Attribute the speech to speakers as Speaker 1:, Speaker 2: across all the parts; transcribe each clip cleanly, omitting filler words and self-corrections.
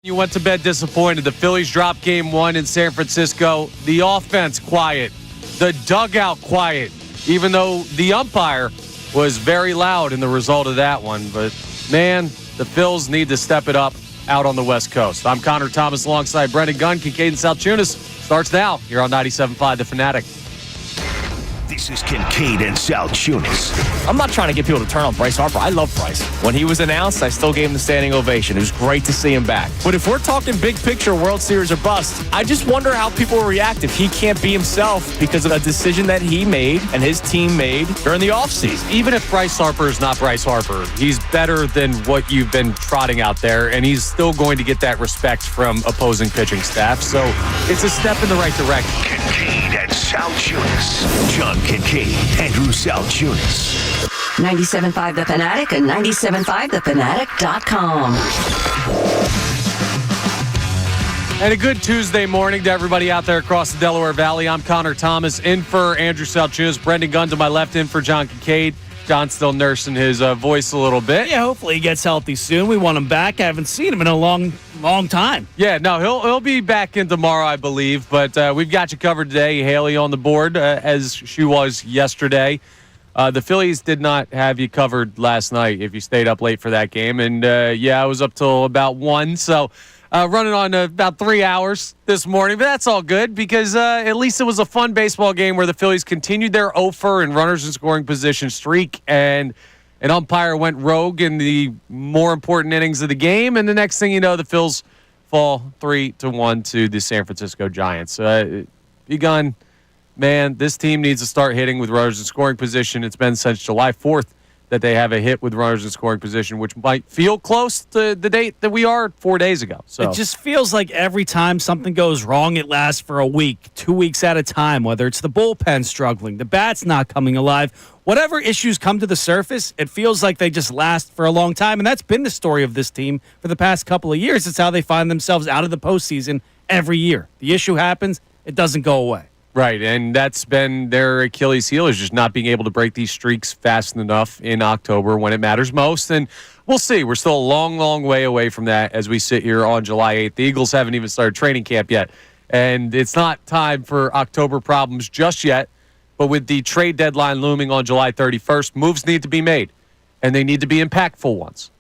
Speaker 1: You went to bed disappointed. The Phillies dropped game 1 in San Francisco. The offense quiet. The dugout quiet. Even though the umpire was very loud in the result of that one. But, man, the Phils need to step it up out on the West Coast. I'm Connor Thomas alongside Brendan Gunn. Kincade Salciunas starts now here on 97.5 The Fanatic.
Speaker 2: This is Kincade and Salciunas.
Speaker 3: I'm not trying to get people to turn on Bryce Harper. I love Bryce. When he was announced, I still gave him the standing ovation. It was great to see him back. But if we're talking big picture World Series or bust, I just wonder how people will react if he can't be himself because of a decision that he made and his team made during the offseason.
Speaker 1: Even if Bryce Harper is not Bryce Harper, he's better than what you've been trotting out there, and he's still going to get that respect from opposing pitching staff. So it's a step in the right direction.
Speaker 2: Kincade and Salciunas. John Kincade, Andrew Salciunas.
Speaker 4: 97.5 The Fanatic and 97.5thefanatic.com.
Speaker 1: And a good Tuesday morning to everybody out there across the Delaware Valley. I'm Connor Thomas, in for Andrew Salciunas. Brendan Gunn to my left, in for John Kincade. John's still nursing his voice a little bit.
Speaker 5: Yeah, hopefully he gets healthy soon. We want him back. I haven't seen him in a long time.
Speaker 1: Yeah, no, he'll be back in tomorrow, I believe. But we've got you covered today. Haley on the board, as she was yesterday. The Phillies did not have you covered last night if you stayed up late for that game. And, I was up till about 1, so running on about 3 hours this morning. But that's all good because at least it was a fun baseball game where the Phillies continued their 0-for and runners in scoring position streak. And an umpire went rogue in the more important innings of the game. And the next thing you know, the Phils fall 3-1 to the San Francisco Giants. Begun. Man, this team needs to start hitting with runners in scoring position. It's been since July 4th that they have a hit with runners in scoring position, which might feel close to the date that we are 4 days ago. So
Speaker 5: it just feels like every time something goes wrong, it lasts for a week, 2 weeks at a time, whether it's the bullpen struggling, the bat's not coming alive. Whatever issues come to the surface, it feels like they just last for a long time. And that's been the story of this team for the past couple of years. It's how they find themselves out of the postseason every year. The issue happens, it doesn't go away.
Speaker 1: Right, and that's been their Achilles heel, is just not being able to break these streaks fast enough in October when it matters most. And we'll see. We're still a long, long way away from that as we sit here on July 8th. The Eagles haven't even started training camp yet, and it's not time for October problems just yet. But with the trade deadline looming on July 31st, moves need to be made, and they need to be impactful ones,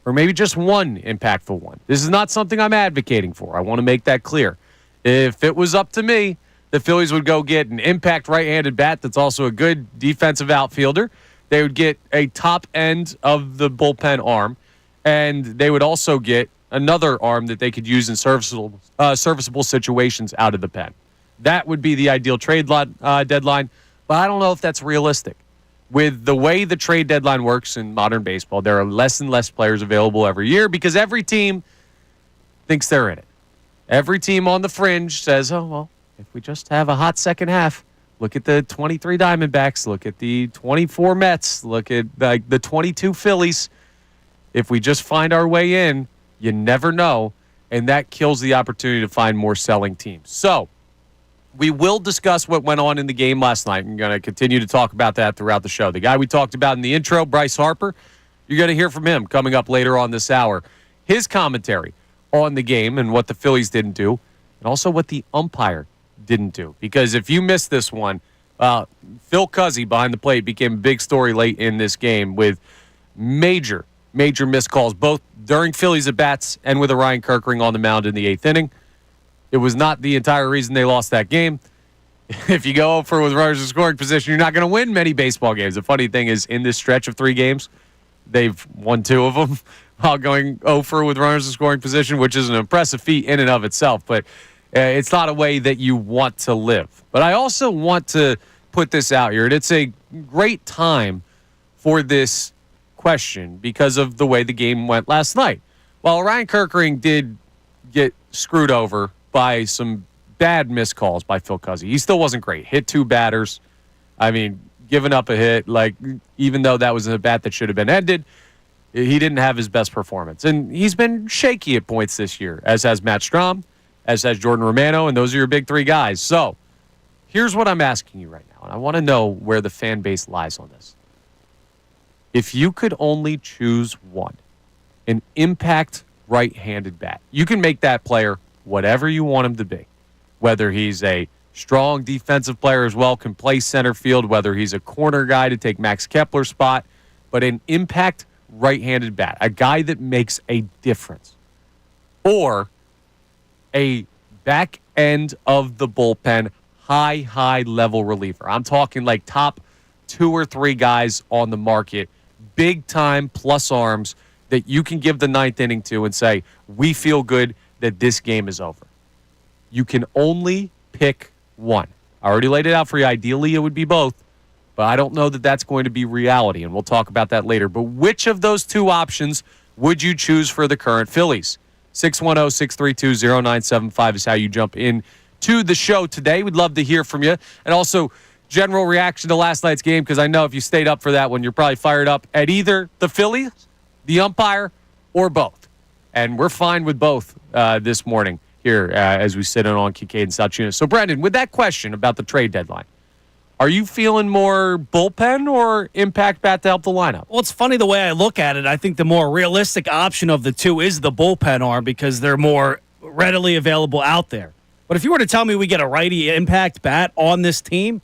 Speaker 1: or maybe just one impactful one. This is not something I'm advocating for. I want to make that clear. If it was up to me, the Phillies would go get an impact right-handed bat that's also a good defensive outfielder. They would get a top end of the bullpen arm, and they would also get another arm that they could use in serviceable situations out of the pen. That would be the ideal trade deadline, but I don't know if that's realistic. With the way the trade deadline works in modern baseball, there are less and less players available every year because every team thinks they're in it. Every team on the fringe says, oh, well, if we just have a hot second half, look at the 23 Diamondbacks, look at the 24 Mets, look at the 22 Phillies. If we just find our way in, you never know, and that kills the opportunity to find more selling teams. So we will discuss what went on in the game last night. I'm going to continue to talk about that throughout the show. The guy we talked about in the intro, Bryce Harper, you're going to hear from him coming up later on this hour. His commentary on the game and what the Phillies didn't do, and also what the umpire didn't do. Because if you missed this one, Phil Cuzzy behind the plate became a big story late in this game with major missed calls, both during Phillies at-bats and with Ryan Kirkering on the mound in the 8th inning. It was not the entire reason they lost that game. If you go for with runners in scoring position, you're not going to win many baseball games. The funny thing is, in this stretch of 3 games, they've won 2 of them while going 0-for with runners in scoring position, which is an impressive feat in and of itself. But it's not a way that you want to live. But I also want to put this out here, and it's a great time for this question because of the way the game went last night. While Ryan Kirkering did get screwed over by some bad missed calls by Phil Cuzzy, he still wasn't great. Hit 2 batters. I mean, giving up a hit, even though that was a bat that should have been ended, he didn't have his best performance. And he's been shaky at points this year, as has Matt Strahm, as has Jordan Romano, and those are your big 3 guys. So here's what I'm asking you right now, and I want to know where the fan base lies on this. If you could only choose one, an impact right-handed bat. You can make that player whatever you want him to be, whether he's a strong defensive player as well, can play center field, whether he's a corner guy to take Max Kepler's spot, but an impact right-handed bat, a guy that makes a difference, or a back end of the bullpen, high level reliever. I'm talking like top 2 or 3 guys on the market, big time plus arms that you can give the 9th inning to and say, we feel good that this game is over. You can only pick one. I already laid it out for you. Ideally, it would be both, but I don't know that that's going to be reality, and we'll talk about that later. But which of those 2 options would you choose for the current Phillies? 610-632-0975 is how you jump in to the show today. We'd love to hear from you. And also, general reaction to last night's game, because I know if you stayed up for that one, you're probably fired up at either the Phillies, the umpire, or both. And we're fine with both this morning here as we sit in on Kincade Salciunas. So, Brendan, with that question about the trade deadline, are you feeling more bullpen or impact bat to help the lineup?
Speaker 5: Well, it's funny the way I look at it. I think the more realistic option of the 2 is the bullpen arm because they're more readily available out there. But if you were to tell me we get a righty impact bat on this team,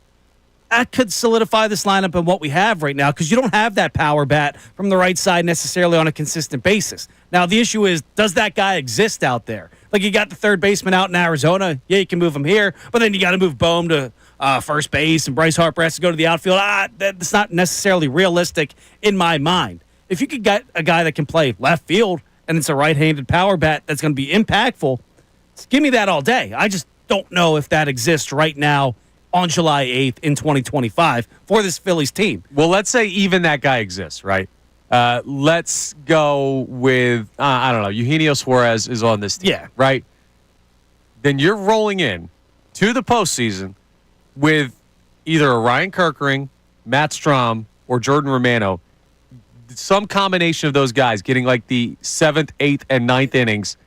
Speaker 5: that could solidify this lineup and what we have right now because you don't have that power bat from the right side necessarily on a consistent basis. Now, the issue is, does that guy exist out there? Like, you got the third baseman out in Arizona. Yeah, you can move him here, but then you got to move Bohm to first base, and Bryce Harper has to go to the outfield. That's not necessarily realistic in my mind. If you could get a guy that can play left field and it's a right-handed power bat that's going to be impactful, give me that all day. I just don't know if that exists right now on July 8th in 2025 for this Phillies team.
Speaker 1: Well, let's say even that guy exists, right? Let's go with, I don't know, Eugenio Suarez is on this team, right? Then you're rolling in to the postseason with either a Ryan Kerkering, Matt Strahm, or Jordan Romano, some combination of those guys getting like the 7th, 8th, and 9th innings,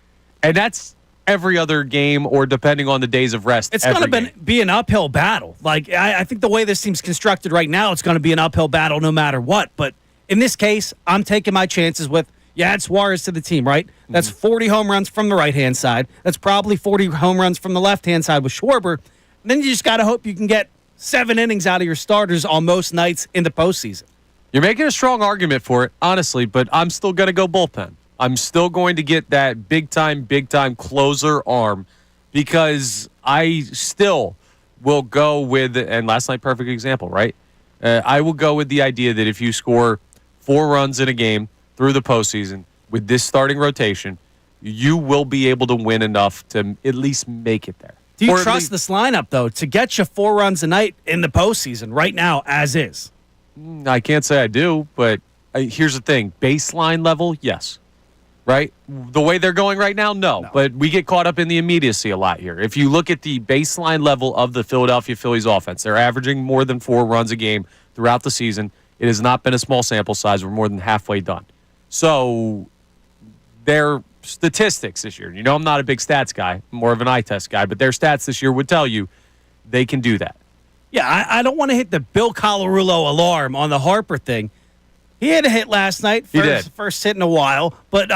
Speaker 1: and that's every other game or depending on the days of rest.
Speaker 5: It's going to be an uphill battle. Like, I think the way this team's constructed right now, it's going to be an uphill battle no matter what. But in this case, I'm taking my chances with, add Suarez to the team, right? That's 40 home runs from the right-hand side. That's probably 40 home runs from the left-hand side with Schwarber. And then you just got to hope you can get 7 innings out of your starters on most nights in the postseason.
Speaker 1: You're making a strong argument for it, honestly, but I'm still going to go bullpen. I'm still going to get that big-time closer arm because I still will go with, and last night, perfect example, right? I will go with the idea that if you score 4 runs in a game through the postseason with this starting rotation, you will be able to win enough to at least make it there.
Speaker 5: Do you trust this lineup, though, to get you 4 runs a night in the postseason right now as is?
Speaker 1: I can't say I do, but here's the thing. Baseline level, yes. Right? The way they're going right now, no. But we get caught up in the immediacy a lot here. If you look at the baseline level of the Philadelphia Phillies offense, they're averaging more than 4 runs a game throughout the season. It has not been a small sample size. We're more than halfway done. So their statistics this year, I'm not a big stats guy, more of an eye test guy, but their stats this year would tell you they can do that.
Speaker 5: Yeah, I don't want to hit the Bill Colarulo alarm on the Harper thing. He had a hit last night, first hit in a while. But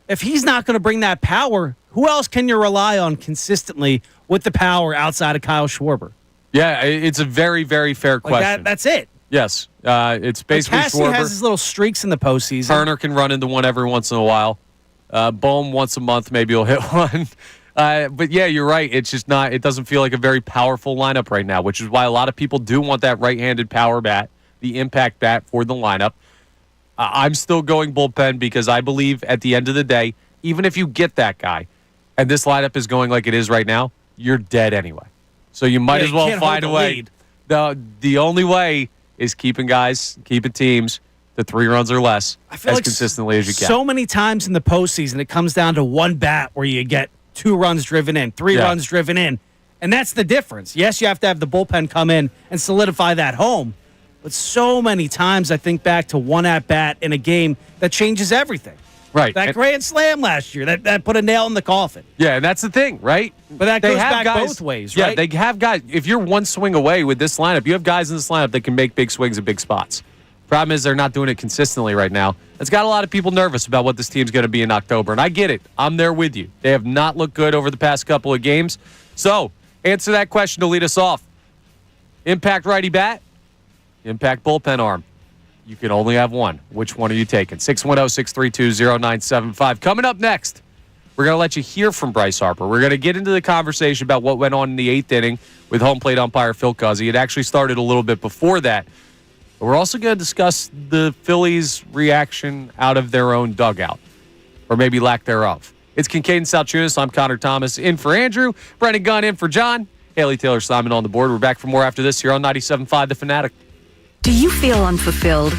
Speaker 5: if he's not going to bring that power, who else can you rely on consistently with the power outside of Kyle Schwarber?
Speaker 1: Yeah, it's a very, very fair question.
Speaker 5: That's it.
Speaker 1: Yes, it's basically
Speaker 5: Cassie
Speaker 1: Schwarber.
Speaker 5: has his little streaks in the postseason.
Speaker 1: Turner can run into one every once in a while. Bohm once a month, maybe he'll hit one. But yeah, you're right. It's just not. It doesn't feel like a very powerful lineup right now, which is why a lot of people do want that right-handed power bat, the impact bat for the lineup. I'm still going bullpen because I believe at the end of the day, even if you get that guy, and this lineup is going like it is right now, you're dead anyway. So you might as well find a way. The only way is keeping teams to 3 runs or less as consistently as you can.
Speaker 5: So many times in the postseason, it comes down to one bat where you get 2 runs driven in, 3 runs driven in. And that's the difference. Yes, you have to have the bullpen come in and solidify that home. But so many times I think back to one at-bat in a game that changes everything.
Speaker 1: Right.
Speaker 5: That grand slam last year, that put a nail in the coffin.
Speaker 1: Yeah, and that's the thing, right?
Speaker 5: But that goes back both ways, right?
Speaker 1: Yeah, they have guys. If you're one swing away with this lineup, you have guys in this lineup that can make big swings at big spots. Problem is they're not doing it consistently right now. It's got a lot of people nervous about what this team's going to be in October, and I get it. I'm there with you. They have not looked good over the past couple of games. So, answer that question to lead us off. Impact righty bat, impact bullpen arm. You can only have one. Which one are you taking? 610-632-0975. Coming up next, we're going to let you hear from Bryce Harper. We're going to get into the conversation about what went on in the 8th inning with home plate umpire Phil Cuzzy. It actually started a little bit before that. But we're also going to discuss the Phillies' reaction out of their own dugout, or maybe lack thereof. It's Kincade Salciunas. I'm Connor Thomas in for Andrew. Brendan Gunn in for John. Haley Taylor-Simon on the board. We're back for more after this here on 97.5 The Fanatic.
Speaker 4: Do you feel unfulfilled?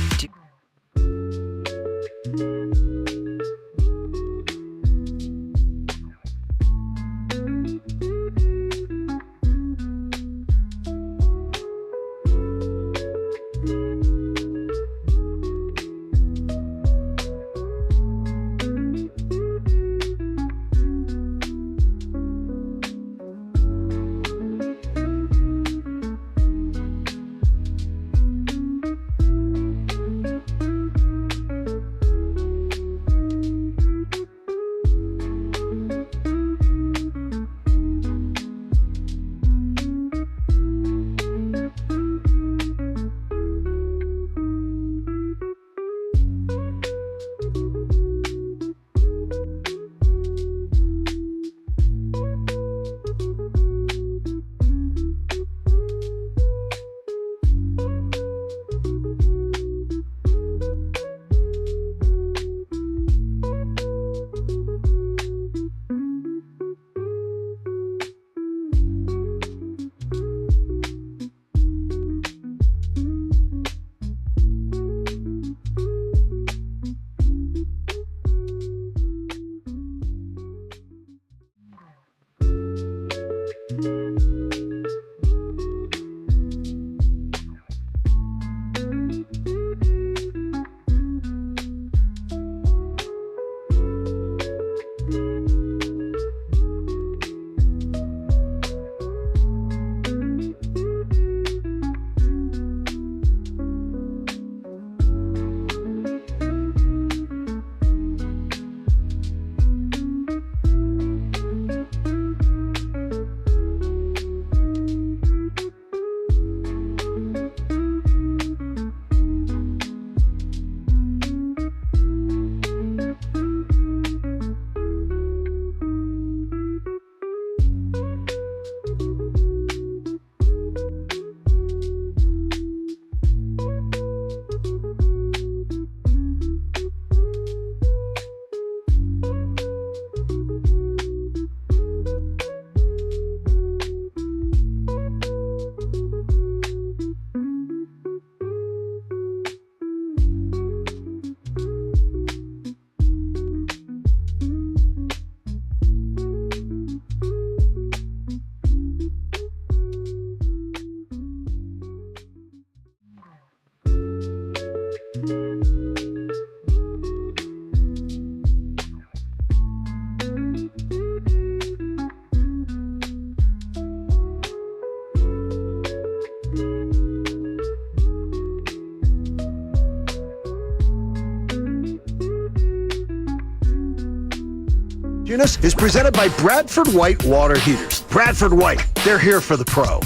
Speaker 6: Is presented by Bradford White Water Heaters. Bradford White, they're here for the pro.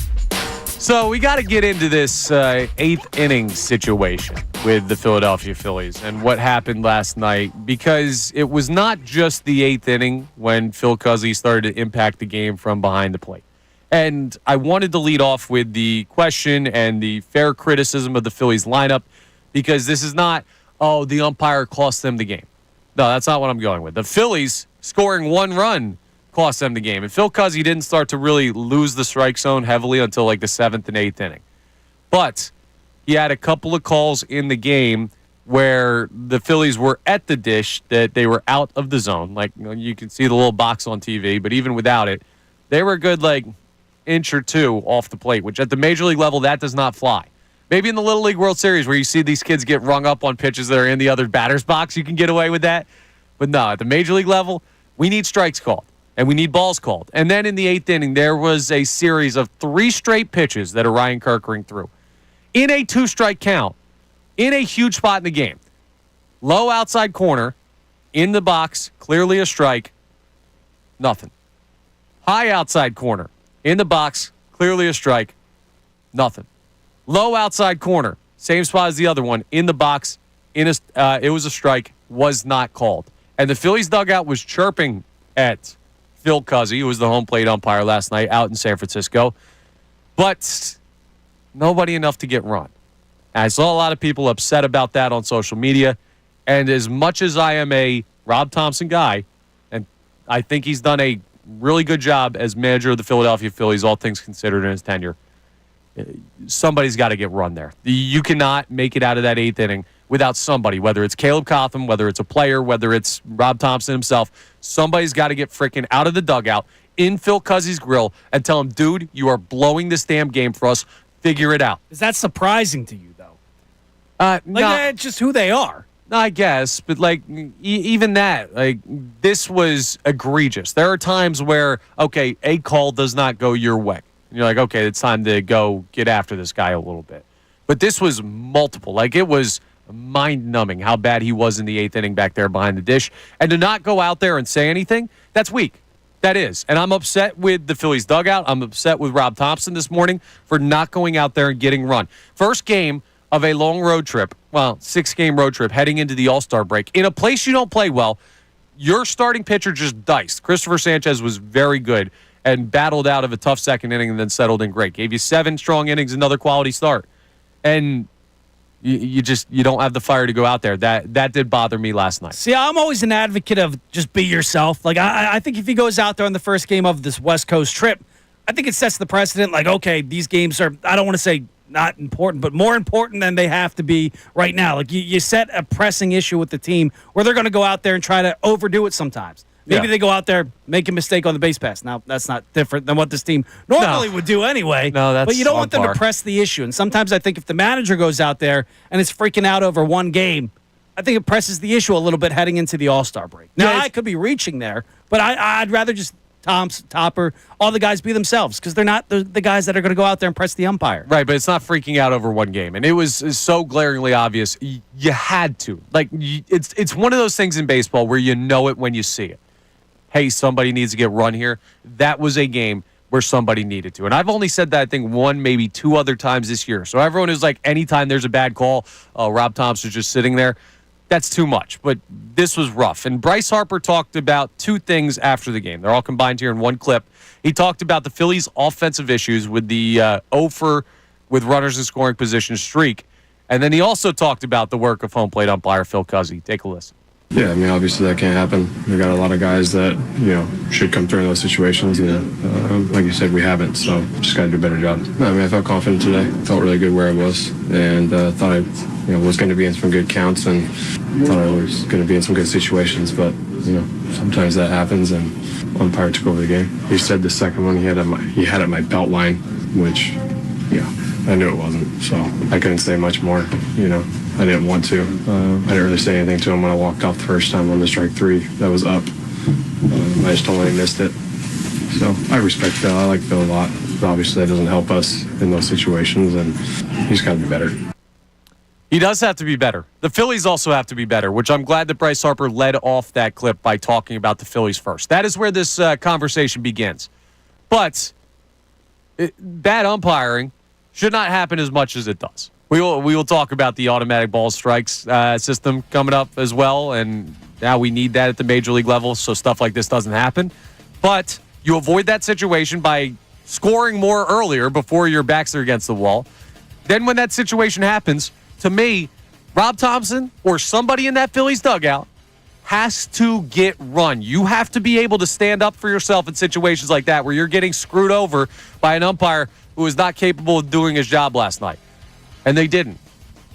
Speaker 1: So we got to get into this 8th inning situation with the Philadelphia Phillies and what happened last night, because it was not just the 8th inning when Phil Cuzzy started to impact the game from behind the plate. And I wanted to lead off with the question and the fair criticism of the Phillies lineup, because this is not, oh, the umpire cost them the game. No, that's not what I'm going with. The Phillies scoring one run cost them the game. And Phil Cuzzy didn't start to really lose the strike zone heavily until like the 7th and 8th inning. But he had a couple of calls in the game where the Phillies were at the dish, that they were out of the zone. Like, you can see the little box on TV, but even without it, they were a good like inch or two off the plate, which at the major league level, that does not fly. Maybe in the Little League World Series where you see these kids get rung up on pitches that are in the other batter's box, you can get away with that. But no, at the major league level, we need strikes called, and we need balls called. And then in the 8th inning, there was a series of 3 straight pitches that Orion Kerkering threw. In a 2-strike count, in a huge spot in the game. Low outside corner, in the box, clearly a strike, nothing. High outside corner, in the box, clearly a strike, nothing. Low outside corner, same spot as the other one, in the box, it was a strike, was not called. And the Phillies dugout was chirping at Phil Cuzzy, who was the home plate umpire last night out in San Francisco, but nobody enough to get run. And I saw a lot of people upset about that on social media. And as much as I am a Rob Thompson guy, and I think he's done a really good job as manager of the Philadelphia Phillies, all things considered, in his tenure, somebody's got to get run there. You cannot make it out of that eighth inning without somebody, whether it's Caleb Cotham, whether it's a player, whether it's Rob Thompson himself. Somebody's got to get freaking out of the dugout in Phil Cuzzy's grill and tell him, dude, you are blowing this damn game for us. Figure it out.
Speaker 5: Is that surprising to you, though?
Speaker 1: No,
Speaker 5: That's just who they are.
Speaker 1: I guess, but even that, this was egregious. There are times where, okay, a call does not go your way. And you're like, okay, it's time to go get after this guy a little bit. But this was multiple. It was mind-numbing how bad he was in the eighth inning back there behind the dish. And to not go out there and say anything, that's weak. That is. And I'm upset with the Phillies dugout. I'm upset with Rob Thompson this morning for not going out there and getting run. First game of a long road trip, 6-game road trip heading into the All-Star break. In a place you don't play well, your starting pitcher just diced. Christopher Sanchez was very good and battled out of a tough second inning and then settled in great. Gave you 7 strong innings, another quality start. And you don't have the fire to go out there. That did bother me last night.
Speaker 5: See, I'm always an advocate of just be yourself. I think if he goes out there on the first game of this West Coast trip, I think it sets the precedent. Okay, these games are, I don't want to say not important, but more important than they have to be right now. You set a pressing issue with the team where they're going to go out there and try to overdo it sometimes. Maybe they go out there, make a mistake on the base pass. Now, that's not different than what this team normally would do anyway.
Speaker 1: No, that's
Speaker 5: but you don't want them
Speaker 1: par.
Speaker 5: to press the issue. And sometimes I think if the manager goes out there and is freaking out over one game, I think it presses the issue a little bit heading into the All-Star break. Now, I could be reaching there, but I'd rather just Topper, all the guys be themselves because they're not the guys that are going to go out there and press the umpire.
Speaker 1: Right, but it's not freaking out over one game. And it was so glaringly obvious. You had to. It's one of those things in baseball where you know it when you see it. Hey, somebody needs to get run here. That was a game where somebody needed to. And I've only said that, I think, 1, maybe 2 other times this year. So everyone is like, anytime there's a bad call, Rob Thompson's just sitting there. That's too much. But this was rough. And Bryce Harper talked about 2 things after the game. They're all combined here in one clip. He talked about the Phillies' offensive issues with the 0 with runners in scoring position streak. And then he also talked about the work of home plate umpire Phil Cuzzy. Take a listen.
Speaker 7: Yeah, obviously that can't happen. We've got a lot of guys that, should come through in those situations. And, like you said, we haven't, so just got to do a better job. I felt confident today. Felt really good where I was. And thought I was going to be in some good counts and thought I was going to be in some good situations. But, sometimes that happens, and umpire took over the game. He said the second one he had at my belt line, which, I knew it wasn't. So I couldn't say much more, I didn't want to. I didn't really say anything to him when I walked off the first time on the strike 3. That was up. I just totally missed it. So I respect Phil. I like Phil a lot. But obviously, that doesn't help us in those situations, and he's got to be better.
Speaker 1: He does have to be better. The Phillies also have to be better, which I'm glad that Bryce Harper led off that clip by talking about the Phillies first. That is where this conversation begins. But bad umpiring should not happen as much as it does. We will talk about the automatic ball strikes system coming up as well, and now we need that at the major league level so stuff like this doesn't happen. But you avoid that situation by scoring more earlier before your backs are against the wall. Then when that situation happens, to me, Rob Thompson or somebody in that Phillies dugout has to get run. You have to be able to stand up for yourself in situations like that where you're getting screwed over by an umpire who is not capable of doing his job last night. And they didn't.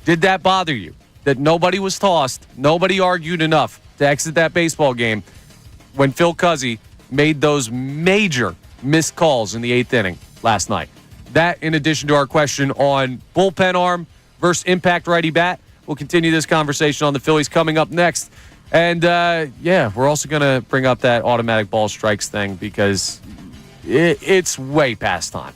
Speaker 1: Did that bother you? That nobody was tossed, nobody argued enough to exit that baseball game when Phil Cuzzy made those major missed calls in the 8th inning last night? That, in addition to our question on bullpen arm versus impact righty bat. We'll continue this conversation on the Phillies coming up next. And, we're also going to bring up that automatic ball strikes thing because it's way past time.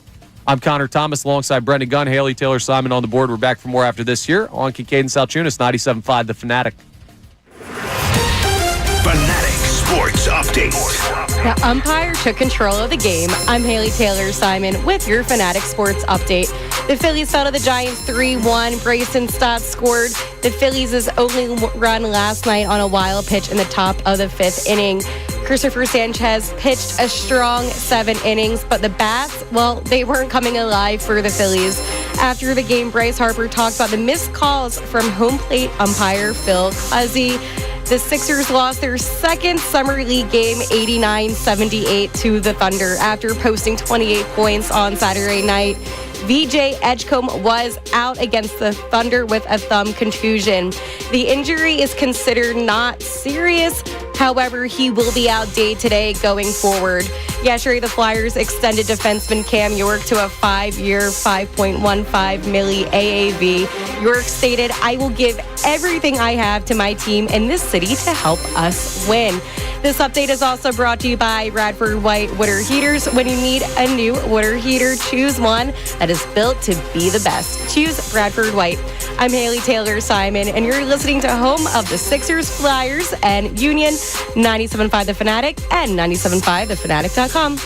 Speaker 1: I'm Connor Thomas alongside Brendan Gunn, Haley Taylor Simon on the board. We're back for more after this here on Kincade Salciunas, 97.5 The Fanatic.
Speaker 2: Fanatic Sports Update.
Speaker 8: The umpire took control of the game. I'm Haley Taylor Simon with your Fanatic Sports Update. The Phillies fell to the Giants 3-1. Brayson Stott scored the Phillies' only run last night on a wild pitch in the top of the fifth inning. Christopher Sanchez pitched a strong 7 innings, but the bats, well, they weren't coming alive for the Phillies. After the game, Bryce Harper talked about the missed calls from home plate umpire Phil Cuzzi. The Sixers lost their second Summer League game 89-78 to the Thunder after posting 28 points on Saturday night. VJ Edgecom was out against the Thunder with a thumb contusion. The injury is considered not serious. However, he will be out day to day going forward. Yesterday, the Flyers extended defenseman Cam York to a 5-year, $5.15 million AAV. York stated, "I will give everything I have to my team in this city to help us win." This update is also brought to you by Bradford White Water Heaters. When you need a new water heater, choose one that is built to be the best. Choose Bradford White. I'm Haley Taylor Simon, and you're listening to home of the Sixers, Flyers, and Union, 97.5 The Fanatic and 97.5thefanatic.com.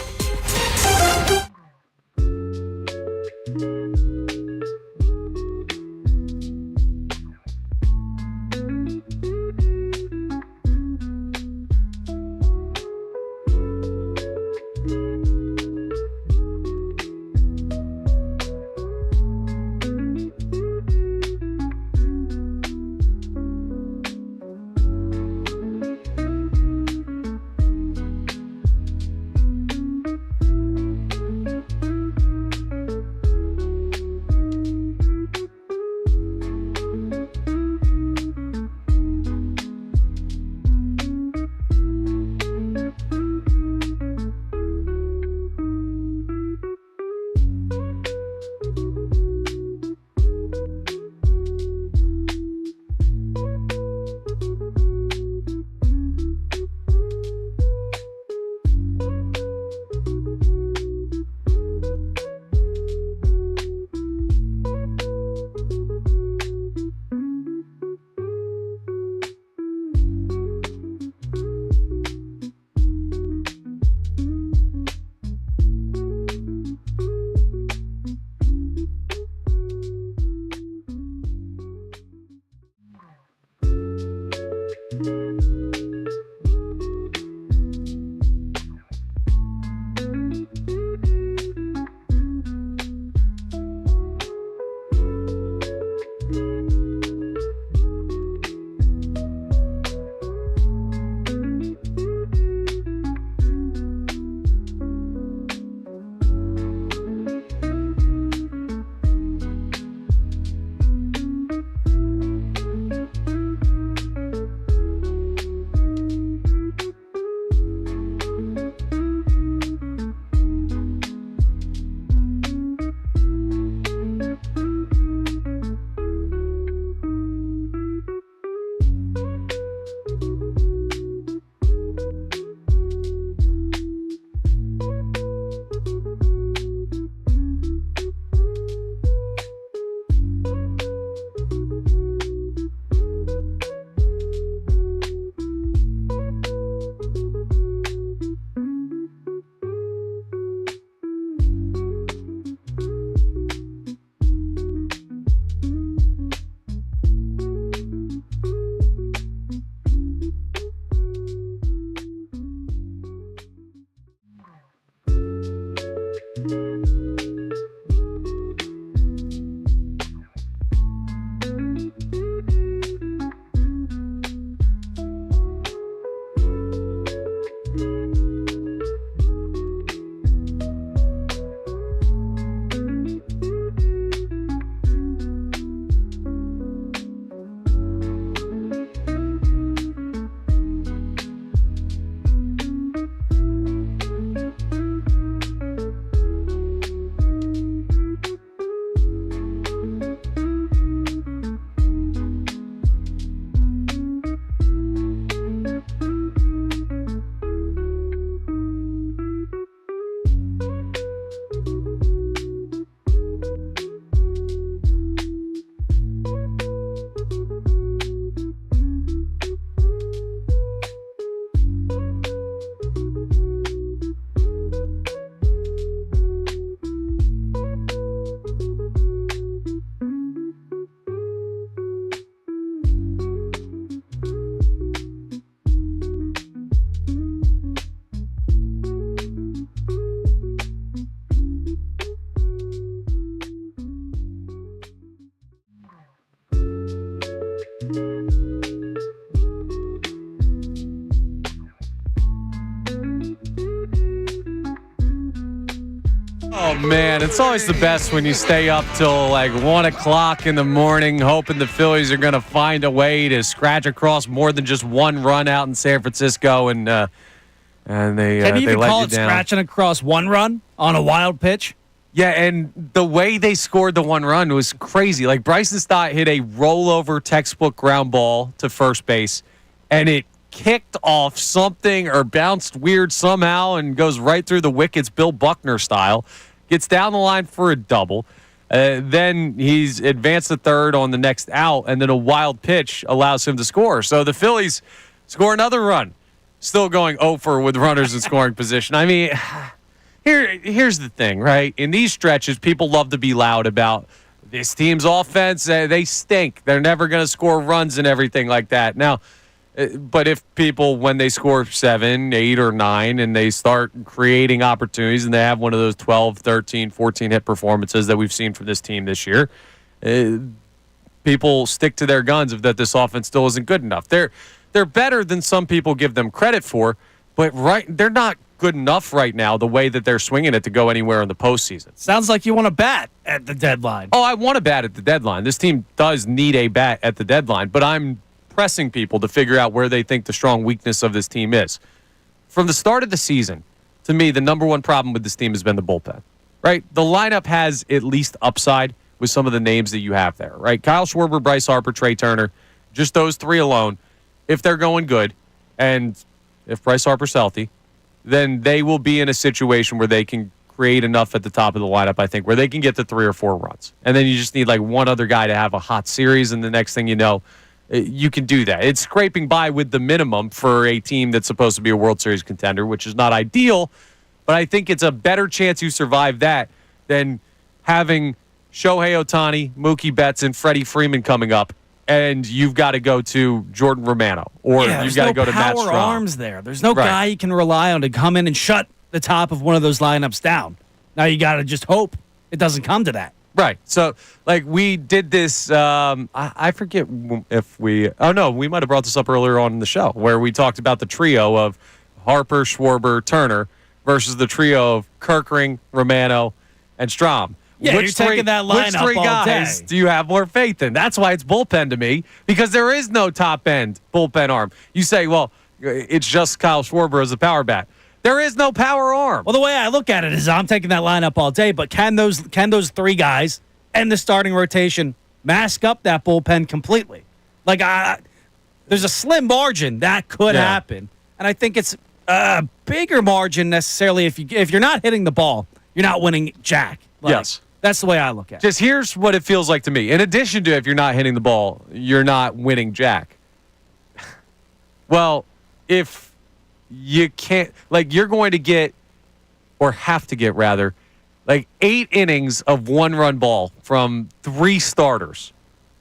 Speaker 1: Oh, man, it's always the best when you stay up till like 1 o'clock in the morning hoping the Phillies are going to find a way to scratch across more than just one run out in San Francisco, and they
Speaker 5: Can you
Speaker 1: they
Speaker 5: even
Speaker 1: let
Speaker 5: call
Speaker 1: you
Speaker 5: it
Speaker 1: down.
Speaker 5: scratching across one run on a wild pitch?
Speaker 1: Yeah, and the way they scored the one run was crazy. Like, Bryson Stott hit a rollover textbook ground ball to first base, and it kicked off something or bounced weird somehow and goes right through the wickets, Bill Buckner style. Gets down the line for a double. Then he's advanced to third on the next out, and then a wild pitch allows him to score. So the Phillies score another run, still going 0 for with runners in scoring position. I mean, here's the thing, right? In these stretches, people love to be loud about this team's offense. They stink. They're never going to score runs and everything like that. Now, but if people, when they score 7, 8, or 9, and they start creating opportunities and they have one of those 12, 13, 14 hit performances that we've seen from this team this year, people stick to their guns of that this offense still isn't good enough. They're better than some people give them credit for, but they're not good enough right now the way that they're swinging it to go anywhere in the postseason.
Speaker 5: Sounds like you want to bat at the deadline.
Speaker 1: Oh, I want to bat at the deadline. This team does need a bat at the deadline, but I'm pressing people to figure out where they think the strong weakness of this team is. From the start of the season, to me, the number one problem with this team has been the bullpen, right? The lineup has at least upside with some of the names that you have there, right? Kyle Schwarber, Bryce Harper, Trey Turner, just those three alone, if they're going good, and if Bryce Harper's healthy, then they will be in a situation where they can create enough at the top of the lineup, I think, where they can get to 3 or 4 runs. And then you just need like one other guy to have a hot series, and the next thing you know, you can do that. It's scraping by with the minimum for a team that's supposed to be a World Series contender, which is not ideal, but I think it's a better chance you survive that than having Shohei Ohtani, Mookie Betts, and Freddie Freeman coming up, and you've got to go to Jordan Romano, or you've got to go to Matt
Speaker 5: power
Speaker 1: Strahm.
Speaker 5: arms there. There's no
Speaker 1: Right.
Speaker 5: guy you can rely on to come in and shut the top of one of those lineups down. Now you got to just hope it doesn't come to that.
Speaker 1: Right. So, like, we did this, I forget if we might have brought this up earlier on in the show, where we talked about the trio of Harper, Schwarber, Turner versus the trio of Kerkering, Romano, and Strahm.
Speaker 5: Yeah, you're taking that lineup
Speaker 1: Which three
Speaker 5: all
Speaker 1: guys
Speaker 5: day.
Speaker 1: do you have more faith in? That's why it's bullpen to me, because there is no top-end bullpen arm. You say, well, it's just Kyle Schwarber as a power bat. There is no power arm.
Speaker 5: Well, the way I look at it is I'm taking that lineup all day, but can those 3 guys and the starting rotation mask up that bullpen completely? Like, there's a slim margin that could happen, and I think it's a bigger margin necessarily if you're not hitting the ball, you're not winning jack. Like,
Speaker 1: Yes.
Speaker 5: That's the way I look at it.
Speaker 1: Just here's what it feels like to me. In addition to if you're not hitting the ball, you're not winning jack. Well, if you can't, like, you're going to get, or have to get rather, like 8 innings of 1-run ball from 3 starters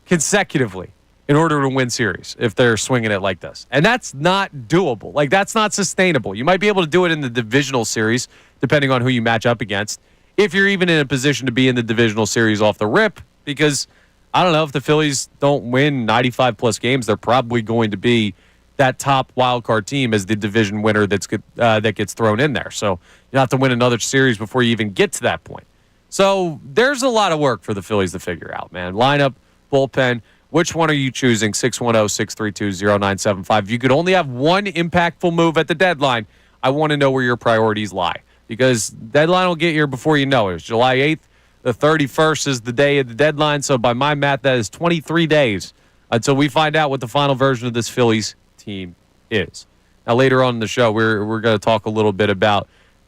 Speaker 1: consecutively in order to win series if they're swinging it like this. And that's not doable. Like, that's not sustainable. You might be able to do it in the divisional series, depending on who you match up against, if you're even in a position to be in the divisional series off the rip, because, I don't know, if the Phillies don't win 95-plus games, they're probably going to be that top wild card team as the division winner that gets thrown in there. So you have to win another series before you even get to that point. So there's a lot of work for the Phillies to figure out, man. Lineup, bullpen, which one are you choosing? 610-632-0975. If you could only have one impactful move at the deadline, I want to know where your priorities lie, because deadline will get here before you know it. It's July 8th. The 31st is the day of the deadline. So by my math, that is 23 days until we find out what the final version of this Phillies team is. Now, later on in the show, we're going to talk a little bit about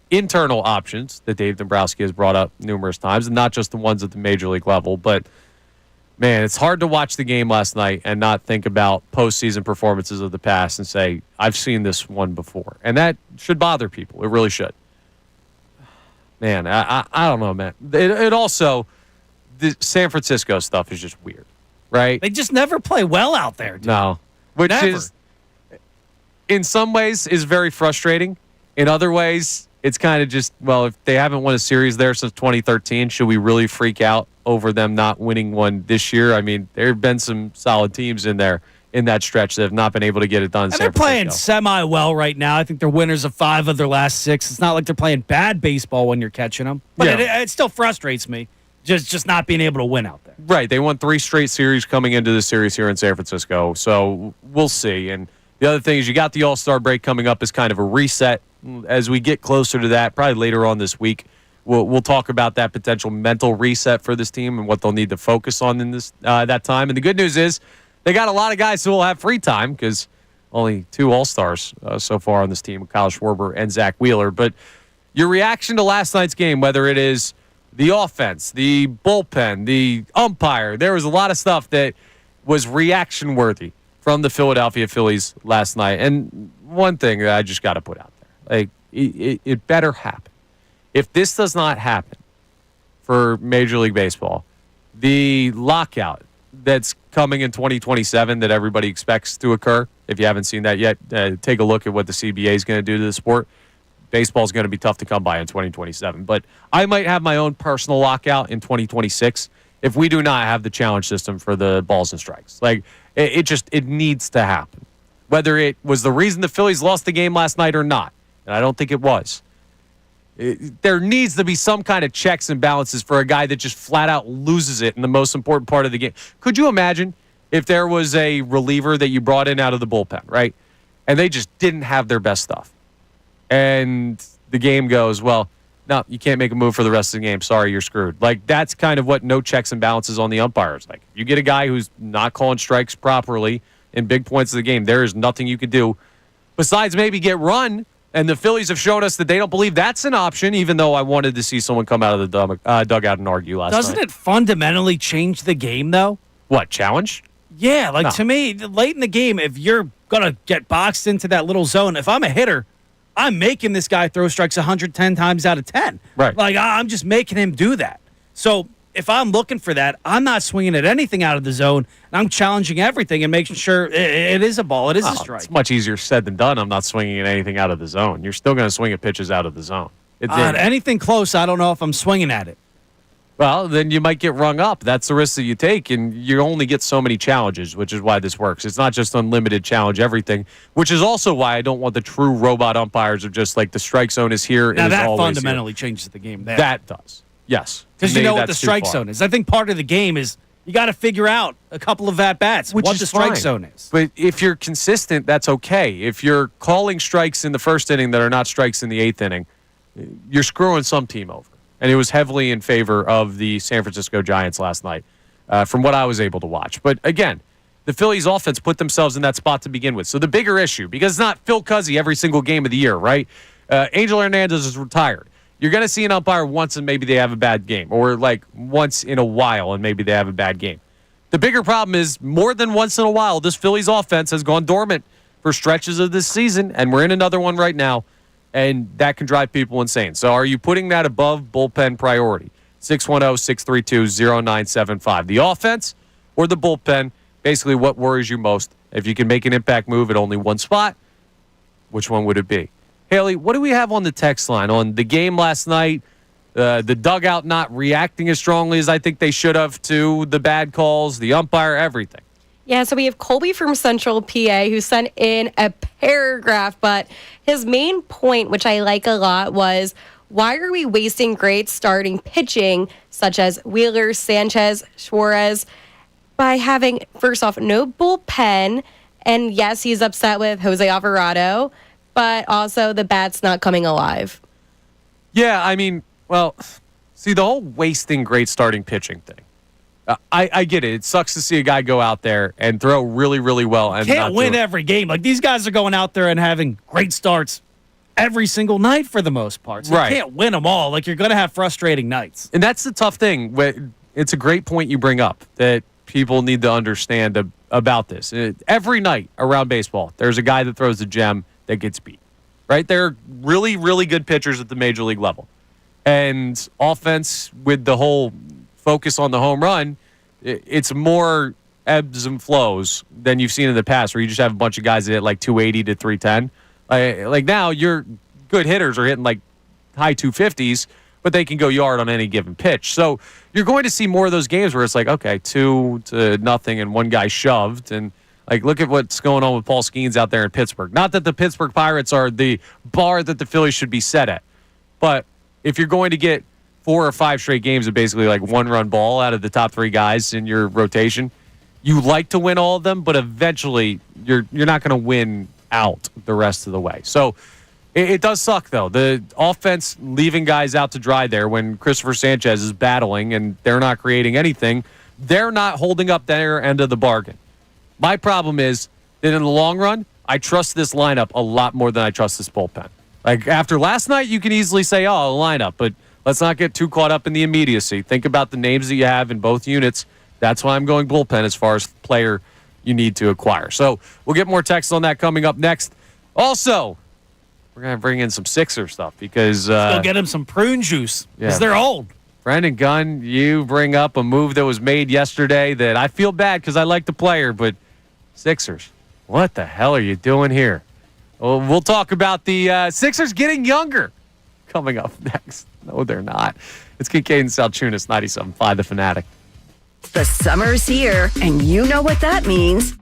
Speaker 1: internal options that Dave Dombrowski has brought up numerous times, and not just the ones at the major league level. But, man, it's hard to watch the game last night and not think about postseason performances of the past and say, I've seen this one before. And that should bother people. It really should. Man, I don't know, man. It also, the San Francisco stuff is just weird, right?
Speaker 5: They just never play well out there, dude.
Speaker 1: No. Which
Speaker 5: Never.
Speaker 1: is, in some ways, is very frustrating. In other ways, it's kind of just, well, if they haven't won a series there since 2013, should we really freak out over them not winning one this year? I mean, there have been some solid teams in there in that stretch that have not been able to get it done.
Speaker 5: And they're playing semi-well right now. I think they're winners of 5 of their last 6. It's not like they're playing bad baseball when you're catching them. But it still frustrates me, just not being able to win out there.
Speaker 1: Right. They won 3 straight series coming into the series here in San Francisco. So we'll see. And the other thing is you got the All-Star break coming up as kind of a reset. As we get closer to that, probably later on this week, we'll talk about that potential mental reset for this team and what they'll need to focus on in this that time. And the good news is they got a lot of guys who will have free time because only 2 All-Stars so far on this team, Kyle Schwarber and Zach Wheeler. But your reaction to last night's game, whether it is the offense, the bullpen, the umpire, there was a lot of stuff that was reaction-worthy from the Philadelphia Phillies last night. And one thing that I just got to put out there, like it better happen. If this does not happen for Major League Baseball, the lockout that's coming in 2027 that everybody expects to occur, if you haven't seen that yet, take a look at what the CBA is going to do to the sport. Baseball is going to be tough to come by in 2027. But I might have my own personal lockout in 2026 if we do not have the challenge system for the balls and strikes. Like, it needs to happen. Whether it was the reason the Phillies lost the game last night or not, and I don't think it was, there needs to be some kind of checks and balances for a guy that just flat out loses it in the most important part of the game. Could you imagine if there was a reliever that you brought in out of the bullpen, right? And they just didn't have their best stuff. And the game goes, well, no, you can't make a move for the rest of the game. Sorry, you're screwed. Like, that's kind of what no checks and balances on the umpires. Like, you get a guy who's not calling strikes properly in big points of the game, there is nothing you could do besides maybe get run. And the Phillies have shown us that they don't believe that's an option, even though I wanted to see someone come out of the dugout and argue last night.
Speaker 5: Doesn't it fundamentally change the game, though?
Speaker 1: What, challenge?
Speaker 5: Yeah, to me, late in the game, if you're going to get boxed into that little zone, if I'm a hitter, I'm making this guy throw strikes 110 times out of 10.
Speaker 1: Right.
Speaker 5: Like, I'm just making him do that. So if I'm looking for that, I'm not swinging at anything out of the zone. And I'm challenging everything and making sure it is a ball. It is a strike.
Speaker 1: It's much easier said than done. I'm not swinging at anything out of the zone. You're still going to swing at pitches out of the zone.
Speaker 5: Anything close, I don't know if I'm swinging at it.
Speaker 1: Well, then you might get rung up. That's the risk that you take, and you only get so many challenges, which is why this works. It's not just unlimited challenge everything, which is also why I don't want the true robot umpires of just like the strike zone is here.
Speaker 5: Now, that
Speaker 1: always
Speaker 5: fundamentally
Speaker 1: here.
Speaker 5: changes the game there.
Speaker 1: That does. Yes.
Speaker 5: Because you know what the strike zone is. I think part of the game is you got to figure out a couple of at-bats, what the strike zone is.
Speaker 1: But if you're consistent, that's okay. If you're calling strikes in the first inning that are not strikes in the 8th inning, you're screwing some team over. And it was heavily in favor of the San Francisco Giants last night, from what I was able to watch. But again, the Phillies offense put themselves in that spot to begin with. So the bigger issue, because it's not Phil Cuzzy every single game of the year, right? Angel Hernandez is retired. You're going to see an umpire once and maybe they have a bad game, or like once in a while and maybe they have a bad game. The bigger problem is more than once in a while, this Phillies offense has gone dormant for stretches of this season, and we're in another one right now. And that can drive people insane. So are you putting that above bullpen priority? 610-632-0975. The offense or the bullpen? Basically, what worries you most? If you can make an impact move at only one spot, which one would it be? Haley, what do we have on the text line? On the game last night, the dugout not reacting as strongly as I think they should have to the bad calls, the umpire, everything.
Speaker 8: Yeah, so we have Colby from Central PA who sent in a paragraph, but his main point, which I like a lot, was why are we wasting great starting pitching, such as Wheeler, Sanchez, Suarez, by having, first off, no bullpen, and yes, he's upset with Jose Alvarado, but also the bat's not coming alive.
Speaker 1: Yeah, I mean, well, see, the whole wasting great starting pitching thing. I get it. It sucks to see a guy go out there and throw really, really well. And
Speaker 5: can't win every game. Like, these guys are going out there and having great starts every single night for the most part. So
Speaker 1: right.
Speaker 5: You can't win them all. Like, you're going to have frustrating nights.
Speaker 1: And that's the tough thing. It's a great point you bring up that people need to understand about this. Every night around baseball, there's a guy that throws a gem that gets beat. Right? There are really, really good pitchers at the major league level. And offense with the whole focus on the home run, it's more ebbs and flows than you've seen in the past, where you just have a bunch of guys that hit like 280 to 310. Like now, your good hitters are hitting like high 250s, but they can go yard on any given pitch. So you're going to see more of those games where it's like, okay, 2-0 and one guy shoved, and Like, look at what's going on with Paul Skeens out there in Pittsburgh. Not that the Pittsburgh Pirates are the bar that the Phillies should be set at, but if you're going to get 4 or 5 straight games of basically like 1-run ball out of the top 3 guys in your rotation, you like to win all of them, but eventually you're not going to win out the rest of the way. So it does suck, though. The offense leaving guys out to dry there when Christopher Sanchez is battling and they're not creating anything. They're not holding up their end of the bargain. My problem is that in the long run, I trust this lineup a lot more than I trust this bullpen. Like, after last night, you can easily say, oh, a lineup, but let's not get too caught up in the immediacy. Think about the names that you have in both units. That's why I'm going bullpen as far as player you need to acquire. So we'll get more text on that coming up next. Also, we're going to bring in some Sixer stuff because...
Speaker 5: Go get him some prune juice because they're old.
Speaker 1: Brandon Gunn, you bring up a move that was made yesterday that I feel bad because I like the player, but Sixers, what the hell are you doing here? Well, we'll talk about the Sixers getting younger coming up next. No, they're not. It's Kincade and Salciunas, 97.5 The Fanatic.
Speaker 4: The summer's here, and you know what that means.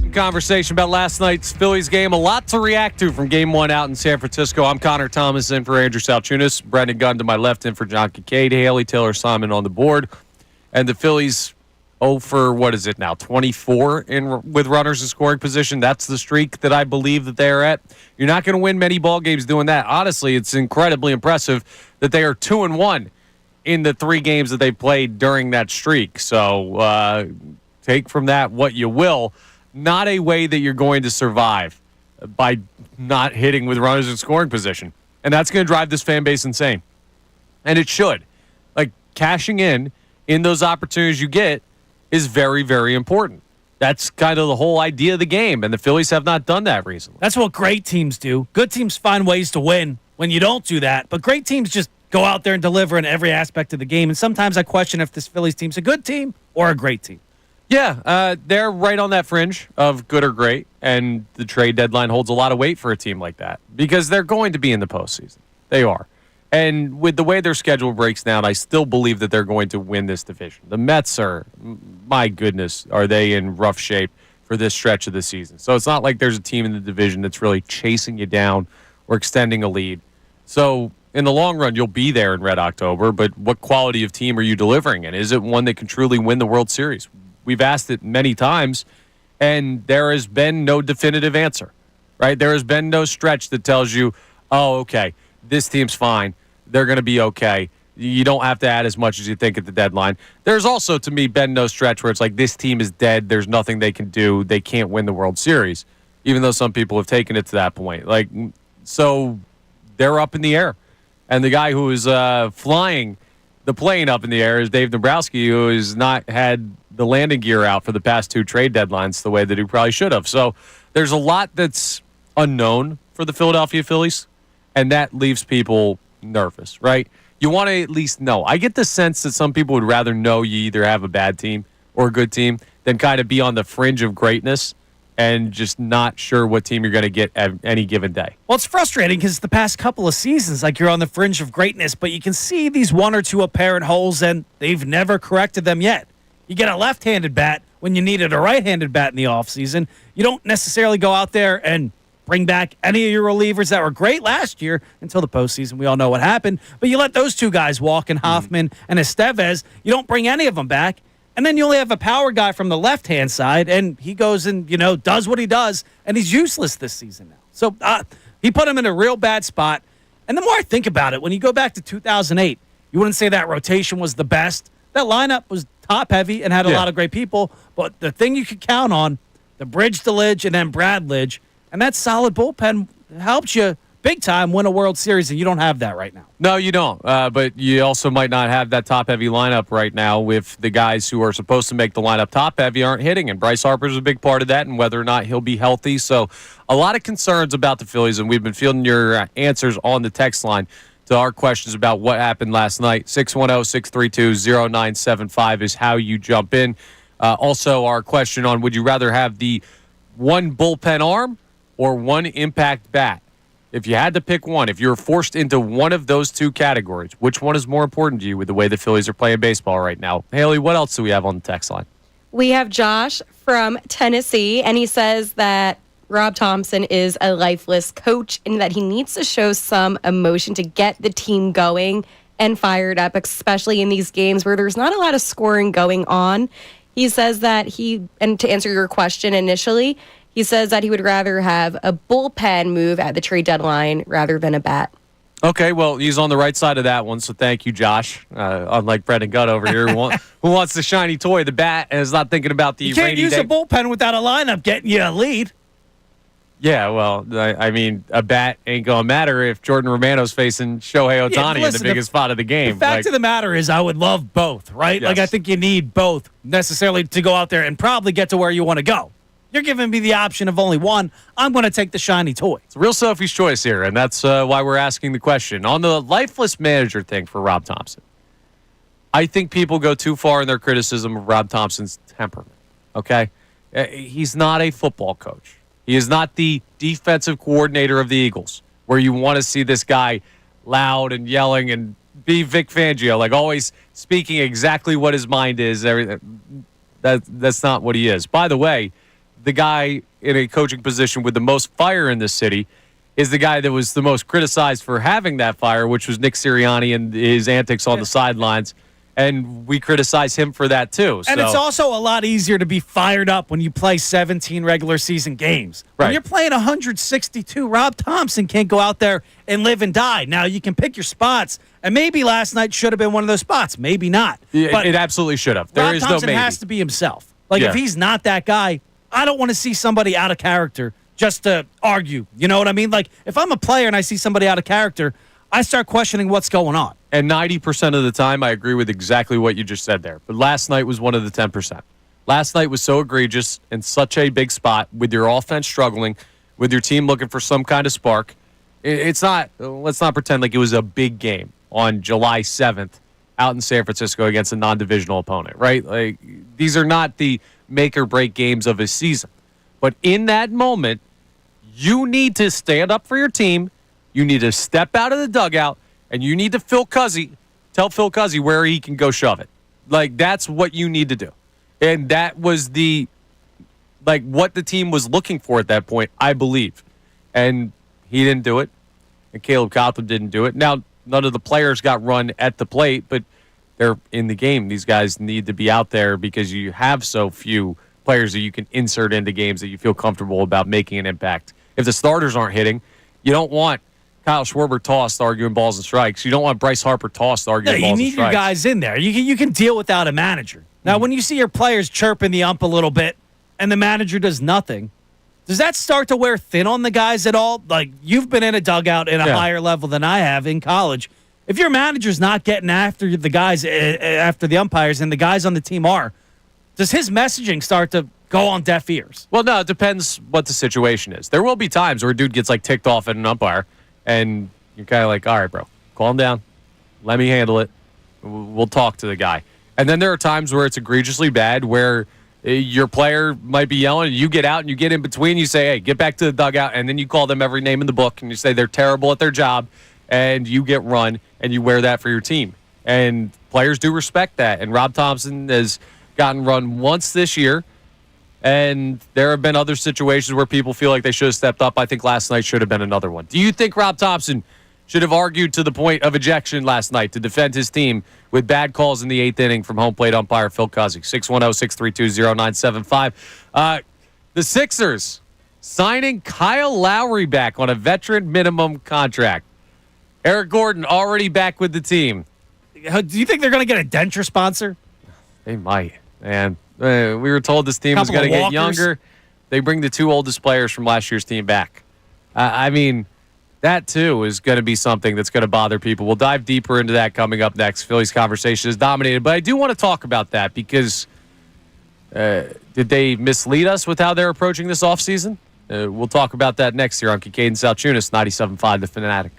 Speaker 1: in conversation about last night's Phillies game. A lot to react to from Game 1 out in San Francisco. I'm Connor Thomas in for Andrew Salciunas. Brendan Gunn to my left in for John Kincade. Haley Taylor Simon on the board. And the Phillies 0 for, 24 with runners in scoring position. That's the streak that I believe that they are at. You're not going to win many ball games doing that. Honestly, it's incredibly impressive that they are 2-1 in the 3 games that they played during that streak. So take from that what you will. Not a way that you're going to survive by not hitting with runners in scoring position. And that's going to drive this fan base insane. And it should. Like, cashing in those opportunities you get is very, very important. That's kind of the whole idea of the game, and the Phillies have not done that recently.
Speaker 5: That's what great teams do. Good teams find ways to win when you don't do that, but great teams just go out there and deliver in every aspect of the game, and sometimes I question if this Phillies team's a good team or a great team.
Speaker 1: Yeah, they're right on that fringe of good or great, and the trade deadline holds a lot of weight for a team like that because they're going to be in the postseason. They are. And with the way their schedule breaks down, I still believe that they're going to win this division. The Mets are, my goodness, are they in rough shape for this stretch of the season. So it's not like there's a team in the division that's really chasing you down or extending a lead. So in the long run, you'll be there in Red October, but what quality of team are you delivering? And is it one that can truly win the World Series? We've asked it many times, and there has been no definitive answer, right? There has been no stretch that tells you, oh, okay, this team's fine. They're going to be okay. You don't have to add as much as you think at the deadline. There's also, to me, been no stretch where it's like this team is dead. There's nothing they can do. They can't win the World Series, even though some people have taken it to that point. Like, so they're up in the air. And the guy who is flying the plane up in the air is Dave Dombrowski, who has not had the landing gear out for the past 2 trade deadlines the way that he probably should have. So there's a lot that's unknown for the Philadelphia Phillies, and that leaves people nervous, right? You want to at least know. I get the sense that some people would rather know you either have a bad team or a good team than kind of be on the fringe of greatness and just not sure what team you're going to get at any given day.
Speaker 5: Well, it's frustrating because the past couple of seasons, like, you're on the fringe of greatness, but you can see these 1 or 2 apparent holes, and they've never corrected them yet. You get a left-handed bat when you needed a right-handed bat in the offseason. You don't necessarily go out there and bring back any of your relievers that were great last year until the postseason. We all know what happened. But you let those 2 guys walk, in Hoffman and Estevez. You don't bring any of them back. And then you only have a power guy from the left-hand side, and he goes and, does what he does, and he's useless this season now. So he put him in a real bad spot. And the more I think about it, when you go back to 2008, you wouldn't say that rotation was the best. That lineup was top-heavy and had a lot of great people. But the thing you could count on, the Bridge to Lidge and then Brad Lidge, and that solid bullpen helped you big time win a World Series, and you don't have that right now.
Speaker 1: No, you don't. But you also might not have that top-heavy lineup right now if the guys who are supposed to make the lineup top-heavy aren't hitting. And Bryce Harper's a big part of that, and whether or not he'll be healthy. So a lot of concerns about the Phillies, and we've been fielding your answers on the text line to our questions about what happened last night. 610-632-0975 is how you jump in. Also, our question on would you rather have the 1 bullpen arm or 1 impact bat? If you had to pick one, if you're forced into one of those 2 categories, which one is more important to you with the way the Phillies are playing baseball right now? Haley, what else do we have on the text line?
Speaker 8: We have Josh from Tennessee, and he says that Rob Thompson is a lifeless coach and that he needs to show some emotion to get the team going and fired up, especially in these games where there's not a lot of scoring going on. He says that and to answer your question initially, he says that he would rather have a bullpen move at the trade deadline rather than a bat.
Speaker 1: Okay, well, he's on the right side of that one, so thank you, Josh. Unlike Brendan Gutt over here, who wants the shiny toy, the bat, and is not thinking about the rainy day.
Speaker 5: You can't use a bullpen without a lineup getting you a lead.
Speaker 1: Yeah, well, I mean, a bat ain't going to matter if Jordan Romano's facing Shohei Ohtani in the biggest spot of the game.
Speaker 5: The fact of the matter is I would love both, right?
Speaker 1: Yes.
Speaker 5: Like, I think you need both necessarily to go out there and probably get to where you want to go. You're giving me the option of only one. I'm going to take the shiny toy.
Speaker 1: It's a real Sophie's choice here, and that's why we're asking the question. On the lifeless manager thing for Rob Thompson, I think people go too far in their criticism of Rob Thompson's temperament, okay? He's not a football coach. He is not the defensive coordinator of the Eagles, where you want to see this guy loud and yelling and be Vic Fangio, like always speaking exactly what his mind is. Everything. That's not what he is. By the way, the guy in a coaching position with the most fire in this city is the guy that was the most criticized for having that fire, which was Nick Sirianni and his antics on the sidelines. And we criticize him for that, too.
Speaker 5: And it's also a lot easier to be fired up when you play 17 regular season games.
Speaker 1: Right.
Speaker 5: When you're playing 162, Rob Thompson can't go out there and live and die. Now, you can pick your spots, and maybe last night should have been one of those spots. Maybe not.
Speaker 1: But it absolutely should have. There
Speaker 5: Rob
Speaker 1: is
Speaker 5: Thompson
Speaker 1: no maybe.
Speaker 5: has to be himself. Like, if he's not that guy, I don't want to see somebody out of character just to argue. You know what I mean? Like, if I'm a player and I see somebody out of character, I start questioning what's going on.
Speaker 1: And 90% of the time, I agree with exactly what you just said there. But last night was one of the 10%. Last night was so egregious in such a big spot with your offense struggling, with your team looking for some kind of spark. It's not, let's not pretend like it was a big game on July 7th out in San Francisco against a non-divisional opponent, right? Like, these are not the make or break games of a season. But in that moment, you need to stand up for your team. You need to step out of the dugout. And you need to tell Phil Cuzzy where he can go shove it. Like, that's what you need to do. And that was what the team was looking for at that point, I believe. And he didn't do it. And Caleb Cotham didn't do it. Now, none of the players got run at the plate, but they're in the game. These guys need to be out there because you have so few players that you can insert into games that you feel comfortable about making an impact. If the starters aren't hitting, you don't want Kyle Schwarber tossed arguing balls and strikes. You don't want Bryce Harper tossed arguing balls and strikes.
Speaker 5: You need your guys in there. You can deal without a manager. Now, when you see your players chirping the ump a little bit and the manager does nothing, does that start to wear thin on the guys at all? Like, you've been in a dugout at a higher level than I have in college. If your manager's not getting after the guys, after the umpires, and the guys on the team are, does his messaging start to go on deaf ears?
Speaker 1: Well, no, it depends what the situation is. There will be times where a dude gets, ticked off at an umpire, and you're kind of like, all right, bro, calm down. Let me handle it. We'll talk to the guy. And then there are times where it's egregiously bad, where your player might be yelling, and you get out and you get in between. You say, hey, get back to the dugout. And then you call them every name in the book, and you say they're terrible at their job, and you get run, and you wear that for your team. And players do respect that. And Rob Thompson has gotten run once this year. And there have been other situations where people feel like they should have stepped up. I think last night should have been another one. Do you think Rob Thompson should have argued to the point of ejection last night to defend his team with bad calls in the 8th inning from home plate umpire Phil Cuzzy? 610-632-0975. The Sixers signing Kyle Lowry back on a veteran minimum contract. Eric Gordon already back with the team.
Speaker 5: Do you think they're going to get a denture sponsor?
Speaker 1: They might, man. We were told this team was going to get younger. They bring the 2 oldest players from last year's team back. I mean, that, too, is going to be something that's going to bother people. We'll dive deeper into that coming up next. Phillies conversation is dominated. But I do want to talk about that because did they mislead us with how they're approaching this offseason? We'll talk about that next year on Kincade Salciunas, 97.5 The Fanatic.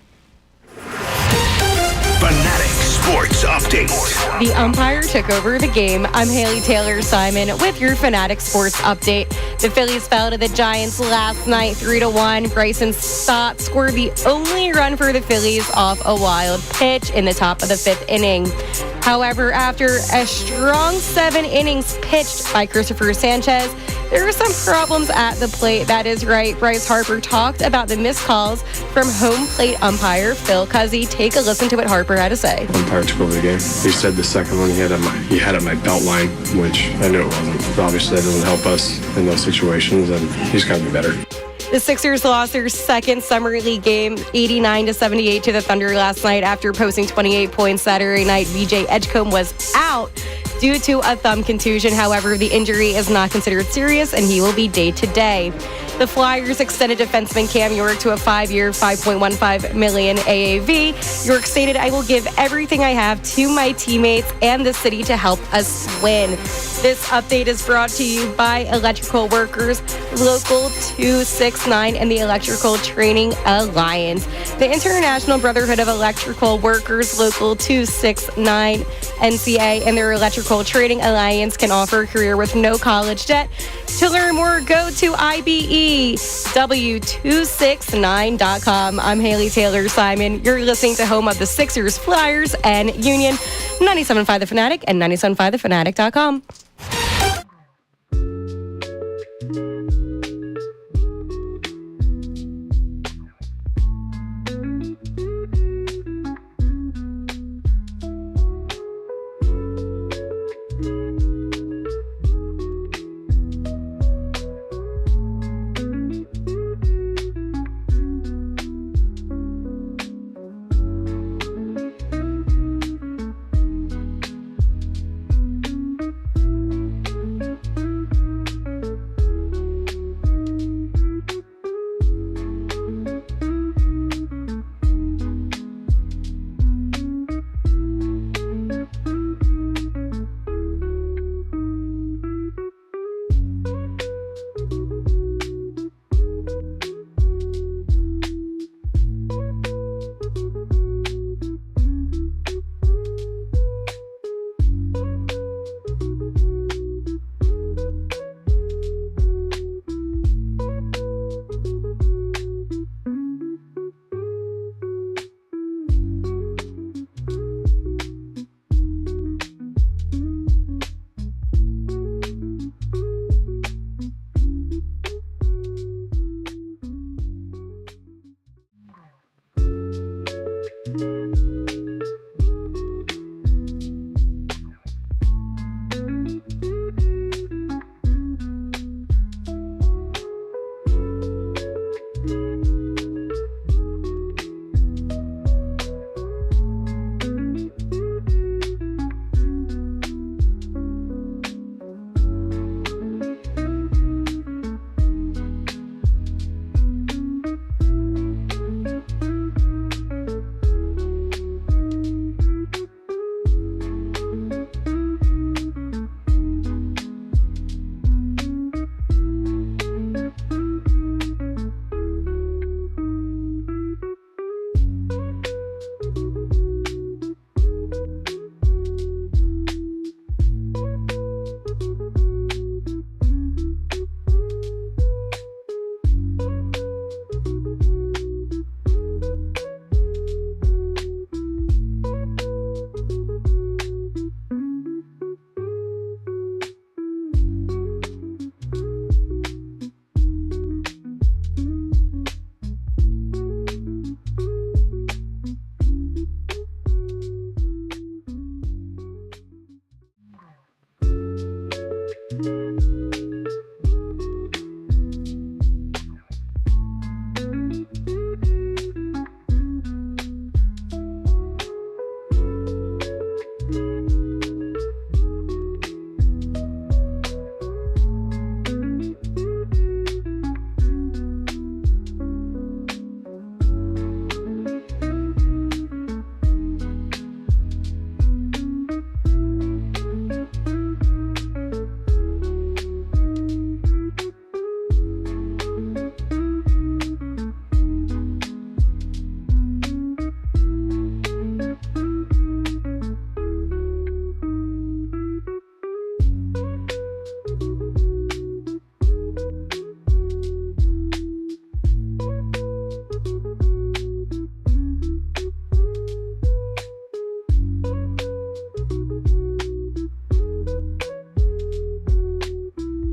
Speaker 2: Fanatic Sports Update.
Speaker 8: The umpire took over the game. I'm Haley Taylor Simon with your Fanatic Sports Update. The Phillies fell to the Giants last night 3-1. Bryson Stott scored the only run for the Phillies off a wild pitch in the top of the 5th inning. However, after a strong 7 innings pitched by Christopher Sanchez, there were some problems at the plate. That is right. Bryce Harper talked about the missed calls from home plate umpire Phil Cuzzy. Take a listen to what Harper had to say.
Speaker 7: Umpire took over the game. He said the second one he had at my belt line, which I knew it wasn't. But obviously, that doesn't help us in those situations, and he's got to be better.
Speaker 8: The Sixers lost their second Summer League game, 89-78 to the Thunder last night after posting 28 points Saturday night. VJ Edgecom was out due to a thumb contusion. However, the injury is not considered serious, and he will be day-to-day. The Flyers extended defenseman Cam York to a 5-year, $5.15 million AAV. York stated, I will give everything I have to my teammates and the city to help us win. This update is brought to you by Electrical Workers, Local 269, and the Electrical Training Alliance. The International Brotherhood of Electrical Workers, Local 269, NCA, and their Electrical Training Alliance can offer a career with no college debt. To learn more, go to IBEW269.com. I'm Haley Taylor Simon. You're listening to home of the Sixers, Flyers, and Union. 97.5 The Fanatic and 97.5thefanatic.com.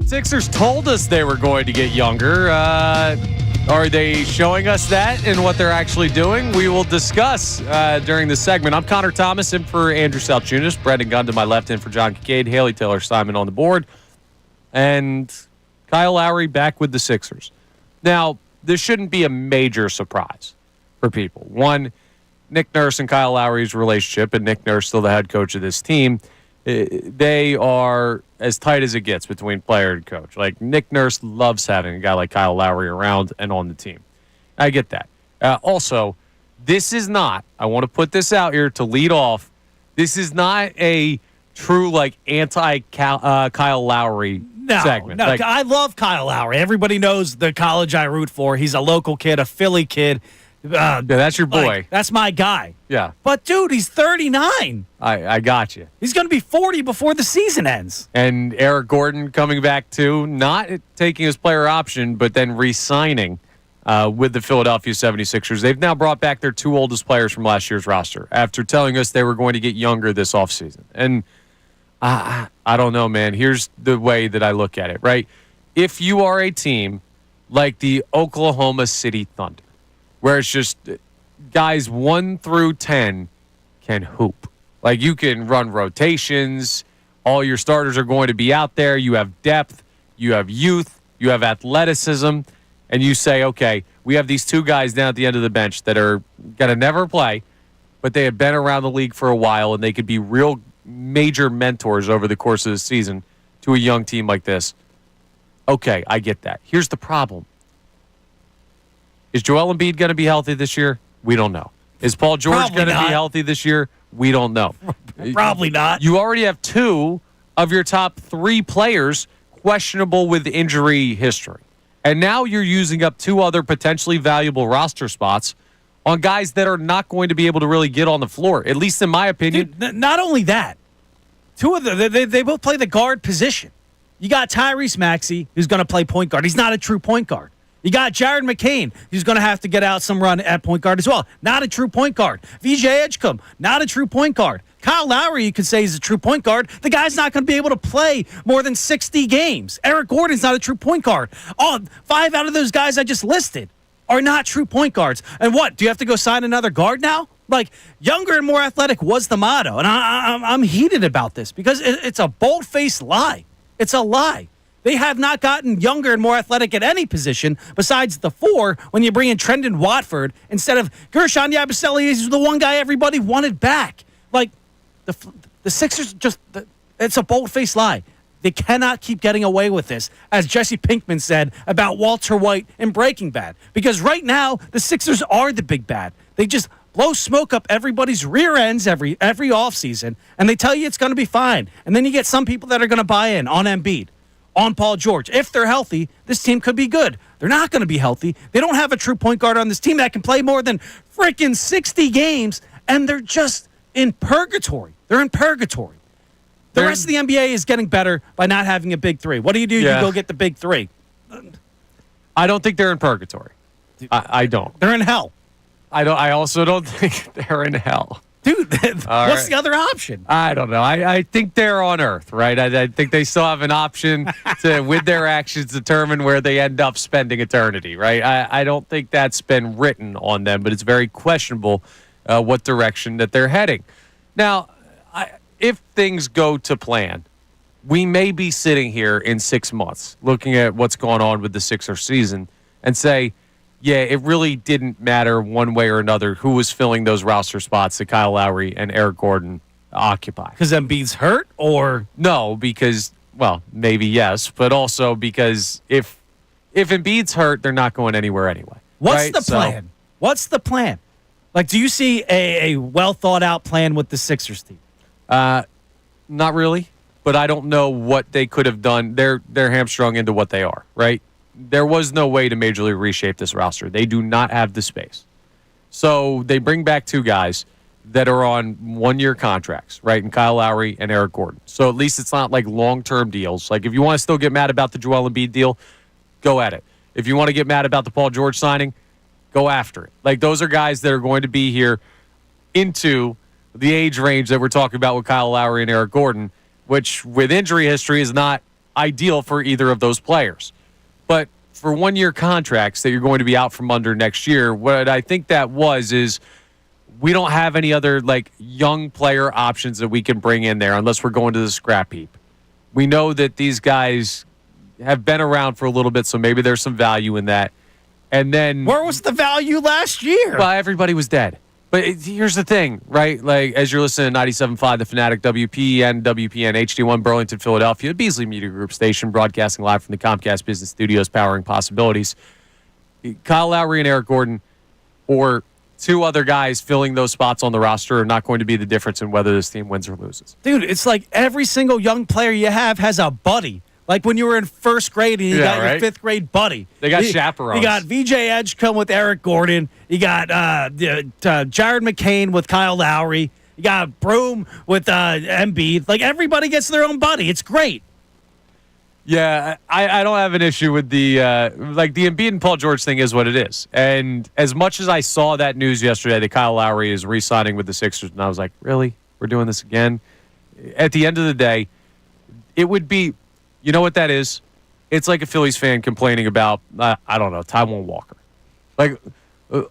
Speaker 1: Sixers told us they were going to get younger. Are they showing us that in what they're actually doing? We will discuss during this segment. I'm Connor Thomas in for Andrew Salciunas. Brendan Gunn to my left in for John Kincade. Haley Taylor Simon on the board. And Kyle Lowry back with the Sixers. Now, this shouldn't be a major surprise for people. One, Nick Nurse and Kyle Lowry's relationship, and Nick Nurse still the head coach of this team, they are as tight as it gets between player and coach. Like, Nick Nurse loves having a guy like Kyle Lowry around and on the team. I get that. Also, this is not, I want to put this out here to lead off, this is not a true, like, anti-Kyle Lowry segment.
Speaker 5: No,
Speaker 1: like,
Speaker 5: I love Kyle Lowry. Everybody knows the college I root for. He's a local kid, a Philly kid.
Speaker 1: Yeah, that's your boy.
Speaker 5: Like, that's my guy.
Speaker 1: Yeah.
Speaker 5: But, dude, he's 39.
Speaker 1: I got you.
Speaker 5: He's going to be 40 before the season ends.
Speaker 1: And Eric Gordon coming back too, not taking his player option, but then re-signing with the Philadelphia 76ers. They've now brought back their two oldest players from last year's roster after telling us they were going to get younger this offseason. And I don't know, man. Here's the way that I look at it, right? If you are a team like the Oklahoma City Thunder, where it's just guys 1 through 10 can hoop. Like, you can run rotations. All your starters are going to be out there. You have depth. You have youth. You have athleticism. And you say, okay, we have these two guys down at the end of the bench that are going to never play, but they have been around the league for a while, and they could be real major mentors over the course of the season to a young team like this. Okay, I get that. Here's the problem. Is Joel Embiid going to be healthy this year? We don't know. Is Paul George going to be healthy this year? We don't know.
Speaker 5: Probably not.
Speaker 1: You already have two of your top 3 players questionable with injury history. And now you're using up 2 other potentially valuable roster spots on guys that are not going to be able to really get on the floor, at least in my opinion.
Speaker 5: Dude, not only that, 2 of them, they both play the guard position. You got Tyrese Maxey, who's going to play point guard. He's not a true point guard. You got Jared McCain, who's going to have to get out some run at point guard as well. Not a true point guard. VJ Edgecom, not a true point guard. Kyle Lowry, you could say, is a true point guard. The guy's not going to be able to play more than 60 games. Eric Gordon's not a true point guard. 5 out of those guys I just listed are not true point guards. And what? Do you have to go sign another guard now? Like, younger and more athletic was the motto. And I'm heated about this because it's a bold-faced lie. It's a lie. They have not gotten younger and more athletic at any position besides the 4 when you bring in Trendon Watford instead of Gershon Yabusele, is the one guy everybody wanted back. Like, the Sixers just, it's a bold-faced lie. They cannot keep getting away with this, as Jesse Pinkman said about Walter White in Breaking Bad. Because right now, the Sixers are the big bad. They just blow smoke up everybody's rear ends every offseason, and they tell you it's going to be fine. And then you get some people that are going to buy in on Embiid, on Paul George. If they're healthy, this team could be good. They're not going to be healthy. They don't have a true point guard on this team that can play more than freaking 60 games, and they're just in purgatory. They're in purgatory. The rest of the NBA is getting better by not having a big 3. What do? You go get the big 3.
Speaker 1: I don't think they're in purgatory. I don't.
Speaker 5: They're in hell.
Speaker 1: I also don't think they're in hell.
Speaker 5: Dude, what's the other option?
Speaker 1: I don't know. I think they're on Earth, right? I think they still have an option to, with their actions, determine where they end up spending eternity, right? I don't think that's been written on them, but it's very questionable what direction that they're heading. Now, if things go to plan, we may be sitting here in 6 months looking at what's going on with the Sixers season and say, yeah, it really didn't matter one way or another who was filling those roster spots that Kyle Lowry and Eric Gordon occupy.
Speaker 5: Because Embiid's hurt, or?
Speaker 1: No, because, well, maybe yes, but also because if Embiid's hurt, they're not going anywhere anyway.
Speaker 5: What's the plan? What's the plan? Like, do you see a well-thought-out plan with the Sixers team?
Speaker 1: Not really, but I don't know what they could have done. They're hamstrung into what they are, right? There was no way to majorly reshape this roster. They do not have the space. So they bring back 2 guys that are on 1-year contracts, right? And Kyle Lowry and Eric Gordon. So at least it's not like long-term deals. Like, if you want to still get mad about the Joel Embiid deal, go at it. If you want to get mad about the Paul George signing, go after it. Like, those are guys that are going to be here into the age range that we're talking about with Kyle Lowry and Eric Gordon, which with injury history is not ideal for either of those players. But for 1-year contracts that you're going to be out from under next year, what I think that is we don't have any other like young player options that we can bring in there unless we're going to the scrap heap. We know that these guys have been around for a little bit, so maybe there's some value in that. And then
Speaker 5: Where was the value last year?
Speaker 1: well, everybody was dead. But here's the thing, right? Like, as you're listening to 97.5, The Fanatic, WPN, HD1, Burlington, Philadelphia, Beasley Media Group station, broadcasting live from the Comcast Business Studios, powering possibilities. Kyle Lowry and Eric Gordon, or two other guys filling those spots on the roster, are not going to be the difference in whether this team wins or loses.
Speaker 5: Dude, it's like every single young player you have has a buddy. Like when you were in first grade and you got your fifth grade buddy.
Speaker 1: They got chaperones.
Speaker 5: You got VJ Edgecom with Eric Gordon. You got Jared McCain with Kyle Lowry. You got Broom with Embiid. Like everybody gets their own buddy. It's great.
Speaker 1: Yeah, I don't have an issue with the like the Embiid and Paul George thing is what it is. And as much as I saw that news yesterday that Kyle Lowry is re-signing with the Sixers, and I was like, really? We're doing this again? At the end of the day, it would be, you know what that is? It's like a Phillies fan complaining about, I don't know, Taijuan Walker. Like,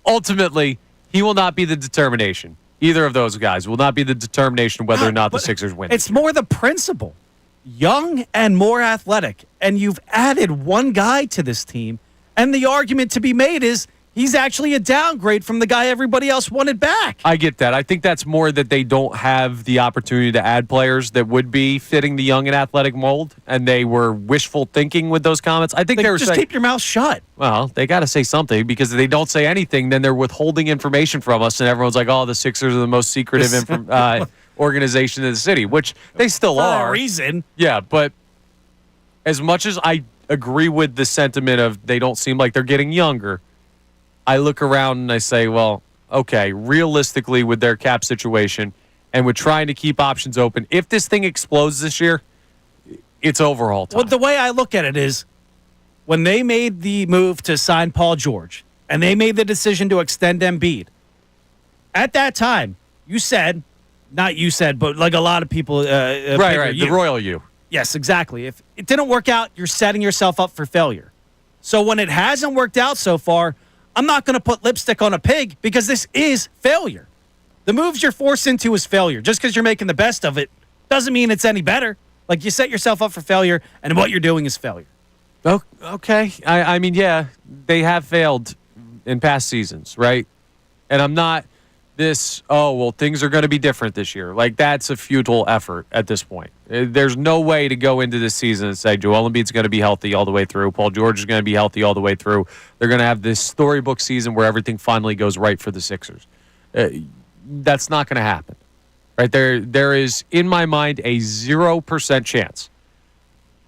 Speaker 1: ultimately, he will not be the determination. Either of those guys will not be the determination whether or not the Sixers win.
Speaker 5: It's more the principle. Young and more athletic. And you've added one guy to this team. And the argument to be made is he's actually a downgrade from the guy everybody else wanted back.
Speaker 1: I get that. I think that's more that they don't have the opportunity to add players that would be fitting the young and athletic mold, and they were wishful thinking with those comments. I think they were
Speaker 5: just
Speaker 1: saying,
Speaker 5: keep your mouth shut.
Speaker 1: well, they got to say something, because if they don't say anything, then they're withholding information from us, and everyone's like, oh, the Sixers are the most secretive organization in the city, which they still are.
Speaker 5: For a reason.
Speaker 1: Yeah, but as much as I agree with the sentiment of they don't seem like they're getting younger, I look around and I say, well, okay, realistically with their cap situation and with trying to keep options open, if this thing explodes this year, it's overhaul time.
Speaker 5: Well, the way I look at it is when they made the move to sign Paul George and they made the decision to extend Embiid, at that time, you said, not you said, but like a lot of people.
Speaker 1: Right, the royal you.
Speaker 5: Yes, exactly. If it didn't work out, you're setting yourself up for failure. So when it hasn't worked out so far, I'm not going to put lipstick on a pig because this is failure. The moves you're forced into is failure. Just because you're making the best of it doesn't mean it's any better. Like, you set yourself up for failure, and what you're doing is failure.
Speaker 1: Oh, okay. I mean, yeah, they have failed in past seasons, right? And I'm not things are going to be different this year. Like, that's a futile effort at this point. There's no way to go into this season and say Joel Embiid's going to be healthy all the way through. Paul George is going to be healthy all the way through. They're going to have this storybook season where everything finally goes right for the Sixers. That's not going to happen. Right? There is, in my mind, a 0% chance.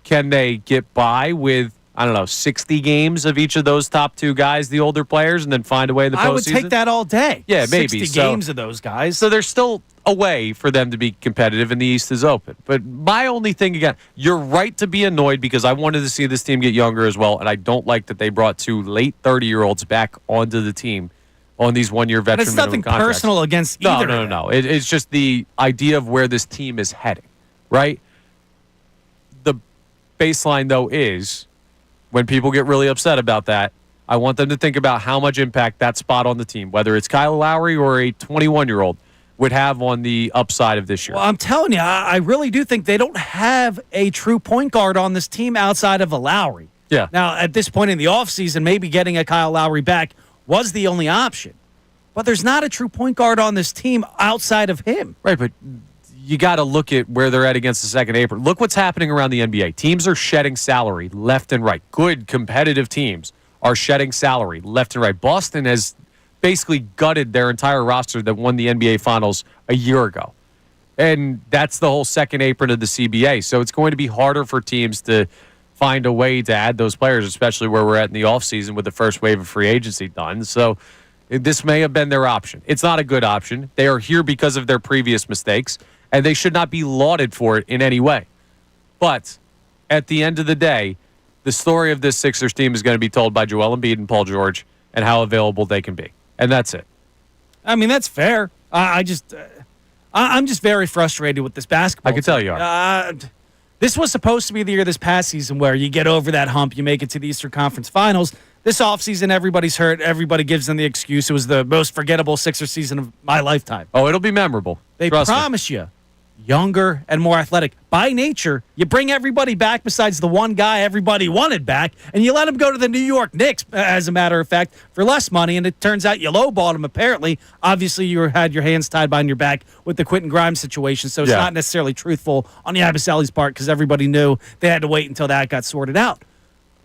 Speaker 1: Can they get by with, 60 games of each of those top two guys, the older players, and then find a way in the postseason?
Speaker 5: I would take that all day.
Speaker 1: Yeah, maybe.
Speaker 5: 60 games of those guys.
Speaker 1: So there's still a way for them to be competitive, and the East is open. But my only thing, again, you're right to be annoyed because I wanted to see this team get younger as well, and I don't like that they brought two late 30-year-olds back onto the team on these one-year veteran
Speaker 5: minimum contracts. It's nothing personal against either.
Speaker 1: No. It's just the idea of where this team is heading, right? The baseline, though, is when people get really upset about that, I want them to think about how much impact that spot on the team, whether it's Kyle Lowry or a 21-year-old, would have on the upside of this year.
Speaker 5: Well, I'm telling you, I really do think they don't have a true point guard on this team outside of a Lowry.
Speaker 1: Yeah.
Speaker 5: Now, at this point in the offseason, maybe getting a Kyle Lowry back was the only option. But there's not a true point guard on this team outside of him.
Speaker 1: Right, but you got to look at where they're at against the second apron. Look what's happening around the NBA. Teams are shedding salary left and right. Good, competitive teams are shedding salary left and right. Boston has basically gutted their entire roster that won the NBA Finals a year ago. And that's the whole second apron of the CBA. So it's going to be harder for teams to find a way to add those players, especially where we're at in the offseason with the first wave of free agency done. So this may have been their option. It's not a good option. They are here because of their previous mistakes, and they should not be lauded for it in any way. But at the end of the day, the story of this Sixers team is going to be told by Joel Embiid and Paul George and how available they can be. And that's it.
Speaker 5: I mean, that's fair. I'm just very frustrated with this basketball.
Speaker 1: I can tell you are.
Speaker 5: This was supposed to be the year this past season where you get over that hump, you make it to the Eastern Conference Finals. This offseason, everybody's hurt. Everybody gives them the excuse. It was the most forgettable Sixers season of my lifetime.
Speaker 1: Oh, it'll be memorable.
Speaker 5: They promise you younger and more athletic. By nature, you bring everybody back besides the one guy everybody wanted back, and you let him go to the New York Knicks, as a matter of fact, for less money, and it turns out you lowballed him, apparently. Obviously, you had your hands tied behind your back with the Quentin Grimes situation, so it's not necessarily truthful on the Abaselli's part because everybody knew they had to wait until that got sorted out.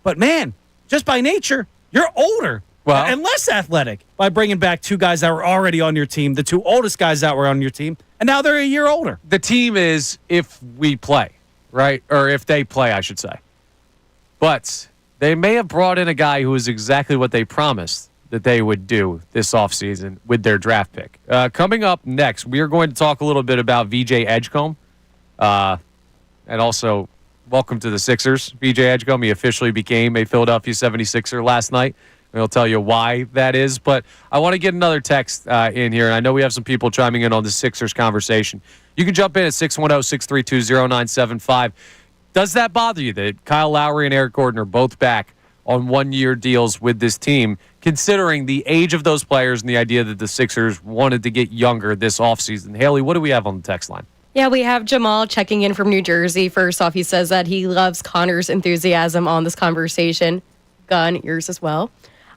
Speaker 5: But, man, just by nature, you're older and less athletic by bringing back two guys that were already on your team, the two oldest guys that were on your team, and now they're a year older.
Speaker 1: The team is if we play, right? Or if they play, I should say. But they may have brought in a guy who is exactly what they promised that they would do this offseason with their draft pick. Coming up next, we are going to talk a little bit about VJ Edgecom. And also, welcome to the Sixers. VJ Edgecom, he officially became a Philadelphia 76er last night. We'll tell you why that is. But I want to get another text in here, and I know we have some people chiming in on the Sixers conversation. You can jump in at 610-632-0975. Does that bother you that Kyle Lowry and Eric Gordon are both back on one-year deals with this team, considering the age of those players and the idea that the Sixers wanted to get younger this offseason? Haley, what do we have on the text line?
Speaker 8: Yeah, we have Jamal checking in from New Jersey. First off, he says that he loves Connor's enthusiasm on this conversation. Gun, yours as well.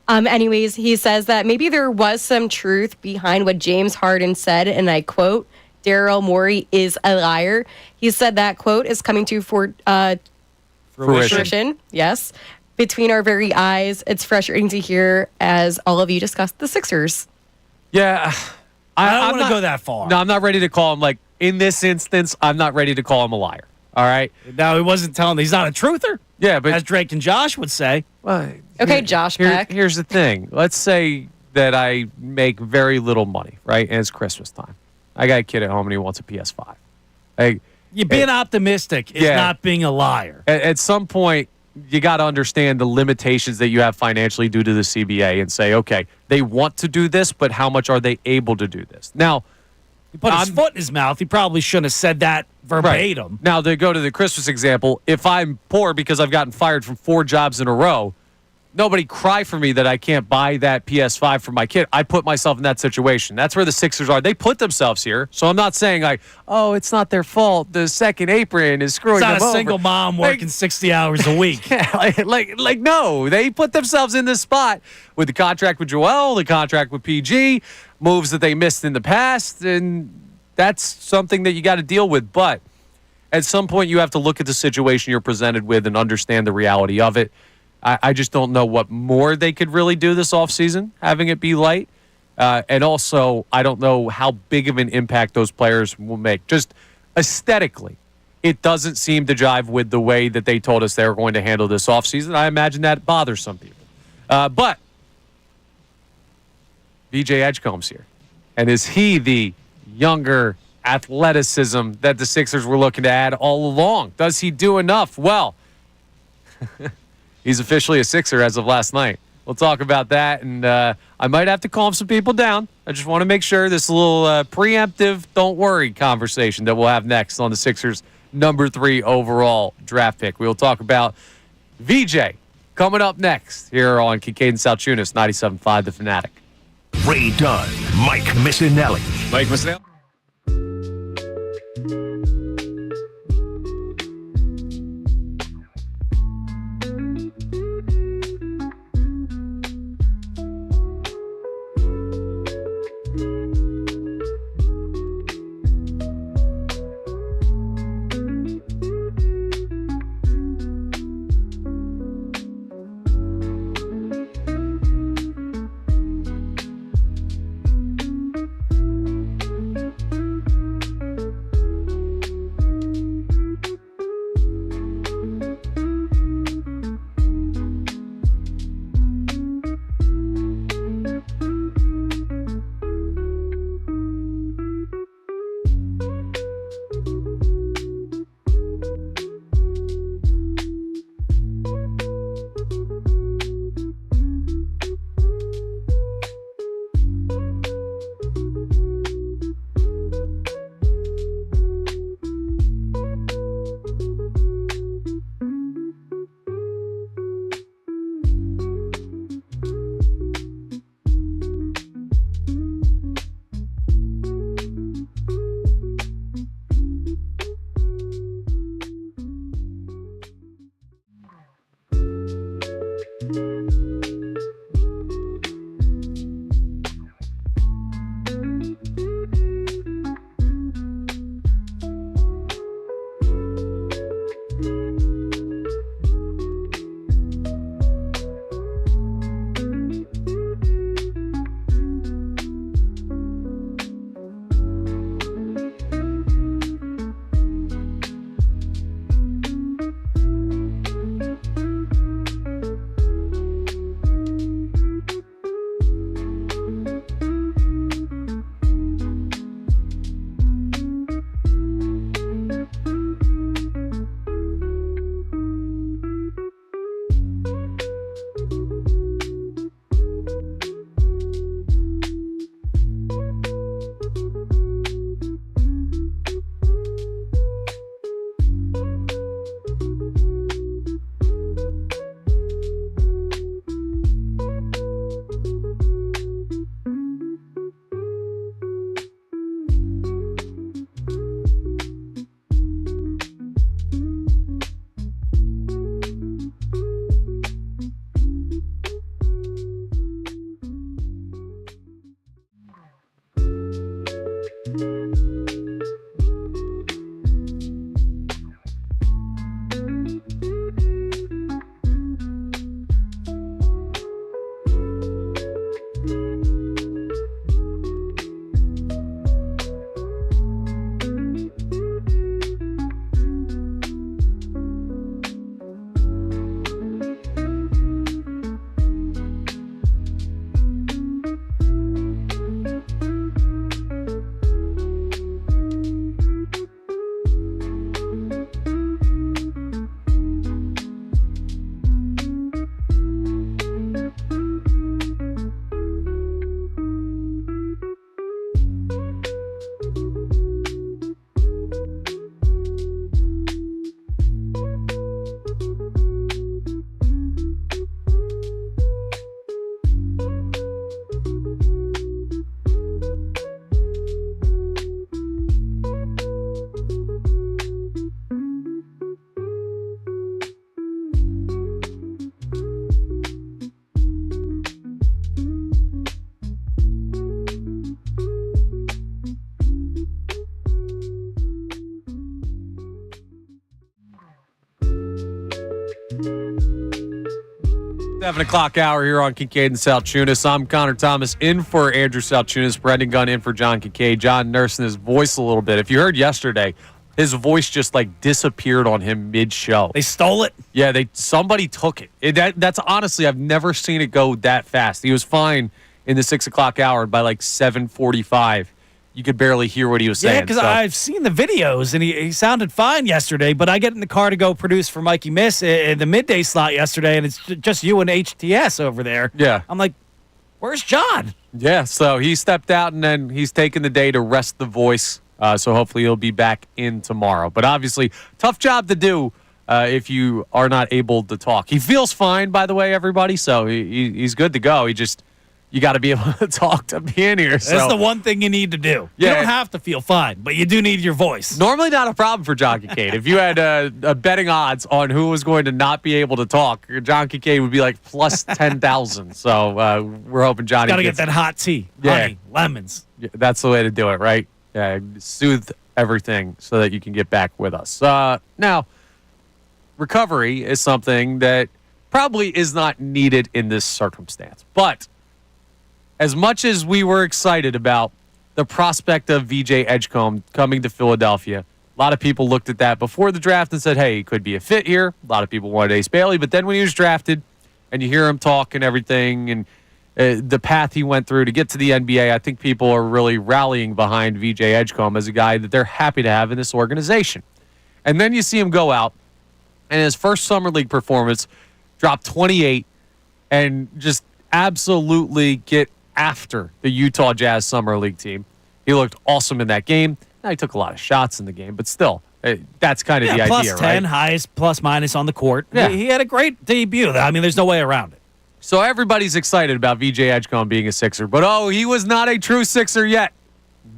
Speaker 8: Anyways, he says that maybe there was some truth behind what James Harden said, and I quote, Daryl Morey is a liar. He said that quote is coming to fruition. Yes. Between our very eyes, it's frustrating to hear as all of you discuss the Sixers.
Speaker 1: Yeah.
Speaker 5: I don't want to go that far.
Speaker 1: No, I'm not ready to call him, like, in this instance, I'm not ready to call him a liar. All right?
Speaker 5: Now, he wasn't telling, he's not a truther.
Speaker 1: Yeah, but
Speaker 5: as Drake and Josh would say.
Speaker 1: Well,
Speaker 8: okay, Josh Peck.
Speaker 1: Here's the thing. Let's say that I make very little money, right? And it's Christmas time. I got a kid at home and he wants a PS5.
Speaker 5: You're being optimistic is not being a liar.
Speaker 1: At some point, you got to understand the limitations that you have financially due to the CBA and say, okay, they want to do this, but how much are they able to do this? Now,
Speaker 5: he put his foot in his mouth. He probably shouldn't have said that verbatim.
Speaker 1: Right. Now, to go to the Christmas example, if I'm poor because I've gotten fired from 4 jobs in a row, nobody cry for me that I can't buy that PS5 for my kid. I put myself in that situation. That's where the Sixers are. They put themselves here. So I'm not saying, like, oh, it's not their fault. The second apron is screwing them over.
Speaker 5: It's not a single mom working 60 hours a week.
Speaker 1: Yeah, like no. They put themselves in this spot with the contract with Joel, the contract with PG, moves that they missed in the past, and that's something that you got to deal with. But at some point, you have to look at the situation you're presented with and understand the reality of it. I just don't know what more they could really do this offseason, having it be light. And also, I don't know how big of an impact those players will make. Just aesthetically, it doesn't seem to jive with the way that they told us they were going to handle this offseason. I imagine that bothers some people. But VJ Edgecom's here. And is he the younger athleticism that the Sixers were looking to add all along? Does he do enough? Well, he's officially a Sixer as of last night. We'll talk about that, and I might have to calm some people down. I just want to make sure this little preemptive, don't worry conversation that we'll have next on the Sixers' number 3 overall draft pick. We'll talk about VJ coming up next here on Kincade Salciunas, 97.5 The Fanatic.
Speaker 2: Ray Dunn, Mike Missanelli.
Speaker 1: Mike Missanelli. 7 o'clock hour here on Kincade and Salciunas. I'm Connor Thomas in for Andrew Salciunas. Brendan Gunn in for John Kincade. John nursing his voice a little bit. If you heard yesterday, his voice just like disappeared on him mid-show.
Speaker 5: They stole it?
Speaker 1: Yeah, somebody took it. That's honestly, I've never seen it go that fast. He was fine in the 6 o'clock hour, and by like 7:45, you could barely hear what he was saying.
Speaker 5: Yeah, because I've seen the videos, and he sounded fine yesterday, but I get in the car to go produce for Mikey Miss in the midday slot yesterday, and it's just you and HTS over there.
Speaker 1: Yeah.
Speaker 5: I'm like, where's John?
Speaker 1: Yeah, so he stepped out, and then he's taking the day to rest the voice, so hopefully he'll be back in tomorrow. But obviously, tough job to do if you are not able to talk. He feels fine, by the way, everybody, so he's good to go. You got to be able to talk to be in here.
Speaker 5: That's the one thing you need to do.
Speaker 1: Yeah.
Speaker 5: You don't have to feel fine, but you do need your voice.
Speaker 1: Normally not a problem for John Kincade. If you had betting odds on who was going to not be able to talk, John Kincade would be like plus 10,000. So we're hoping Johnny
Speaker 5: Got to get that hot tea, honey, lemons.
Speaker 1: Yeah, that's the way to do it, right? Yeah, soothe everything so that you can get back with us. Now, recovery is something that probably is not needed in this circumstance, but as much as we were excited about the prospect of VJ Edgecom coming to Philadelphia, a lot of people looked at that before the draft and said, hey, he could be a fit here. A lot of people wanted Ace Bailey. But then when he was drafted and you hear him talk and everything and the path he went through to get to the NBA, I think people are really rallying behind VJ Edgecom as a guy that they're happy to have in this organization. And then you see him go out and his first Summer League performance drop 28 and just absolutely get after the Utah Jazz Summer League team. He looked awesome in that game. Now, he took a lot of shots in the game, but still, that's kind of the idea,
Speaker 5: plus 10,
Speaker 1: right?
Speaker 5: highest, plus minus on the court.
Speaker 1: Yeah.
Speaker 5: He had a great debut. I mean, there's no way around it.
Speaker 1: So everybody's excited about VJ Edgecom being a Sixer, but he was not a true Sixer yet.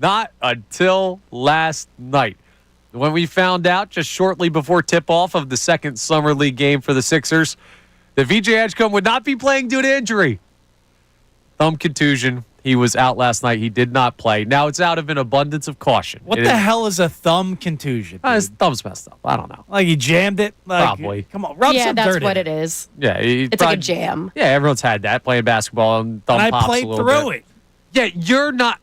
Speaker 1: Not until last night, when we found out just shortly before tip-off of the second Summer League game for the Sixers that VJ Edgecom would not be playing due to injury. Thumb contusion. He was out last night. He did not play. Now it's out of an abundance of caution.
Speaker 5: What the hell is a thumb contusion?
Speaker 1: His thumb's messed up. I don't know.
Speaker 5: Like he jammed it? Like,
Speaker 1: Probably.
Speaker 5: Come on, rub some
Speaker 8: that's
Speaker 5: dirt
Speaker 8: what
Speaker 5: in
Speaker 8: it is.
Speaker 1: Yeah,
Speaker 8: It's like a jam.
Speaker 1: Yeah, everyone's had that playing basketball and thumb
Speaker 5: And I
Speaker 1: pops
Speaker 5: played
Speaker 1: a little
Speaker 5: through
Speaker 1: bit.
Speaker 5: it.
Speaker 1: Yeah,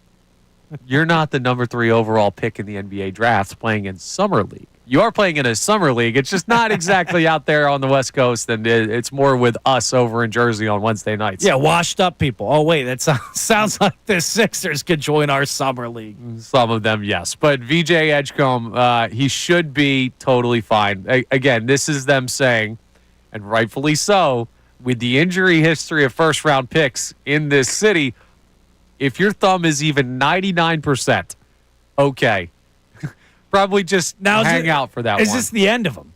Speaker 1: you're not the number 3 overall pick in the NBA draft playing in Summer League. You are playing in a Summer League. It's just not exactly out there on the West Coast, and it's more with us over in Jersey on Wednesday nights.
Speaker 5: Yeah, washed up people. Oh, wait, that sounds like the Sixers could join our Summer League.
Speaker 1: Some of them, yes. But VJ Edgecom, he should be totally fine. Again, this is them saying, and rightfully so, with the injury history of first-round picks in this city, if your thumb is even 99%, okay. Probably just hang out for that one.
Speaker 5: Is this the end of him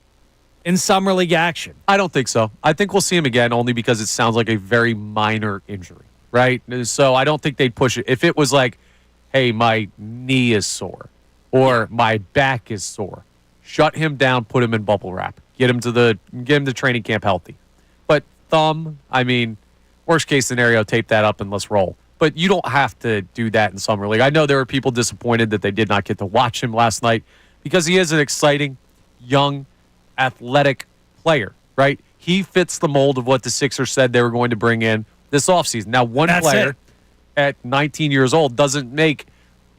Speaker 5: in Summer League action?
Speaker 1: I don't think so. I think we'll see him again only because it sounds like a very minor injury, right? So I don't think they'd push it. If it was like, hey, my knee is sore or my back is sore, shut him down, put him in bubble wrap, get him to training camp healthy. But thumb, I mean, worst case scenario, tape that up and let's roll. But you don't have to do that in Summer League. I know there were people disappointed that they did not get to watch him last night because he is an exciting, young, athletic player, right? He fits the mold of what the Sixers said they were going to bring in this offseason. Now, one player at 19 years old doesn't make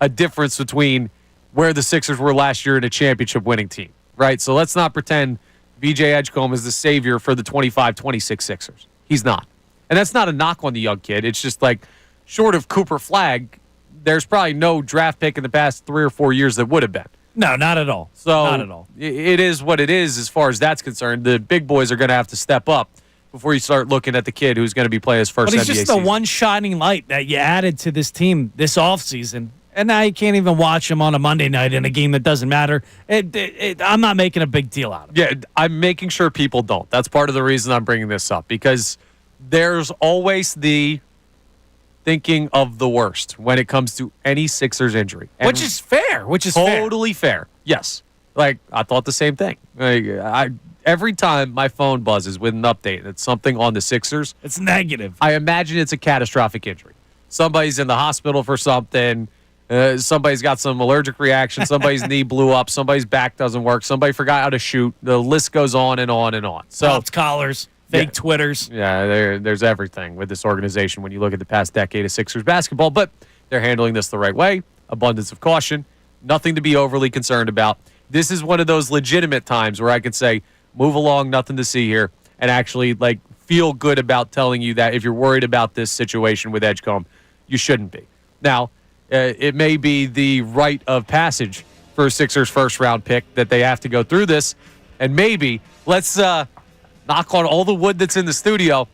Speaker 1: a difference between where the Sixers were last year and a championship-winning team, right? So let's not pretend VJ Edgecom is the savior for the 25-26 Sixers. He's not. And that's not a knock on the young kid. It's just like, short of Cooper Flagg, there's probably no draft pick in the past 3 or 4 years that would have been.
Speaker 5: No, not at all.
Speaker 1: So
Speaker 5: not at all.
Speaker 1: It is what it is as far as that's concerned. The big boys are going to have to step up before you start looking at the kid who's going to be playing his first NBA
Speaker 5: But he's just
Speaker 1: season.
Speaker 5: the one shining light that you added to this team this offseason. And now you can't even watch him on a Monday night in a game that doesn't matter. I'm not making a big deal out of it.
Speaker 1: Yeah, I'm making sure people don't. That's part of the reason I'm bringing this up, because there's always the thinking of the worst when it comes to any Sixers injury. And
Speaker 5: Which is fair.
Speaker 1: totally fair. Yes. Like, I thought the same thing. Every time my phone buzzes with an update and it's something on the Sixers,
Speaker 5: It's negative.
Speaker 1: I imagine it's a catastrophic injury. Somebody's in the hospital for something. Somebody's got some allergic reaction. Somebody's knee blew up. Somebody's back doesn't work. Somebody forgot how to shoot. The list goes on and on and on. So
Speaker 5: Popped collars. fake Twitters.
Speaker 1: Yeah, there's everything with this organization when you look at the past decade of Sixers basketball, but they're handling this the right way. Abundance of caution. Nothing to be overly concerned about. This is one of those legitimate times where I could say, move along, nothing to see here, and actually feel good about telling you that if you're worried about this situation with Edgecom, you shouldn't be. Now, it may be the rite of passage for a Sixers first-round pick that they have to go through this, and maybe, let's knock on all the wood that's in the studio,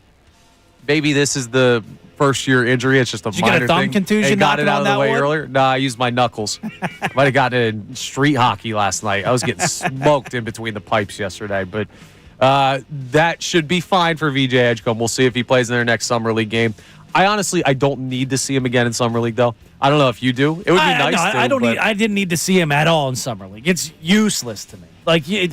Speaker 1: maybe this is the first-year injury. It's just a minor thing.
Speaker 5: Did you get a thumb contusion?
Speaker 1: I got it out of the way
Speaker 5: wood?
Speaker 1: earlier. No, I used my knuckles. Might have gotten it in street hockey last night. I was getting smoked in between the pipes yesterday, but that should be fine for VJ Edgecom. We'll see if he plays in their next Summer League game. I don't need to see him again in Summer League, though. I don't know if you do. It would be nice to.
Speaker 5: I didn't need to see him at all in Summer League. It's useless to me.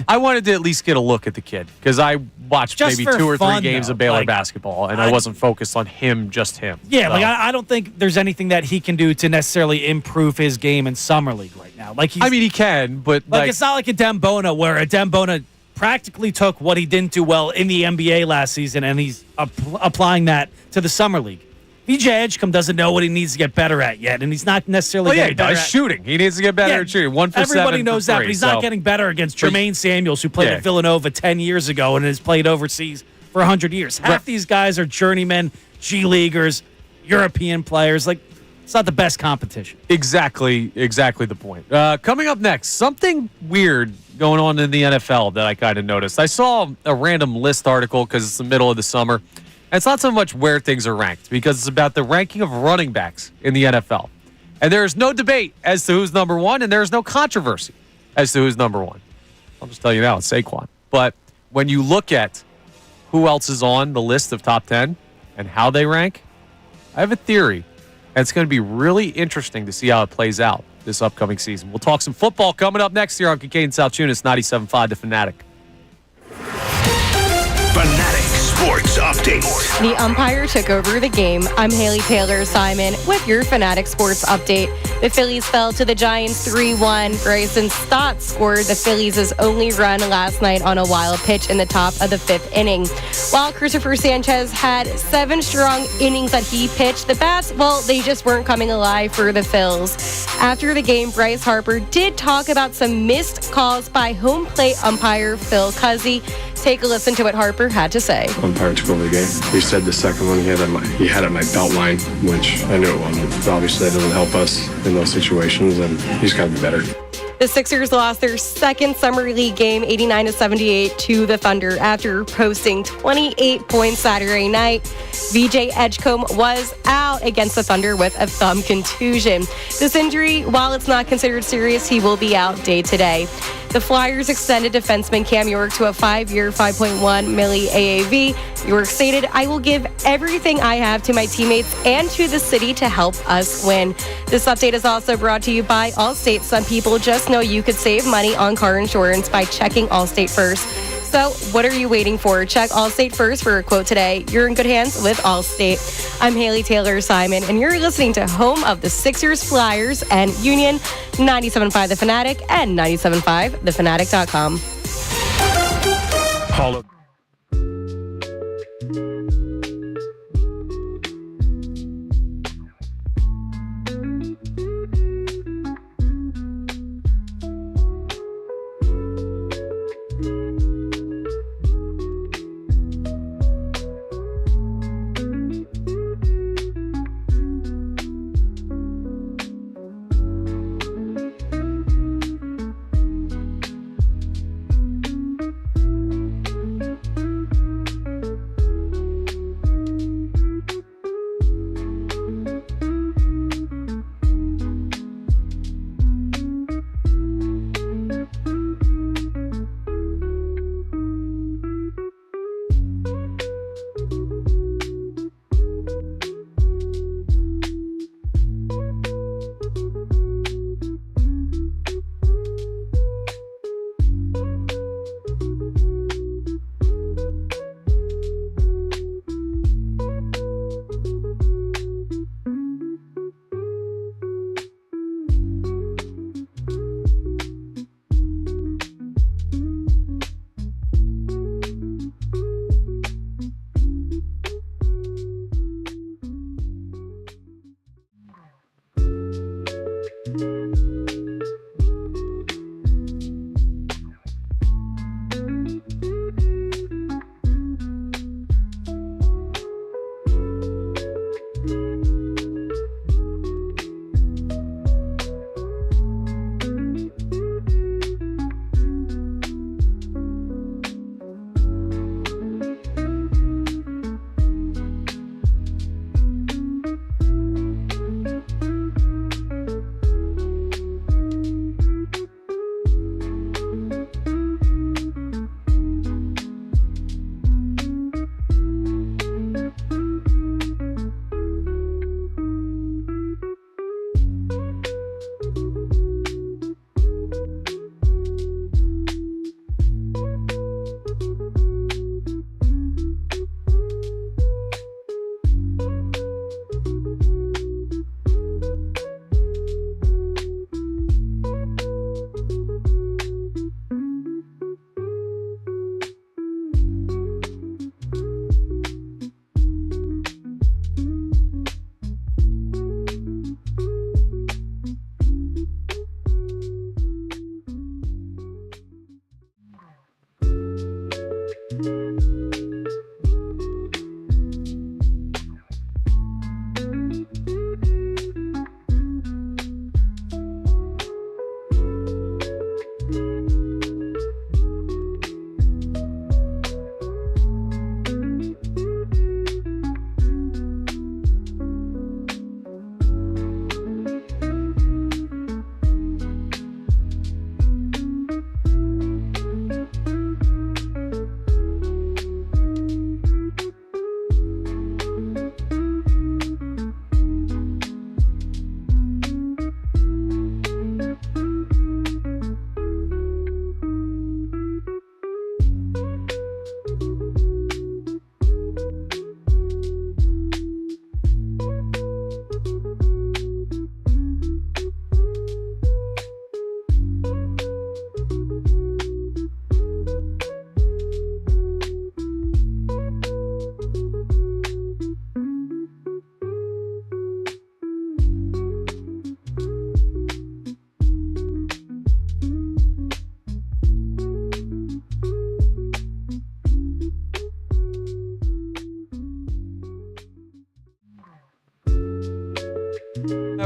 Speaker 1: I wanted to at least get a look at the kid because I watched maybe 2 or 3 games of Baylor basketball, and I wasn't focused on him, just him.
Speaker 5: Yeah, so. I don't think there's anything that he can do to necessarily improve his game in Summer League right now.
Speaker 1: He can, but
Speaker 5: it's not like a Dembona where a Dembona practically took what he didn't do well in the NBA last season, and he's applying that to the Summer League. VJ Edgecom doesn't know what he needs to get better at yet, and he's not necessarily getting better at
Speaker 1: shooting. He needs to get better at shooting. 1 for 7
Speaker 5: Everybody knows that, but he's not getting better against Jermaine Samuels, who played at Villanova 10 years ago and has played overseas for 100 years. Half these guys are journeymen, G-leaguers, European players. It's not the best competition.
Speaker 1: Exactly the point. Coming up next, something weird going on in the NFL that I kind of noticed. I saw a random list article because it's the middle of the summer. It's not so much where things are ranked because it's about the ranking of running backs in the NFL. And there is no debate as to who's number 1, and there is no controversy as to who's number 1. I'll just tell you now, it's Saquon. But when you look at who else is on the list of top 10 and how they rank, I have a theory. And it's going to be really interesting to see how it plays out this upcoming season. We'll talk some football coming up next year on Kincade Salciunas, 97.5 The Fanatic.
Speaker 2: Fanatic Sports Update.
Speaker 8: The umpire took over the game. I'm Haley Taylor Simon with your Fanatic Sports Update. The Phillies fell to the Giants 3-1. Bryson Stott scored the Phillies' only run last night on a wild pitch in the top of the 5th inning. While Christopher Sanchez had 7 strong innings that he pitched, the bats, they just weren't coming alive for the Phils. After the game, Bryce Harper did talk about some missed calls by home plate umpire Phil Cuzzi. Take a listen to what Harper had to say.
Speaker 7: Umpire took over the game. He said the second one he had at my belt line, which I knew it wasn't. Obviously, that doesn't help us in those situations, and he's got to be better.
Speaker 8: The Sixers lost their second Summer League game 89-78 to the Thunder after posting 28 points Saturday night. VJ Edgecom was out against the Thunder with a thumb contusion. This injury, while it's not considered serious, he will be out day to day. The Flyers extended defenseman Cam York to a 5-year, $5.1 milli AAV. York stated, "I will give everything I have to my teammates and to the city to help us win." This update is also brought to you by Allstate. Some people just know you could save money on car insurance by checking Allstate first. So what are you waiting for? Check Allstate first for a quote today. You're in good hands with Allstate. I'm Haley Taylor Simon, and you're listening to home of the Sixers, Flyers, and Union, 97.5 The Fanatic and 97.5thefanatic.com.
Speaker 2: Hall of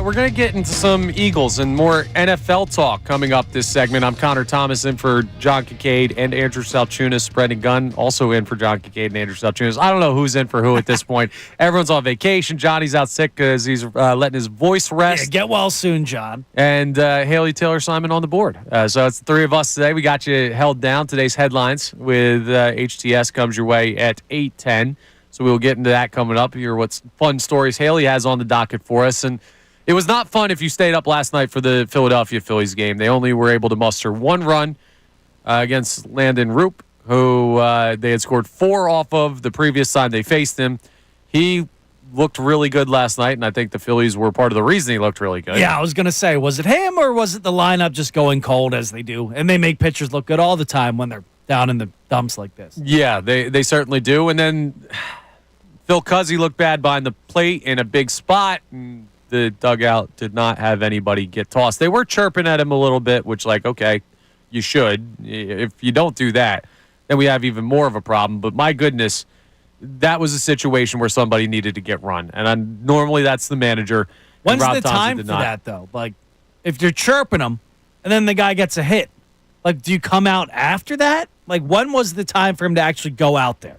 Speaker 1: We're going to get into some Eagles and more NFL talk coming up this segment. I'm Connor Thomas in for John Kincade and Andrew Salciunas. Brendan Gunn also in for John Kincade and Andrew Salciunas. I don't know who's in for who at this point. Everyone's on vacation. Johnny's out sick because he's letting his voice rest.
Speaker 5: Yeah, get well soon, John.
Speaker 1: And Haley Taylor Simon on the board. So it's the three of us today. We got you held down. Today's headlines with HTS comes your way at 8:10. So we'll get into that coming up. Hear what fun stories Haley has on the docket for us. And it was not fun if you stayed up last night for the Philadelphia Phillies game. They only were able to muster one run against Landon Roop, who they had scored 4 off of the previous time they faced him. He looked really good last night, and I think the Phillies were part of the reason he looked really good.
Speaker 5: Yeah, I was going to say, was it him or was it the lineup just going cold as they do? And they make pitchers look good all the time when they're down in the dumps like this.
Speaker 1: Yeah, they certainly do. And then Phil Cuzzy looked bad behind the plate in a big spot, and the dugout did not have anybody get tossed. They were chirping at him a little bit, which, like, okay, you should. If you don't do that, then we have even more of a problem. But my goodness, that was a situation where somebody needed to get run. And normally that's the manager.
Speaker 5: When's
Speaker 1: Rob
Speaker 5: the
Speaker 1: Thompson
Speaker 5: time
Speaker 1: did
Speaker 5: for
Speaker 1: not.
Speaker 5: that, though? Like, if you're chirping him and then the guy gets a hit, like, do you come out after that? Like, when was the time for him to actually go out there?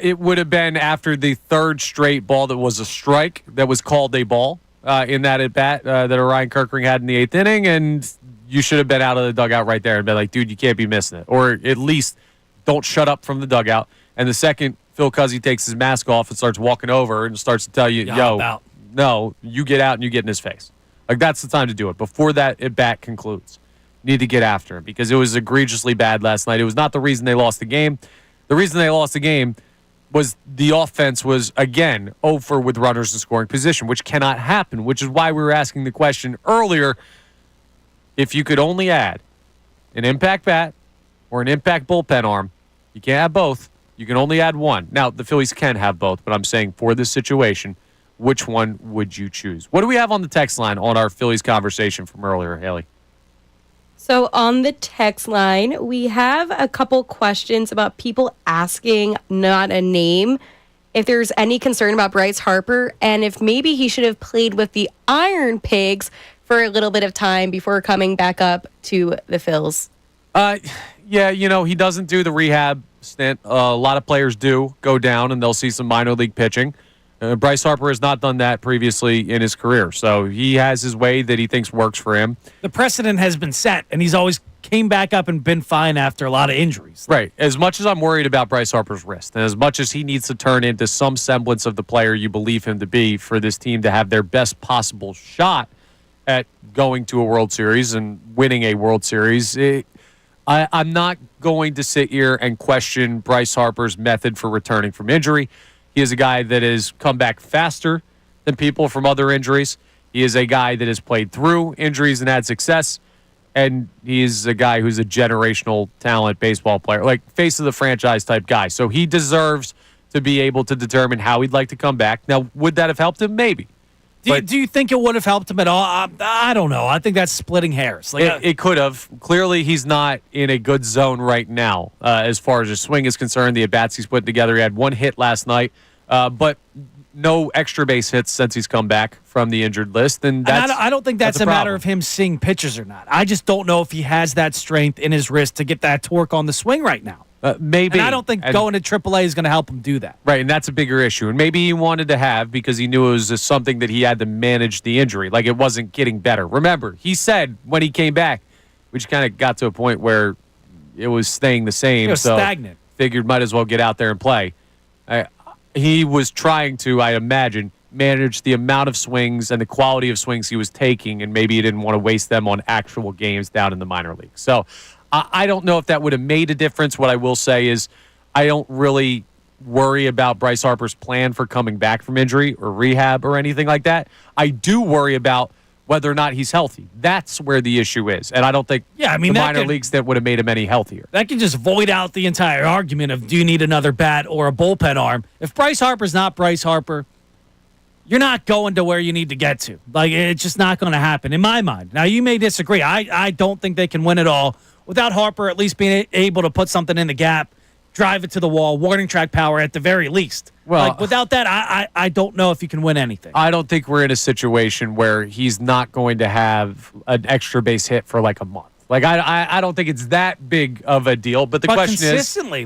Speaker 1: It would have been after the third straight ball that was a strike that was called a ball. In that at-bat that Orion Kirkring had in the 8th inning, and you should have been out of the dugout right there and been like, dude, you can't be missing it. Or at least don't shut up from the dugout. And the second Phil Cuzzy takes his mask off and starts walking over and starts to tell you, no, you get out and you get in his face. Like, that's the time to do it. Before that at-bat concludes. You need to get after him because it was egregiously bad last night. It was not the reason they lost the game. The reason they lost the game was the offense was, again, over with runners in scoring position, which cannot happen, which is why we were asking the question earlier, if you could only add an impact bat or an impact bullpen arm, you can't have both. You can only add one. Now, the Phillies can have both, but I'm saying for this situation, which one would you choose? What do we have on the text line on our Phillies conversation from earlier, Haley?
Speaker 8: So on the text line, we have a couple questions about people asking, not a name, if there's any concern about Bryce Harper and if maybe he should have played with the Iron Pigs for a little bit of time before coming back up to the Phils.
Speaker 1: Yeah, he doesn't do the rehab stint. A lot of players do go down and they'll see some minor league pitching. Bryce Harper has not done that previously in his career, so he has his way that he thinks works for him.
Speaker 5: The precedent has been set, and he's always came back up and been fine after a lot of injuries.
Speaker 1: Right. As much as I'm worried about Bryce Harper's wrist, and as much as he needs to turn into some semblance of the player you believe him to be for this team to have their best possible shot at going to a World Series and winning a World Series, I'm not going to sit here and question Bryce Harper's method for returning from injury. He is a guy that has come back faster than people from other injuries. He is a guy that has played through injuries and had success. And he is a guy who's a generational talent baseball player, like face of the franchise type guy. So he deserves to be able to determine how he'd like to come back. Now, would that have helped him? Maybe.
Speaker 5: Do you think it would have helped him at all? I don't know. I think that's splitting hairs.
Speaker 1: It could have. Clearly, he's not in a good zone right now as far as his swing is concerned. The at-bats he's putting together. He had one hit last night, but no extra base hits since he's come back from the injured list. And
Speaker 5: I don't think that's a matter of him seeing pitches or not. I just don't know if he has that strength in his wrist to get that torque on the swing right now.
Speaker 1: Maybe.
Speaker 5: And I don't think going to AAA is going to help him do that.
Speaker 1: Right, and that's a bigger issue. And maybe he wanted to have because he knew it was just something that he had to manage the injury. Like it wasn't getting better. Remember, he said when he came back, we just kind of got to a point where it was staying the same.
Speaker 5: It was stagnant.
Speaker 1: Figured might as well get out there and play. He was trying to, I imagine, manage the amount of swings and the quality of swings he was taking, and maybe he didn't want to waste them on actual games down in the minor leagues. So I don't know if that would have made a difference. What I will say is I don't really worry about Bryce Harper's plan for coming back from injury or rehab or anything like that. I do worry about whether or not he's healthy. That's where the issue is. And I don't think the minor leagues that would have made him any healthier.
Speaker 5: That can just void out the entire argument of do you need another bat or a bullpen arm. If Bryce Harper's not Bryce Harper, you're not going to where you need to get to. Like, it's just not going to happen in my mind. Now, you may disagree. I don't think they can win it all without Harper at least being able to put something in the gap, drive it to the wall, warning track power at the very least. Well, without that, I don't know if you can win anything.
Speaker 1: I don't think we're in a situation where he's not going to have an extra base hit for like a month. Like, I don't think it's that big of a deal. But the question
Speaker 5: consistently,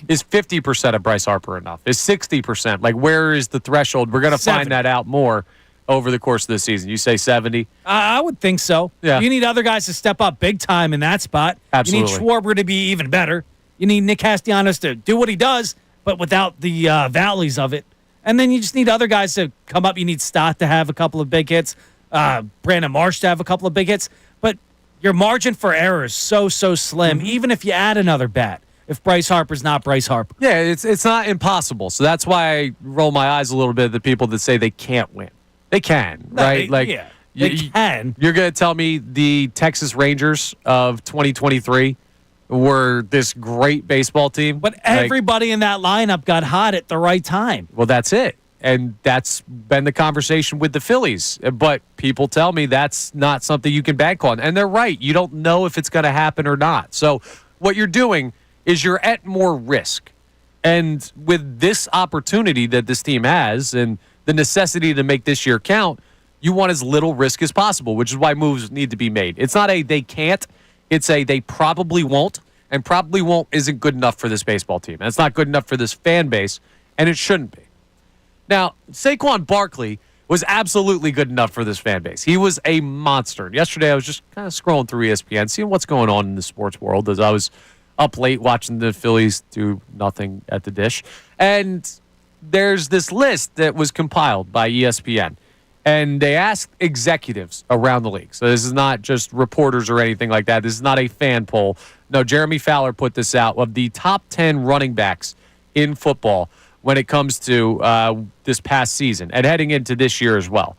Speaker 1: is 50% of Bryce Harper enough? Is 60%? Like, where is the threshold? We're going to find that out more over the course of the season. You say 70?
Speaker 5: I would think so.
Speaker 1: Yeah.
Speaker 5: You need other guys to step up big time in that spot.
Speaker 1: Absolutely.
Speaker 5: You need Schwarber to be even better. You need Nick Castellanos to do what he does, but without the valleys of it. And then you just need other guys to come up. You need Stott to have a couple of big hits, Brandon Marsh to have a couple of big hits. But your margin for error is so slim, even if you add another bat, if Bryce Harper's not Bryce Harper.
Speaker 1: Yeah, it's not impossible. So that's why I roll my eyes a little bit at the people that say they can't win. They can, right?
Speaker 5: They can.
Speaker 1: You're going to tell me the Texas Rangers of 2023 were this great baseball team?
Speaker 5: But everybody in that lineup got hot at the right time.
Speaker 1: Well, that's it. And that's been the conversation with the Phillies. But people tell me that's not something you can bank on. And they're right. You don't know if it's going to happen or not. So what you're doing is you're at more risk. And with this opportunity that this team has and the necessity to make this year count, you want as little risk as possible, which is why moves need to be made. It's not a they can't. It's a they probably won't. And probably won't isn't good enough for this baseball team. And it's not good enough for this fan base. And it shouldn't be. Now, Saquon Barkley was absolutely good enough for this fan base. He was a monster. And yesterday, I was just kind of scrolling through ESPN, seeing what's going on in the sports world as I was up late watching the Phillies do nothing at the dish. And there's this list that was compiled by ESPN. And they asked executives around the league. So this is not just reporters or anything like that. This is not a fan poll. No, Jeremy Fowler put this out of the top 10 running backs in football when it comes to this past season and heading into this year as well.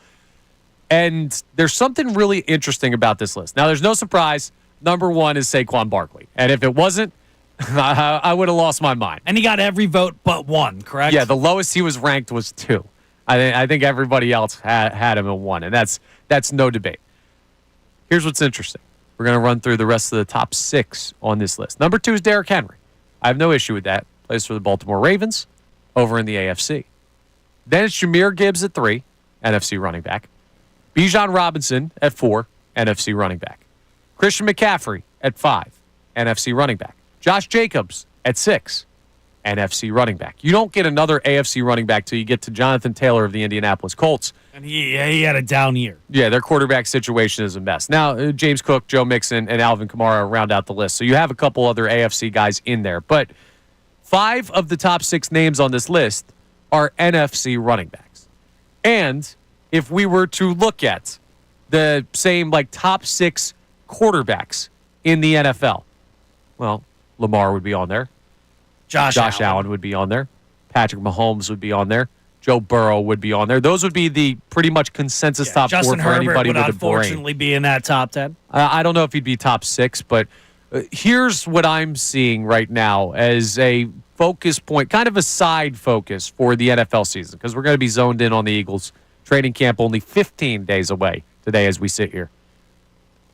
Speaker 1: And there's something really interesting about this list. Now, there's no surprise. Number one is Saquon Barkley. And if it wasn't, I would have lost my mind.
Speaker 5: And he got every vote but one, correct?
Speaker 1: Yeah, the lowest he was ranked was 2. I think everybody else had him at 1, and that's no debate. Here's what's interesting. We're going to run through the rest of the top 6 on this list. Number 2 is Derrick Henry. I have no issue with that. Plays for the Baltimore Ravens over in the AFC. Then it's Jahmyr Gibbs at 3, NFC running back. Bijan Robinson at 4, NFC running back. Christian McCaffrey at 5, NFC running back. Josh Jacobs at 6, NFC running back. You don't get another AFC running back till you get to Jonathan Taylor of the Indianapolis Colts.
Speaker 5: And he had a down year.
Speaker 1: Yeah, their quarterback situation is a mess. Now, James Cook, Joe Mixon, and Alvin Kamara round out the list. So you have a couple other AFC guys in there. But 5 of the top 6 names on this list are NFC running backs. And if we were to look at the same top 6 quarterbacks in the NFL, well, Lamar would be on there. Josh Allen would be on there. Patrick Mahomes would be on there. Joe Burrow would be on there. Those would be the pretty much consensus top 4
Speaker 5: Justin
Speaker 1: for
Speaker 5: Herbert
Speaker 1: anybody
Speaker 5: would
Speaker 1: with a
Speaker 5: unfortunately
Speaker 1: brain.
Speaker 5: be in that top 10.
Speaker 1: I don't know if he'd be top 6, but here's what I'm seeing right now as a focus point, kind of a side focus for the NFL season, because we're going to be zoned in on the Eagles Training camp only 15 days away today as we sit here.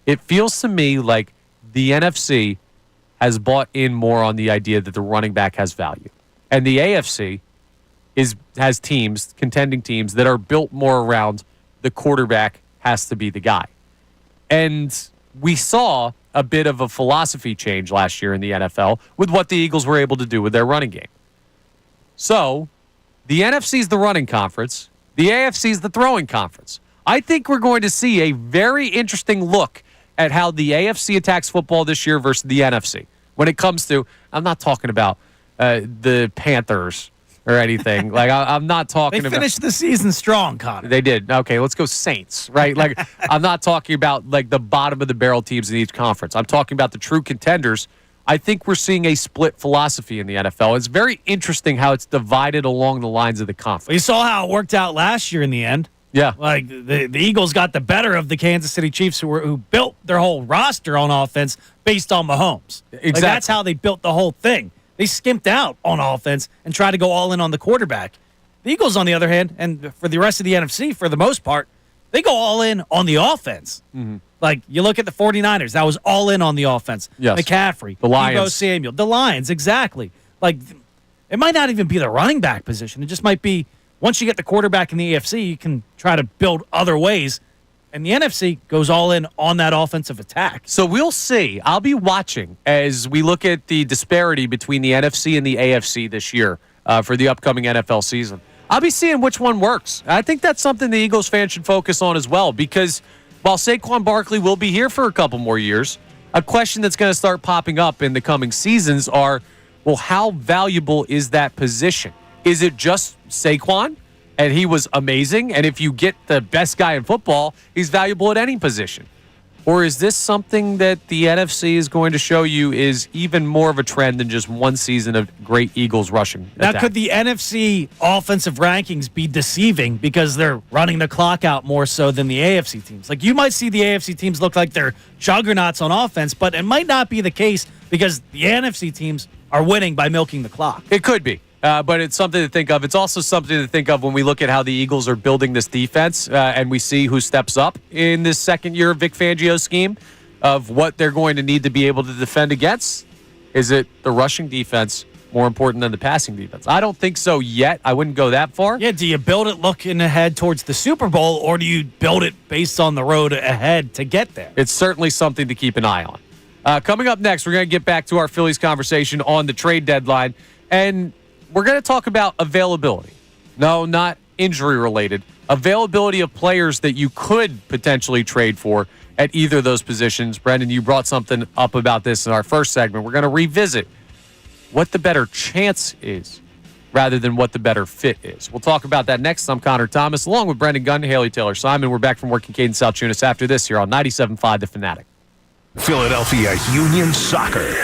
Speaker 1: It feels to me like the NFC has bought in more on the idea that the running back has value. And the AFC has teams, contending teams, that are built more around the quarterback has to be the guy. And we saw a bit of a philosophy change last year in the NFL with what the Eagles were able to do with their running game. So the NFC is the running conference. The AFC is the throwing conference. I think we're going to see a very interesting look at how the AFC attacks football this year versus the NFC. When it comes to, I'm not talking about the Panthers or anything. Like I'm not talking about.
Speaker 5: They finished the season strong, Connor.
Speaker 1: They did. Okay, let's go Saints, right? Like I'm not talking about like the bottom of the barrel teams in each conference. I'm talking about the true contenders. I think we're seeing a split philosophy in the NFL. It's very interesting how it's divided along the lines of the conference.
Speaker 5: We saw how it worked out last year in the end.
Speaker 1: Yeah.
Speaker 5: Like the Eagles got the better of the Kansas City Chiefs who built their whole roster on offense based on Mahomes.
Speaker 1: Exactly.
Speaker 5: Like, that's how they built the whole thing. They skimped out on offense and tried to go all in on the quarterback. The Eagles, on the other hand, and for the rest of the NFC, for the most part, they go all in on the offense. Mm-hmm. Like, you look at the 49ers, that was all in on the offense.
Speaker 1: Yes.
Speaker 5: McCaffrey,
Speaker 1: the Lions.
Speaker 5: Deebo Samuel, the Lions, exactly. Like, it might not even be the running back position. It just might be, once you get the quarterback in the AFC, you can try to build other ways. And the NFC goes all in on that offensive attack.
Speaker 1: So we'll see. I'll be watching as we look at the disparity between the NFC and the AFC this year for the upcoming NFL season. I'll be seeing which one works. I think that's something the Eagles fans should focus on as well, because while Saquon Barkley will be here for a couple more years, a question that's going to start popping up in the coming seasons are, well, how valuable is that position? Is it just Saquon? And he was amazing. And if you get the best guy in football, he's valuable at any position. Or is this something that the NFC is going to show you is even more of a trend than just one season of great Eagles rushing attack?
Speaker 5: Now, could the NFC offensive rankings be deceiving because they're running the clock out more so than the AFC teams? Like, you might see the AFC teams look like they're juggernauts on offense, but it might not be the case because the NFC teams are winning by milking the clock.
Speaker 1: It could be. But it's something to think of. It's also something to think of when we look at how the Eagles are building this defense and we see who steps up in this second year of Vic Fangio's scheme of what they're going to need to be able to defend against. Is it the rushing defense more important than the passing defense? I don't think so yet. I wouldn't go that far.
Speaker 5: Yeah, do you build it looking ahead towards the Super Bowl, or do you build it based on the road ahead to get there?
Speaker 1: It's certainly something to keep an eye on. Coming up next, we're going to get back to our Phillies conversation on the trade deadline. And we're going to talk about availability. No, not injury related. Availability of players that you could potentially trade for at either of those positions. Brendan, you brought something up about this in our first segment. We're going to revisit what the better chance is rather than what the better fit is. We'll talk about that next. I'm Connor Thomas, along with Brendan Gunn, Haley Taylor Simon. We're back from work in Kincade Salciunas after this here on 97.5 The Fanatic.
Speaker 2: Philadelphia Union Soccer.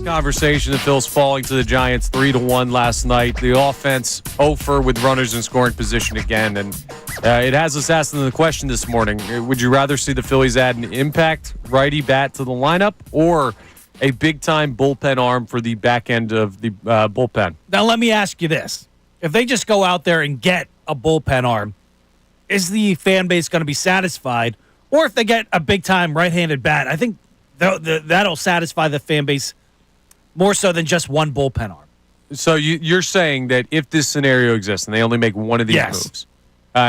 Speaker 1: conversation. The Phils falling to the Giants 3-1 last night. The offense 0 with runners in scoring position again. And it has us asking the question this morning. Would you rather see the Phillies add an impact righty bat to the lineup or a big-time bullpen arm for the back end of the bullpen?
Speaker 5: Now, let me ask you this. If they just go out there and get a bullpen arm, is the fan base going to be satisfied? Or if they get a big-time right-handed bat, I think that'll satisfy the fan base more so than just one bullpen arm.
Speaker 1: So you're saying that if this scenario exists and they only make one of these moves,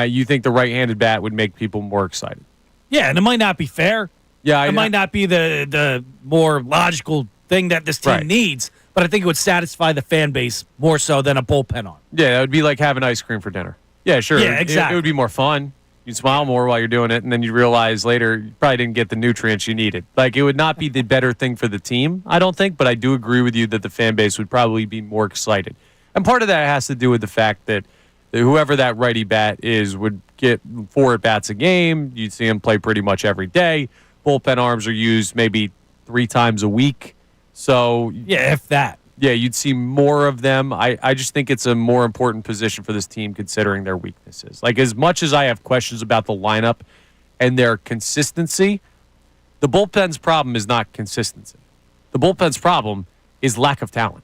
Speaker 1: you think the right-handed bat would make people more excited?
Speaker 5: Yeah, and it might not be fair.
Speaker 1: Yeah,
Speaker 5: it might not be the more logical thing that this team needs, but I think it would satisfy the fan base more so than a bullpen arm.
Speaker 1: Yeah, it would be like having ice cream for dinner. Yeah, sure.
Speaker 5: Yeah, exactly.
Speaker 1: It would be more fun. You'd smile more while you're doing it, and then you realize later you probably didn't get the nutrients you needed. Like, it would not be the better thing for the team, I don't think, but I do agree with you that the fan base would probably be more excited. And part of that has to do with the fact that whoever that righty bat is would get 4 at-bats a game. You'd see him play pretty much every day. Bullpen arms are used maybe 3 times a week. So,
Speaker 5: yeah, if that.
Speaker 1: Yeah, you'd see more of them. I just think it's a more important position for this team considering their weaknesses. Like, as much as I have questions about the lineup and their consistency, the bullpen's problem is not consistency. The bullpen's problem is lack of talent.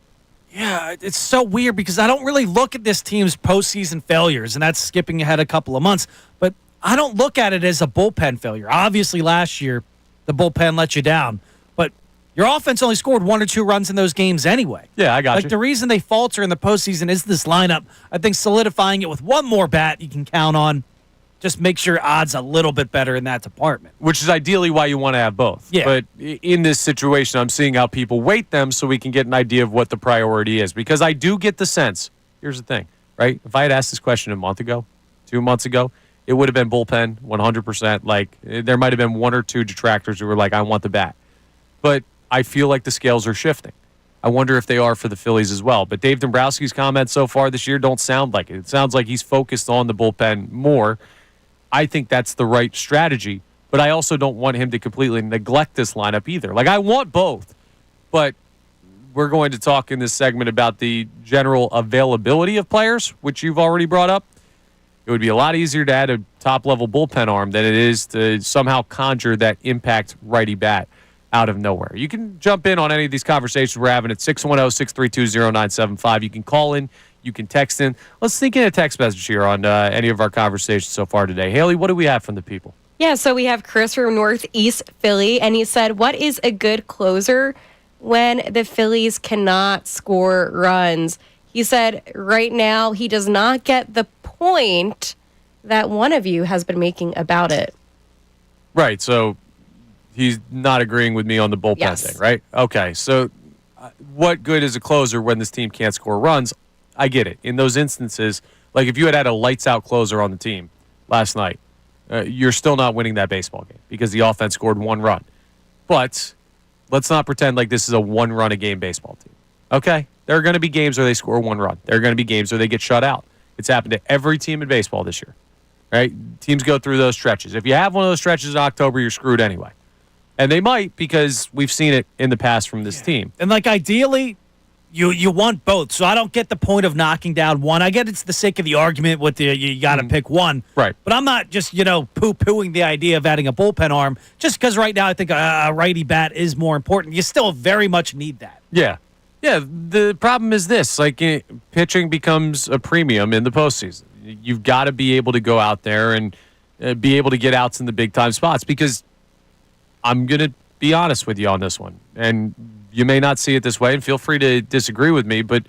Speaker 5: Yeah, it's so weird because I don't really look at this team's postseason failures, and that's skipping ahead a couple of months, but I don't look at it as a bullpen failure. Obviously, last year, the bullpen let you down, but your offense only scored 1 or 2 runs in those games anyway.
Speaker 1: Yeah, I got you.
Speaker 5: The reason they falter in the postseason is this lineup. I think solidifying it with one more bat you can count on just makes your odds a little bit better in that department.
Speaker 1: Which is ideally why you want to have both.
Speaker 5: Yeah.
Speaker 1: But in this situation, I'm seeing how people weight them so we can get an idea of what the priority is. Because I do get the sense, here's the thing, right? If I had asked this question a month ago, 2 months ago, it would have been bullpen 100%. Like, there might have been 1 or 2 detractors who were like, I want the bat. But I feel like the scales are shifting. I wonder if they are for the Phillies as well. But Dave Dombrowski's comments so far this year don't sound like it. It sounds like he's focused on the bullpen more. I think that's the right strategy, but I also don't want him to completely neglect this lineup either. Like, I want both, but we're going to talk in this segment about the general availability of players, which you've already brought up. It would be a lot easier to add a top-level bullpen arm than it is to somehow conjure that impact righty bat out of nowhere. You can jump in on any of these conversations we're having at 610-632-0975. You can call in. You can text in. Let's sneak in a text message here on any of our conversations so far today. Haley, what do we have from the people?
Speaker 8: Yeah, so we have Chris from Northeast Philly, and he said, what is a good closer when the Phillies cannot score runs? He said right now he does not get the point that one of you has been making about it.
Speaker 1: Right, so he's not agreeing with me on the bullpen thing, right? Okay, so what good is a closer when this team can't score runs? I get it. In those instances, like if you had a lights-out closer on the team last night, you're still not winning that baseball game because the offense scored 1 run. But let's not pretend like this is a 1-run-a-game baseball team, okay? There are going to be games where they score 1 run. There are going to be games where they get shut out. It's happened to every team in baseball this year, right? Teams go through those stretches. If you have one of those stretches in October, you're screwed anyway. And they might because we've seen it in the past from this team.
Speaker 5: And, like, ideally, you want both. So I don't get the point of knocking down one. I get it's the sake of the argument with you got to pick one.
Speaker 1: Right.
Speaker 5: But I'm not just, poo-pooing the idea of adding a bullpen arm just because right now I think a righty bat is more important. You still very much need that.
Speaker 1: Yeah. Yeah, the problem is this. Like, pitching becomes a premium in the postseason. You've got to be able to go out there and be able to get outs in the big-time spots because I'm going to be honest with you on this one. And you may not see it this way, and feel free to disagree with me, but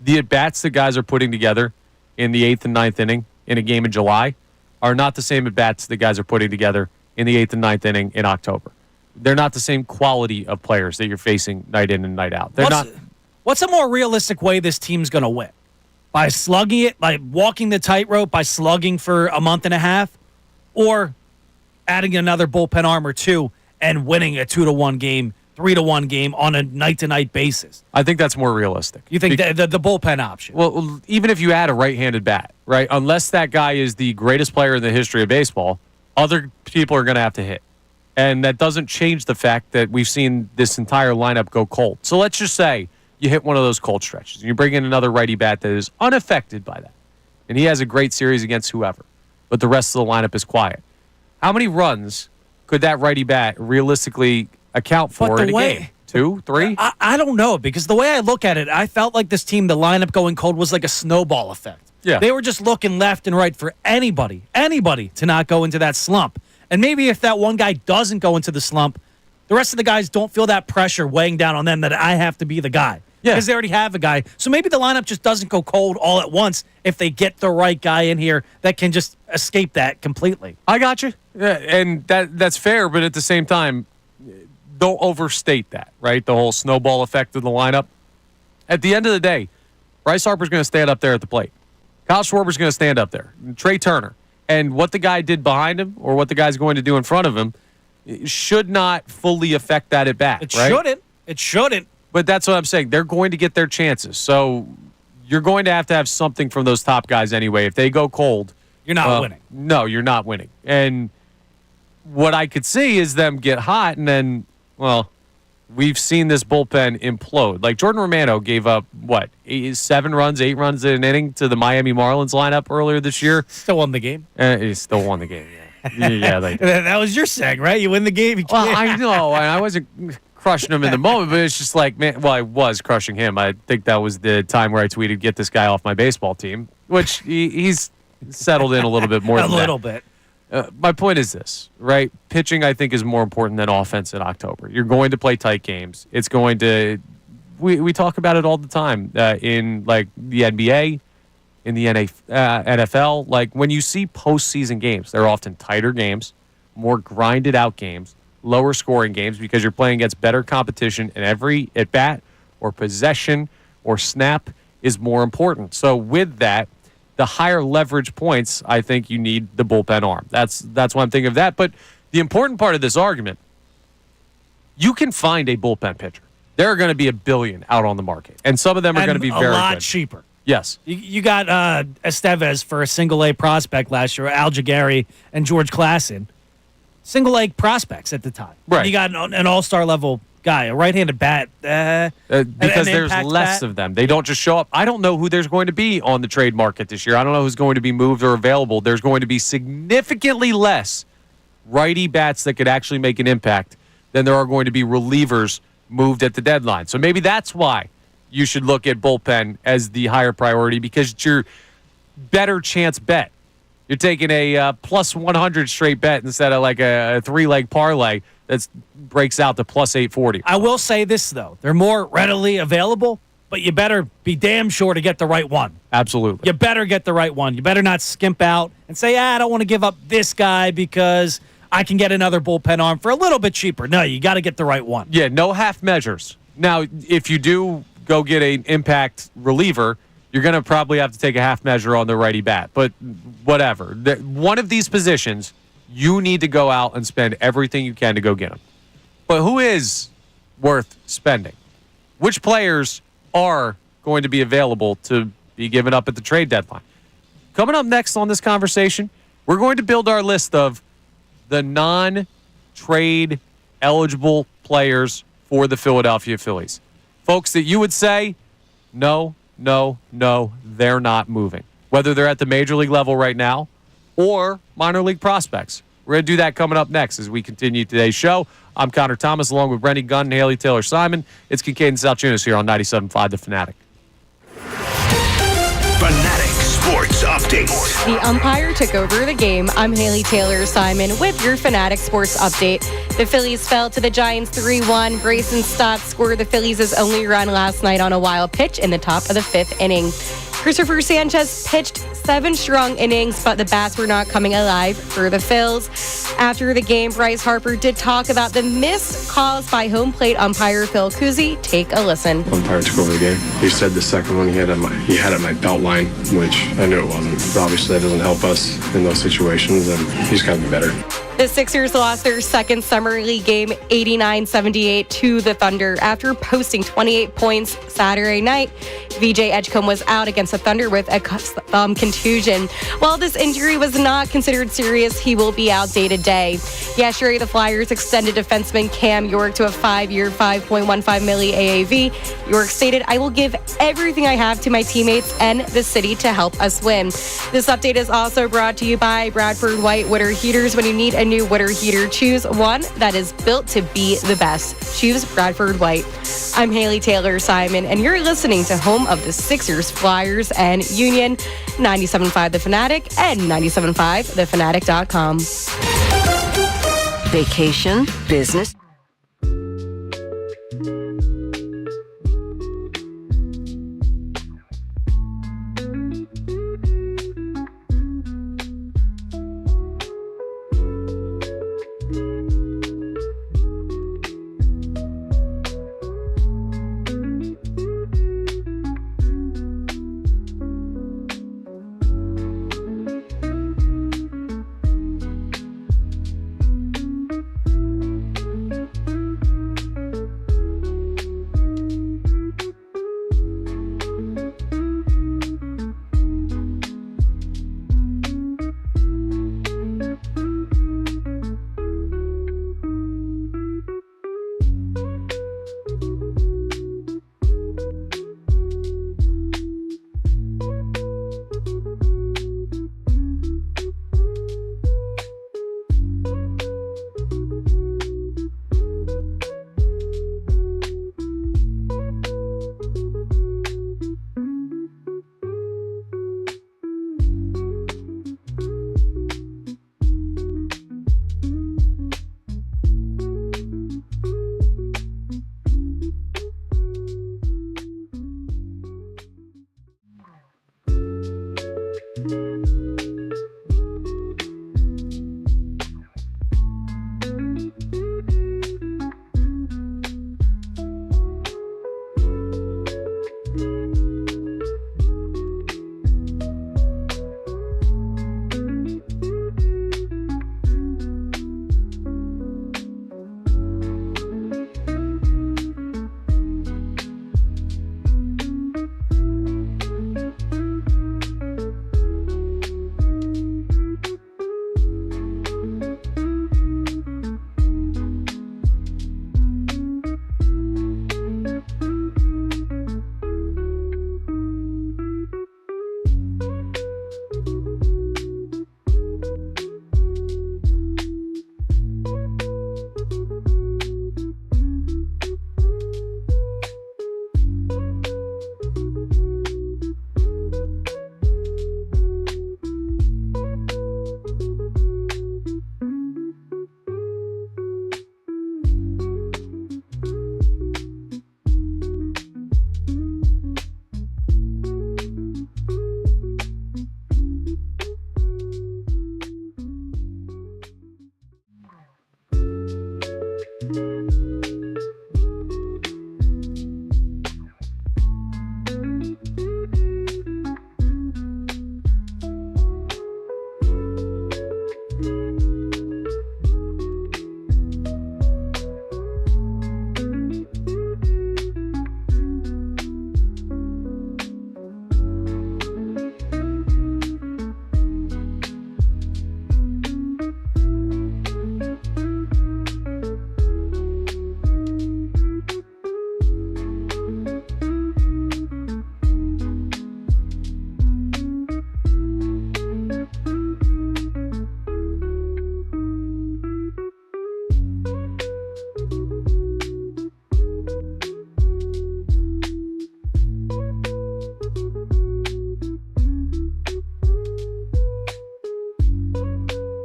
Speaker 1: the at-bats that guys are putting together in the 8th and 9th inning in a game in July are not the same at-bats that guys are putting together in the 8th and 9th inning in October. They're not the same quality of players that you're facing night in and night out.
Speaker 5: What's a more realistic way this team's going to win? By slugging it, by walking the tightrope, by slugging for a month and a half, or adding another bullpen arm or 2 and winning a 2-1 game, 3-1 game on a night-to-night basis?
Speaker 1: I think that's more realistic.
Speaker 5: You think the bullpen option?
Speaker 1: Well, even if you add a right-handed bat, right, unless that guy is the greatest player in the history of baseball, other people are going to have to hit. And that doesn't change the fact that we've seen this entire lineup go cold. So let's just say you hit one of those cold stretches. And you bring in another righty bat that is unaffected by that. And he has a great series against whoever. But the rest of the lineup is quiet. How many runs could that righty bat realistically account for in a game? 2, 3?
Speaker 5: I don't know, because the way I look at it, I felt like this team, the lineup going cold was like a snowball effect.
Speaker 1: Yeah.
Speaker 5: They were just looking left and right for anybody to not go into that slump. And maybe if that one guy doesn't go into the slump, the rest of the guys don't feel that pressure weighing down on them that I have to be the guy.
Speaker 1: Yeah.
Speaker 5: Because they already have a guy. So maybe the lineup just doesn't go cold all at once if they get the right guy in here that can just escape that completely.
Speaker 1: I got you. Yeah, and that's fair, but at the same time, don't overstate that, right? The whole snowball effect of the lineup. At the end of the day, Bryce Harper's going to stand up there at the plate. Kyle Schwarber's going to stand up there. Trey Turner. And what the guy did behind him or what the guy's going to do in front of him should not fully affect that at bat.
Speaker 5: It shouldn't.
Speaker 1: But that's what I'm saying. They're going to get their chances. So you're going to have something from those top guys anyway. If they go cold,
Speaker 5: you're not winning.
Speaker 1: No, you're not winning. And what I could see is them get hot and then, well, we've seen this bullpen implode. Like Jordan Romano gave up, 7 runs, 8 runs in an inning to the Miami Marlins lineup earlier this year.
Speaker 5: Still won the game.
Speaker 1: He still won the game, yeah. Yeah, they did.
Speaker 5: That was your seg, right? You win the game.
Speaker 1: Well, I know. And I wasn't crushing him in the moment, but it's just like, man, well, I was crushing him. I think that was the time where I tweeted, get this guy off my baseball team, which he's settled in a little bit more than that.
Speaker 5: A little bit.
Speaker 1: My point is this, right? Pitching, I think, is more important than offense in October. You're going to play tight games. It's going to we talk about it all the time in, like, the NBA, in the NFL. Like, when you see postseason games, they're often tighter games, more grinded-out games, lower-scoring games because you're playing against better competition, and every at-bat or possession or snap is more important. So with that, the higher leverage points, I think you need the bullpen arm. That's why I'm thinking of that. But the important part of this argument, you can find a bullpen pitcher. There are going to be a billion out on the market, and some of them are going to be very
Speaker 5: a lot
Speaker 1: good.
Speaker 5: cheaper.
Speaker 1: Yes.
Speaker 5: You got Estevez for a single-A prospect last year, Al Jagari and George Klassen. Single-A prospects at the time.
Speaker 1: Right.
Speaker 5: And you got an all-star level guy, a right-handed bat.
Speaker 1: Because there's less of them. They don't just show up. I don't know who there's going to be on the trade market this year. I don't know who's going to be moved or available. There's going to be significantly less righty bats that could actually make an impact than there are going to be relievers moved at the deadline. So maybe that's why you should look at bullpen as the higher priority, because it's your better chance bet. You're taking a plus 100 straight bet instead of like a 3-leg parlay that breaks out to plus 840.
Speaker 5: I will say this, though. They're more readily available, but you better be damn sure to get the right one.
Speaker 1: Absolutely.
Speaker 5: You better get the right one. You better not skimp out and say, I don't want to give up this guy because I can get another bullpen arm for a little bit cheaper. No, you got to get the right one.
Speaker 1: Yeah, no half measures. Now, if you do go get an impact reliever, you're going to probably have to take a half measure on the righty bat. But whatever. One of these positions, you need to go out and spend everything you can to go get them. But who is worth spending? Which players are going to be available to be given up at the trade deadline? Coming up next on this conversation, we're going to build our list of the non-trade eligible players for the Philadelphia Phillies. Folks that you would say, no, they're not moving. Whether they're at the major league level right now or minor league prospects. We're going to do that coming up next as we continue today's show. I'm Connor Thomas along with Brendan Gunn and Haley Taylor-Simon. It's Kincade Salciunas here on 97.5 The Fanatic.
Speaker 2: Fanatic Sports Update.
Speaker 8: The umpire took over the game. I'm Haley Taylor-Simon with your Fanatic Sports Update. The Phillies fell to the Giants 3-1. Grayson Stott scored the Phillies' only run last night on a wild pitch in the top of the 5th inning. Christopher Sanchez pitched 7 strong innings, but the bats were not coming alive for the Phils. After the game, Bryce Harper did talk about the miss caused by home plate umpire Phil Cousy. Take a listen.
Speaker 7: Umpire took over the game. He said the second one he had at my belt line, which I knew it wasn't. But obviously that doesn't help us in those situations, and he's got to be better.
Speaker 8: The The Sixers lost their second summer league game 89-78 to the Thunder after posting 28 points Saturday night. VJ Edgecom was out against the Thunder with a thumb contusion. While this injury was not considered serious, he will be out day-to-day. Yesterday, the Flyers extended defenseman Cam York to a 5-year, $5.15 million AAV. York stated, "I will give everything I have to my teammates and the city to help us win." This update is also brought to you by Bradford White Water Heaters. When you need a new water heater, choose one that is built to be the best. Choose Bradford White. I'm Haley Taylor Simon, and you're listening to home of the Sixers, Flyers, and Union, 97.5 The Fanatic and 97.5thefanatic.com.
Speaker 4: Vacation, business.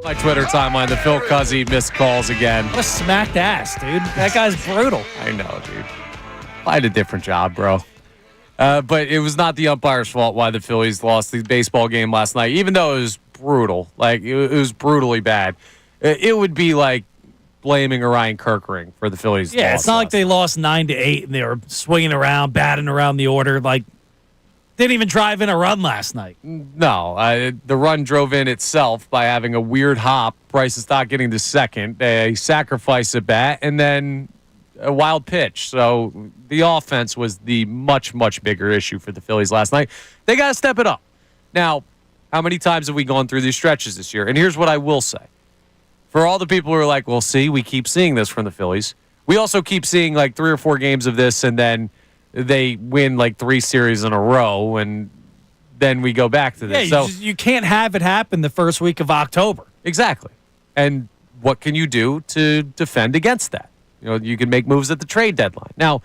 Speaker 1: My Twitter timeline, the Phil Cuzzy missed calls again.
Speaker 5: What a smacked ass, dude. That guy's brutal.
Speaker 1: I know, dude. I had a different job, bro. But it was not the umpire's fault why the Phillies lost the baseball game last night, even though it was brutal. Like, it was brutally bad. It would be like blaming Orion Kirkering for the Phillies.
Speaker 5: Yeah, it's not like they lost 9-8 and they were swinging around, batting around the order. Like, Didn't even drive in a run last night.
Speaker 1: No, the run drove in itself by having a weird hop. Bryce is not getting to second, a sacrifice at bat, and then a wild pitch. So the offense was the much, much bigger issue for the Phillies last night. They got to step it up. Now, how many times have we gone through these stretches this year? And here's what I will say. For all the people who are like, well, see, we keep seeing this from the Phillies. We also keep seeing like 3 or 4 games of this, and then they win like 3 series in a row, and then we go back to this.
Speaker 5: Yeah, you can't have it happen the first week of October.
Speaker 1: Exactly. And what can you do to defend against that? You can make moves at the trade deadline. Now,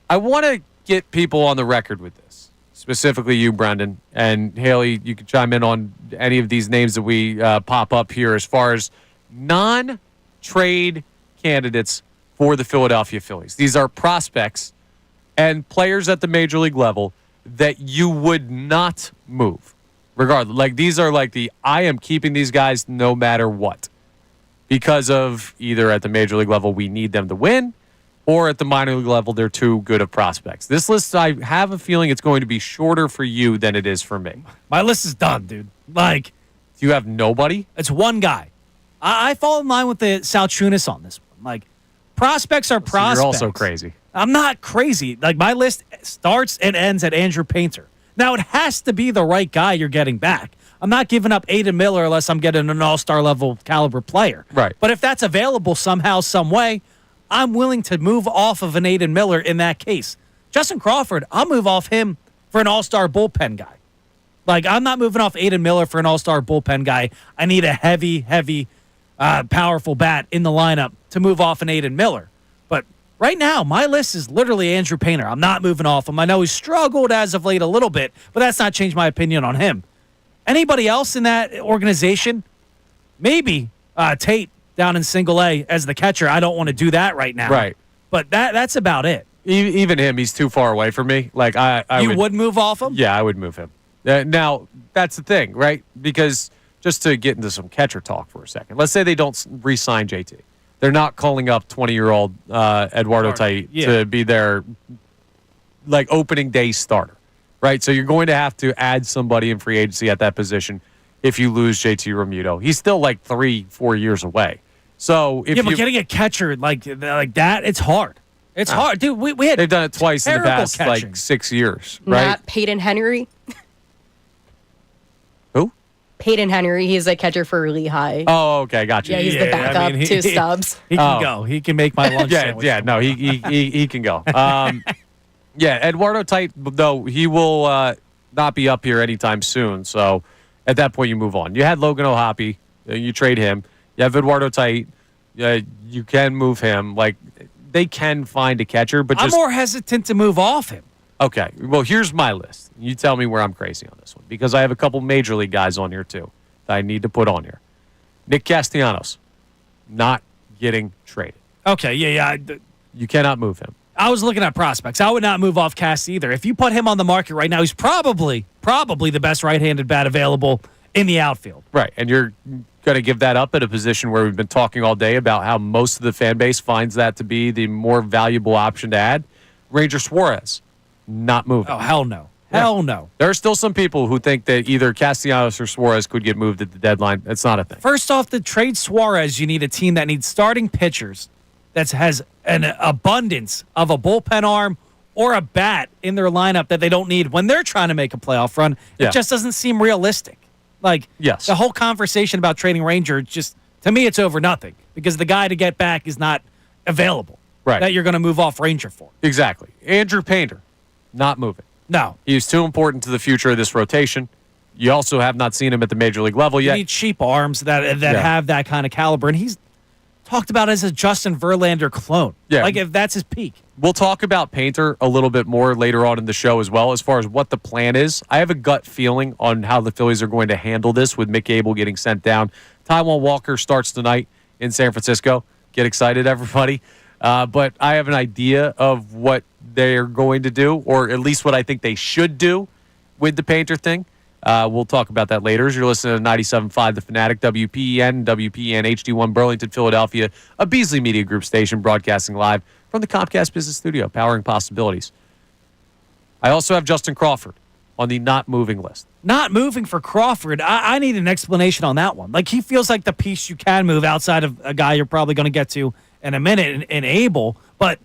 Speaker 1: I want to get people on the record with this, specifically you, Brendan, and Haley. You can chime in on any of these names that we pop up here as far as non-trade candidates for the Philadelphia Phillies. These are prospects and players at the major league level that you would not move, regardless. Like, these are like I am keeping these guys no matter what. Because of either at the major league level, we need them to win, or at the minor league level, they're too good of prospects. This list, I have a feeling it's going to be shorter for you than it is for me.
Speaker 5: My list is done, dude. Like,
Speaker 1: you have nobody?
Speaker 5: It's one guy. I fall in line with the Salciunas on this one. Like, prospects are prospects.
Speaker 1: You're also crazy.
Speaker 5: I'm not crazy. Like, my list starts and ends at Andrew Painter. Now, it has to be the right guy you're getting back. I'm not giving up Aiden Miller unless I'm getting an all-star level caliber player.
Speaker 1: Right.
Speaker 5: But if that's available somehow, some way, I'm willing to move off of an Aiden Miller in that case. Justin Crawford, I'll move off him for an all-star bullpen guy. Like, I'm not moving off Aiden Miller for an all-star bullpen guy. I need a heavy, powerful bat in the lineup to move off an Aiden Miller. But right now, my list is literally Andrew Painter. I'm not moving off him. I know he's struggled as of late a little bit, but that's not changed my opinion on him. Anybody else in that organization? Maybe Tate down in single A as the catcher. I don't want to do that right now.
Speaker 1: Right.
Speaker 5: But that's about it.
Speaker 1: Even him, he's too far away from me. Like, I
Speaker 5: would move off him?
Speaker 1: Yeah, I would move him. Now, that's the thing, right? Because just to get into some catcher talk for a second, let's say they don't re-sign JT. They're not calling up 20-year-old Eduardo Tate to be their like opening day starter. Right, so you're going to have to add somebody in free agency at that position if you lose JT Realmuto. He's still like 3-4 years away. So if
Speaker 5: but getting a catcher like that, it's hard. It's hard, dude. We had
Speaker 1: they've done it twice in the past
Speaker 5: catching.
Speaker 1: like 6 years, right?
Speaker 8: Not Peyton Henry.
Speaker 1: Who?
Speaker 8: Peyton Henry. He's a catcher for Lehigh.
Speaker 1: Oh, okay, gotcha.
Speaker 8: Yeah, he's the backup to Stubbs.
Speaker 5: He can go. He can make my lunch sandwich.
Speaker 1: Yeah, no, he can go. Yeah, Eduardo Tate, though, he will not be up here anytime soon. So at that point, you move on. You had Logan O'Hoppe. You trade him. You have Eduardo Tate. You can move him. Like, they can find a catcher, but
Speaker 5: I'm more hesitant to move off him.
Speaker 1: Okay, well, here's my list. You tell me where I'm crazy on this one, because I have a couple major league guys on here, too, that I need to put on here. Nick Castellanos, not getting traded.
Speaker 5: Okay, yeah.
Speaker 1: You cannot move him.
Speaker 5: I was looking at prospects. I would not move off Cass either. If you put him on the market right now, he's probably the best right-handed bat available in the outfield.
Speaker 1: Right, and you're going to give that up at a position where we've been talking all day about how most of the fan base finds that to be the more valuable option to add. Ranger Suarez, not moving.
Speaker 5: Oh, hell no. Hell no.
Speaker 1: There are still some people who think that either Castellanos or Suarez could get moved at the deadline. That's not a thing.
Speaker 5: First off, to trade Suarez, you need a team that needs starting pitchers that has an abundance of a bullpen arm or a bat in their lineup that they don't need when they're trying to make a playoff run. It just doesn't seem realistic. Like,
Speaker 1: yes.
Speaker 5: The whole conversation about trading Ranger, just to me, it's over nothing because the guy to get back is not available.
Speaker 1: Right.
Speaker 5: That you're going to move off Ranger for.
Speaker 1: Exactly. Andrew Painter, not moving.
Speaker 5: No.
Speaker 1: He's too important to the future of this rotation. You also have not seen him at the major league level yet.
Speaker 5: You need cheap arms that have that kind of caliber, and he's talked about as a Justin Verlander clone.
Speaker 1: Yeah.
Speaker 5: Like, if that's his peak.
Speaker 1: We'll talk about Painter a little bit more later on in the show as well, as far as what the plan is. I have a gut feeling on how the Phillies are going to handle this with Mick Gable getting sent down. Taijuan Walker starts tonight in San Francisco. Get excited, everybody. But I have an idea of what they're going to do, or at least what I think they should do with the Painter thing. We'll talk about that later. As you're listening to 97.5 The Fanatic, WPEN HD1 Burlington, Philadelphia, a Beasley Media Group station broadcasting live from the Comcast Business Studio, powering possibilities. I also have Justin Crawford on the not moving list?
Speaker 5: Not moving for Crawford, I need an explanation on that one. Like, he feels like the piece you can move outside of a guy you're probably going to get to in a minute in Abel, but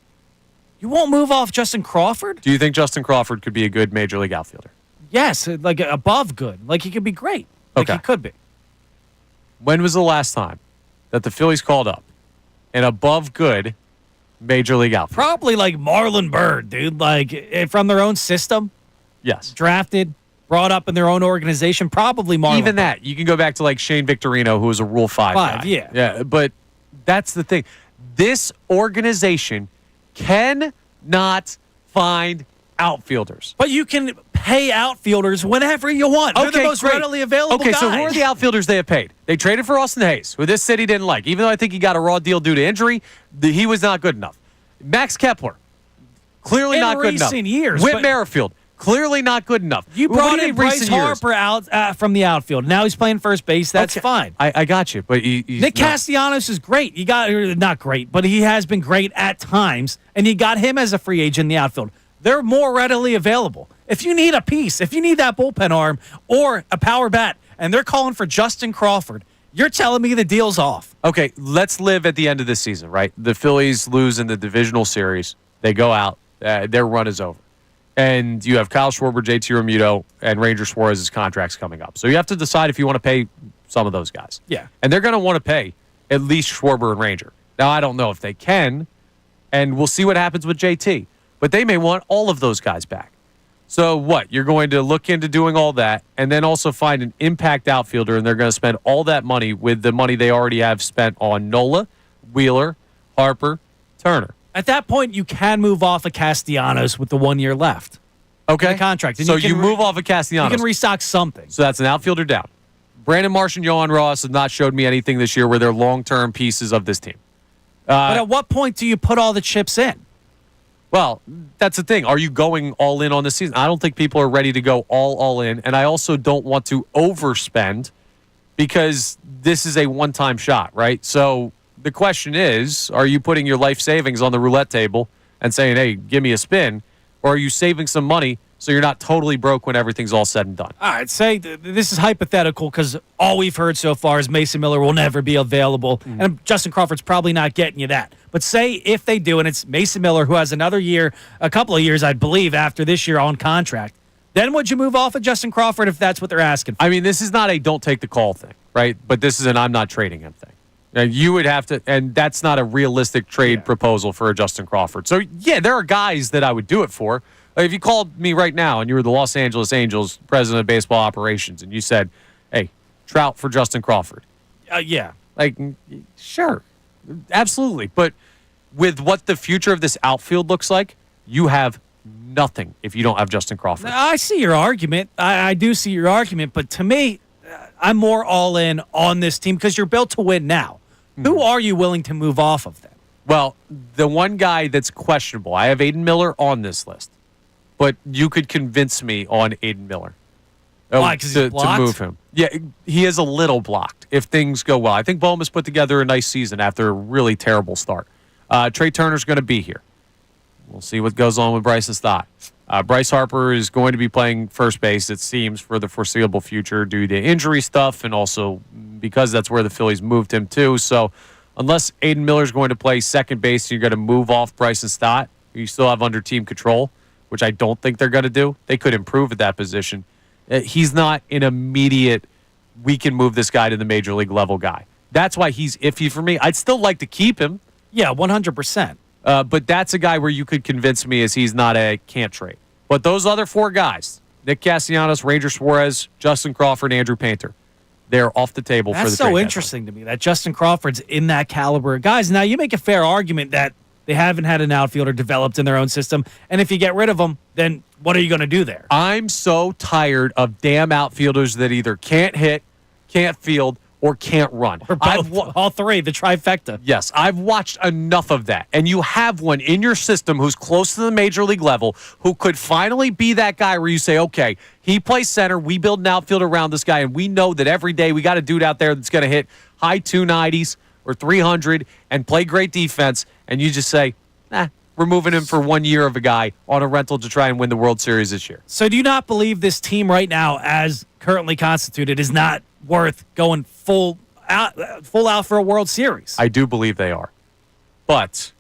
Speaker 5: you won't move off Justin Crawford?
Speaker 1: Do you think Justin Crawford could be a good Major League outfielder?
Speaker 5: Yes, like above good. Like, he could be great. Like,
Speaker 1: Okay.
Speaker 5: he could be.
Speaker 1: When was the last time that the Phillies called up an above good Major League outfielder?
Speaker 5: Probably like Marlon Byrd, dude. Like, from their own system,
Speaker 1: Yes.
Speaker 5: drafted, brought up in their own organization. Probably Marlon
Speaker 1: Even
Speaker 5: Byrd.
Speaker 1: that, you can go back to like Shane Victorino, who was a Rule 5 guy.
Speaker 5: Yeah.
Speaker 1: Yeah, but that's the thing. This organization cannot find outfielders.
Speaker 5: But you can pay outfielders whenever you want. They're the most
Speaker 1: great.
Speaker 5: readily available
Speaker 1: Okay, so who
Speaker 5: guys.
Speaker 1: are the outfielders they have paid? They traded for Austin Hayes, who this city didn't like. Even though I think he got a raw deal due to injury, he was not good enough. Max Kepler, clearly
Speaker 5: In
Speaker 1: not good enough.
Speaker 5: recent years,
Speaker 1: Whit
Speaker 5: but-
Speaker 1: Merrifield, clearly not good enough.
Speaker 5: You
Speaker 1: What do
Speaker 5: brought
Speaker 1: mean
Speaker 5: in Bryce
Speaker 1: recent years?
Speaker 5: Harper out from the outfield. Now he's playing first base. That's
Speaker 1: Okay,
Speaker 5: fine.
Speaker 1: I got you, but he's
Speaker 5: Nick
Speaker 1: not.
Speaker 5: Castellanos is great. You got not great, but he has been great at times, and you got him as a free agent in the outfield. They're more readily available. If you need a piece, if you need that bullpen arm or a power bat, and they're calling for Justin Crawford, you're telling me the deal's off.
Speaker 1: Okay, let's live at the end of this season, right? The Phillies lose in the divisional series. They go out. Their run is over. And you have Kyle Schwarber, JT Realmuto, and Ranger Suarez's contracts coming up. So you have to decide if you want to pay some of those guys.
Speaker 5: Yeah.
Speaker 1: And they're going to want to pay at least Schwarber and Ranger. Now, I don't know if they can, and we'll see what happens with JT. But they may want all of those guys back. So what? You're going to look into doing all that and then also find an impact outfielder, and they're going to spend all that money with the money they already have spent on Nola, Wheeler, Harper, Turner.
Speaker 5: At that point, you can move off of Castellanos with the 1 year left.
Speaker 1: Okay.
Speaker 5: The contract. And
Speaker 1: So
Speaker 5: you
Speaker 1: you
Speaker 5: can
Speaker 1: move off of Castellanos.
Speaker 5: You can restock something.
Speaker 1: So that's an outfielder down. Brandon Marsh and Yohan Ross have not showed me anything this year where they're long-term pieces of this team.
Speaker 5: But at what point do you put all the chips in?
Speaker 1: Well, that's the thing. Are you going all in on this season? I don't think people are ready to go all in, and I also don't want to overspend because this is a one-time shot, right? So the question is, are you putting your life savings on the roulette table and saying, hey, give me a spin, or are you saving some money so you're not totally broke when everything's all said and done?
Speaker 5: All right, say this is hypothetical because all we've heard so far is Mason Miller will never be available, and Justin Crawford's probably not getting you that. But say if they do, and it's Mason Miller who has another year, a couple of years, I believe, after this year on contract, then would you move off of Justin Crawford if that's what they're asking for?
Speaker 1: I mean, this is not a don't take the call thing, right? But this is an I'm not trading him thing. Now, you would have to, and that's not a realistic trade proposal for a Justin Crawford. So, yeah, there are guys that I would do it for. Like, if you called me right now and you were the Los Angeles Angels president of baseball operations and you said, hey, Trout for Justin Crawford.
Speaker 5: Yeah.
Speaker 1: Like, sure, absolutely. But with what the future of this outfield looks like, you have nothing if you don't have Justin Crawford.
Speaker 5: I see your argument. I do see your argument. But to me, I'm more all in on this team because you're built to win now. Who are you willing to move off of then?
Speaker 1: Well, the one guy that's questionable, I have Aiden Miller on this list, but you could convince me on Aiden Miller.
Speaker 5: Why, 'cause he's
Speaker 1: to
Speaker 5: blocked?
Speaker 1: move him. Yeah, he is a little blocked if things go well. I think Bohm has put together a nice season after a really terrible start. Trey Turner's going to be here. We'll see what goes on with Bryson Stott. Bryce Harper is going to be playing first base, it seems, for the foreseeable future due to injury stuff and also because that's where the Phillies moved him to. So unless Aiden Miller's going to play second base and you're going to move off Bryson Stott, you still have under team control, which I don't think they're going to do. They could improve at that position. He's not an immediate, we can move this guy to the major league level guy. That's why he's iffy for me. I'd still like to keep him.
Speaker 5: Yeah, 100%.
Speaker 1: But that's a guy where you could convince me as he's not a can't trade. But those other four guys, Nick Castellanos, Ranger Suarez, Justin Crawford, Andrew Painter, they're off the table for the
Speaker 5: That's
Speaker 1: trade
Speaker 5: so
Speaker 1: deadline.
Speaker 5: interesting to me that Justin Crawford's in that caliber of guys. Now, you make a fair argument that they haven't had an outfielder developed in their own system. And if you get rid of them, then what are you going to do there?
Speaker 1: I'm so tired of damn outfielders that either can't hit, can't field, or can't run.
Speaker 5: Or both, all three, the trifecta.
Speaker 1: Yes, I've watched enough of that. And you have one in your system who's close to the major league level who could finally be that guy where you say, okay, he plays center, we build an outfield around this guy, and we know that every day we got a dude out there that's going to hit high 290s or 300 and play great defense, and you just say, we're removing him for 1 year of a guy on a rental to try and win the World Series this year.
Speaker 5: So do you not believe this team right now, as currently constituted, is not worth going full out for a World Series?
Speaker 1: I do believe they are. But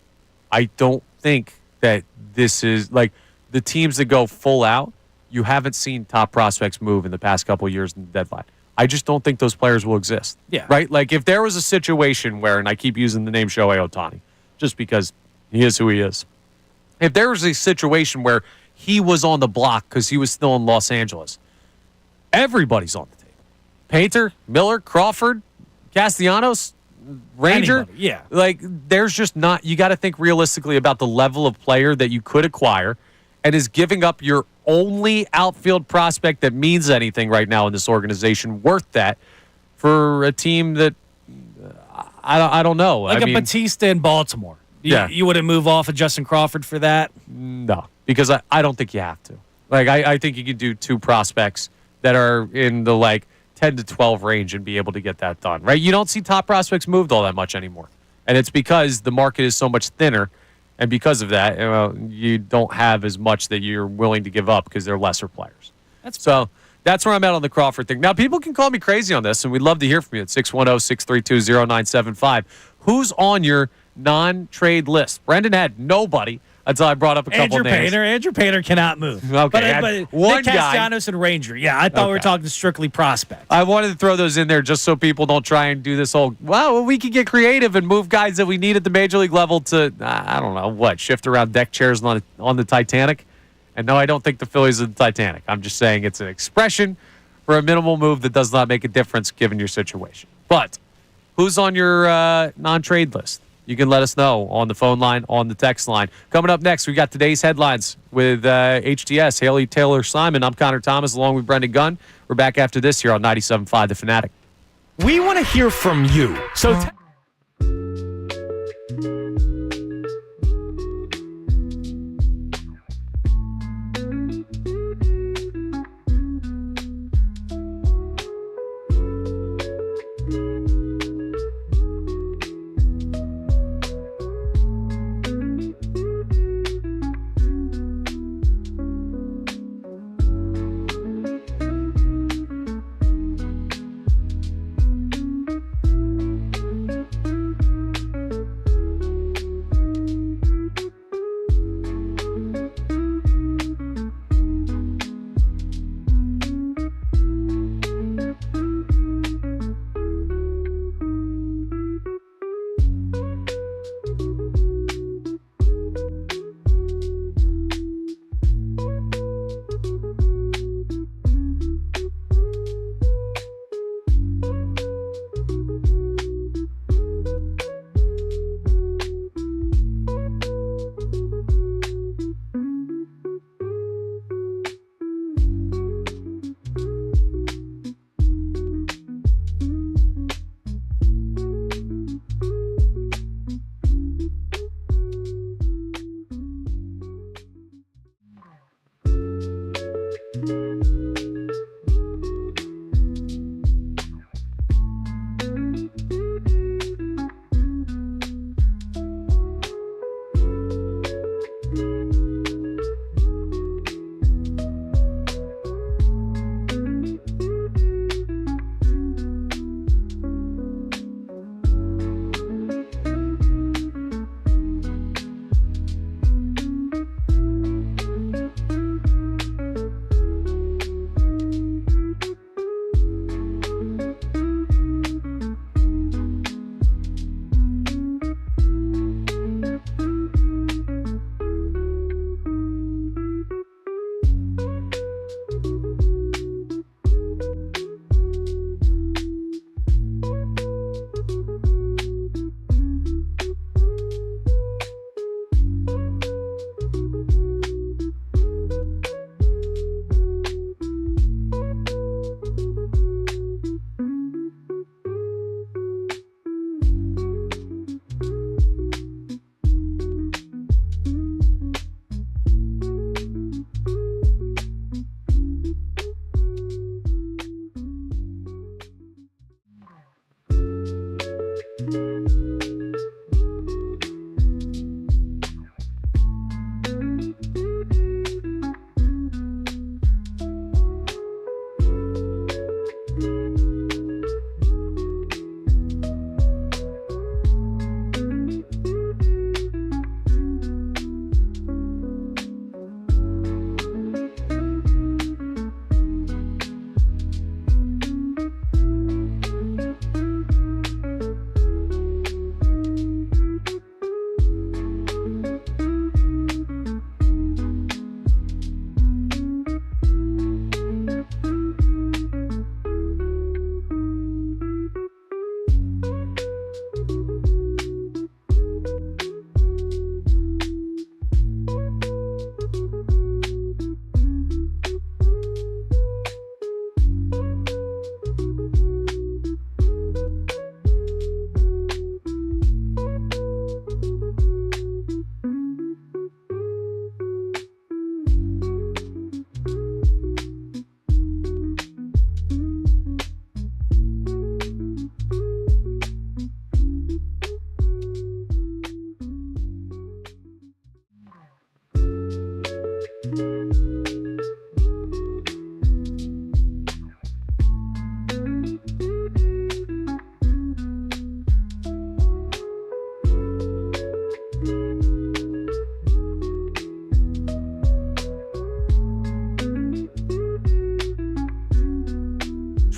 Speaker 1: I don't think that this is like the teams that go full out. You haven't seen top prospects move in the past couple of years in the deadline. I just don't think those players will exist.
Speaker 5: Yeah.
Speaker 1: Right? Like if there was a situation where, and I keep using the name Shohei Ohtani, just because he is who he is. If there was a situation where he was on the block because he was still in Los Angeles, everybody's on the table. Painter, Miller, Crawford, Castellanos, Ranger.
Speaker 5: Anybody, yeah.
Speaker 1: Like there's just not, you got to think realistically about the level of player that you could acquire and is giving up your only outfield prospect that means anything right now in this organization worth that for a team that I don't know.
Speaker 5: Like Batista in Baltimore.
Speaker 1: Yeah.
Speaker 5: You wouldn't move off of Justin Crawford for that?
Speaker 1: No, because I don't think you have to. Like I think you could do two prospects that are in the like 10 to 12 range and be able to get that done, right? You don't see top prospects moved all that much anymore. And it's because the market is so much thinner. And because of that, you don't have as much that you're willing to give up because they're lesser players. So that's where I'm at on the Crawford thing. Now, people can call me crazy on this, and we'd love to hear from you at 610-632-0975. Who's on your non-trade list? Brendan had nobody until I brought up a couple names.
Speaker 5: Andrew Painter cannot move.
Speaker 1: Okay,
Speaker 5: but
Speaker 1: one
Speaker 5: Nick
Speaker 1: guy.
Speaker 5: Castellanos and Ranger. Yeah, I thought we were talking strictly prospects.
Speaker 1: I wanted to throw those in there just so people don't try and do this whole, well, we could get creative and move guys that we need at the major league level to, I don't know, shift around deck chairs on the Titanic. And no, I don't think the Phillies are the Titanic. I'm just saying it's an expression for a minimal move that does not make a difference given your situation. But who's on your non-trade list? You can let us know on the phone line, on the text line. Coming up next, we got today's headlines with HTS, Haley Taylor Simon. I'm Connor Thomas along with Brendan Gunn. We're back after this here on 97.5 The Fanatic.
Speaker 3: We want to hear from you. So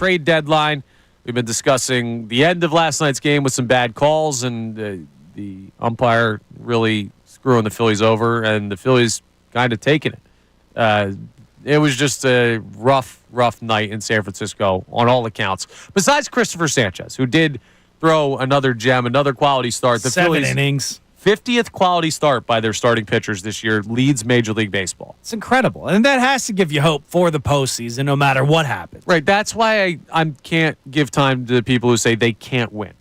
Speaker 1: trade deadline. We've been discussing the end of last night's game with some bad calls and the umpire really screwing the Phillies over, and the Phillies kind of taking it. It was just a rough night in San Francisco on all accounts. Besides Christopher Sanchez, who did throw another gem, another quality start. The
Speaker 5: 7
Speaker 1: Phillies,
Speaker 5: innings.
Speaker 1: 50th quality start by their starting pitchers this year, leads Major League Baseball.
Speaker 5: It's incredible. And that has to give you hope for the postseason no matter what happens.
Speaker 1: Right. That's why I can't give time to people who say they can't win.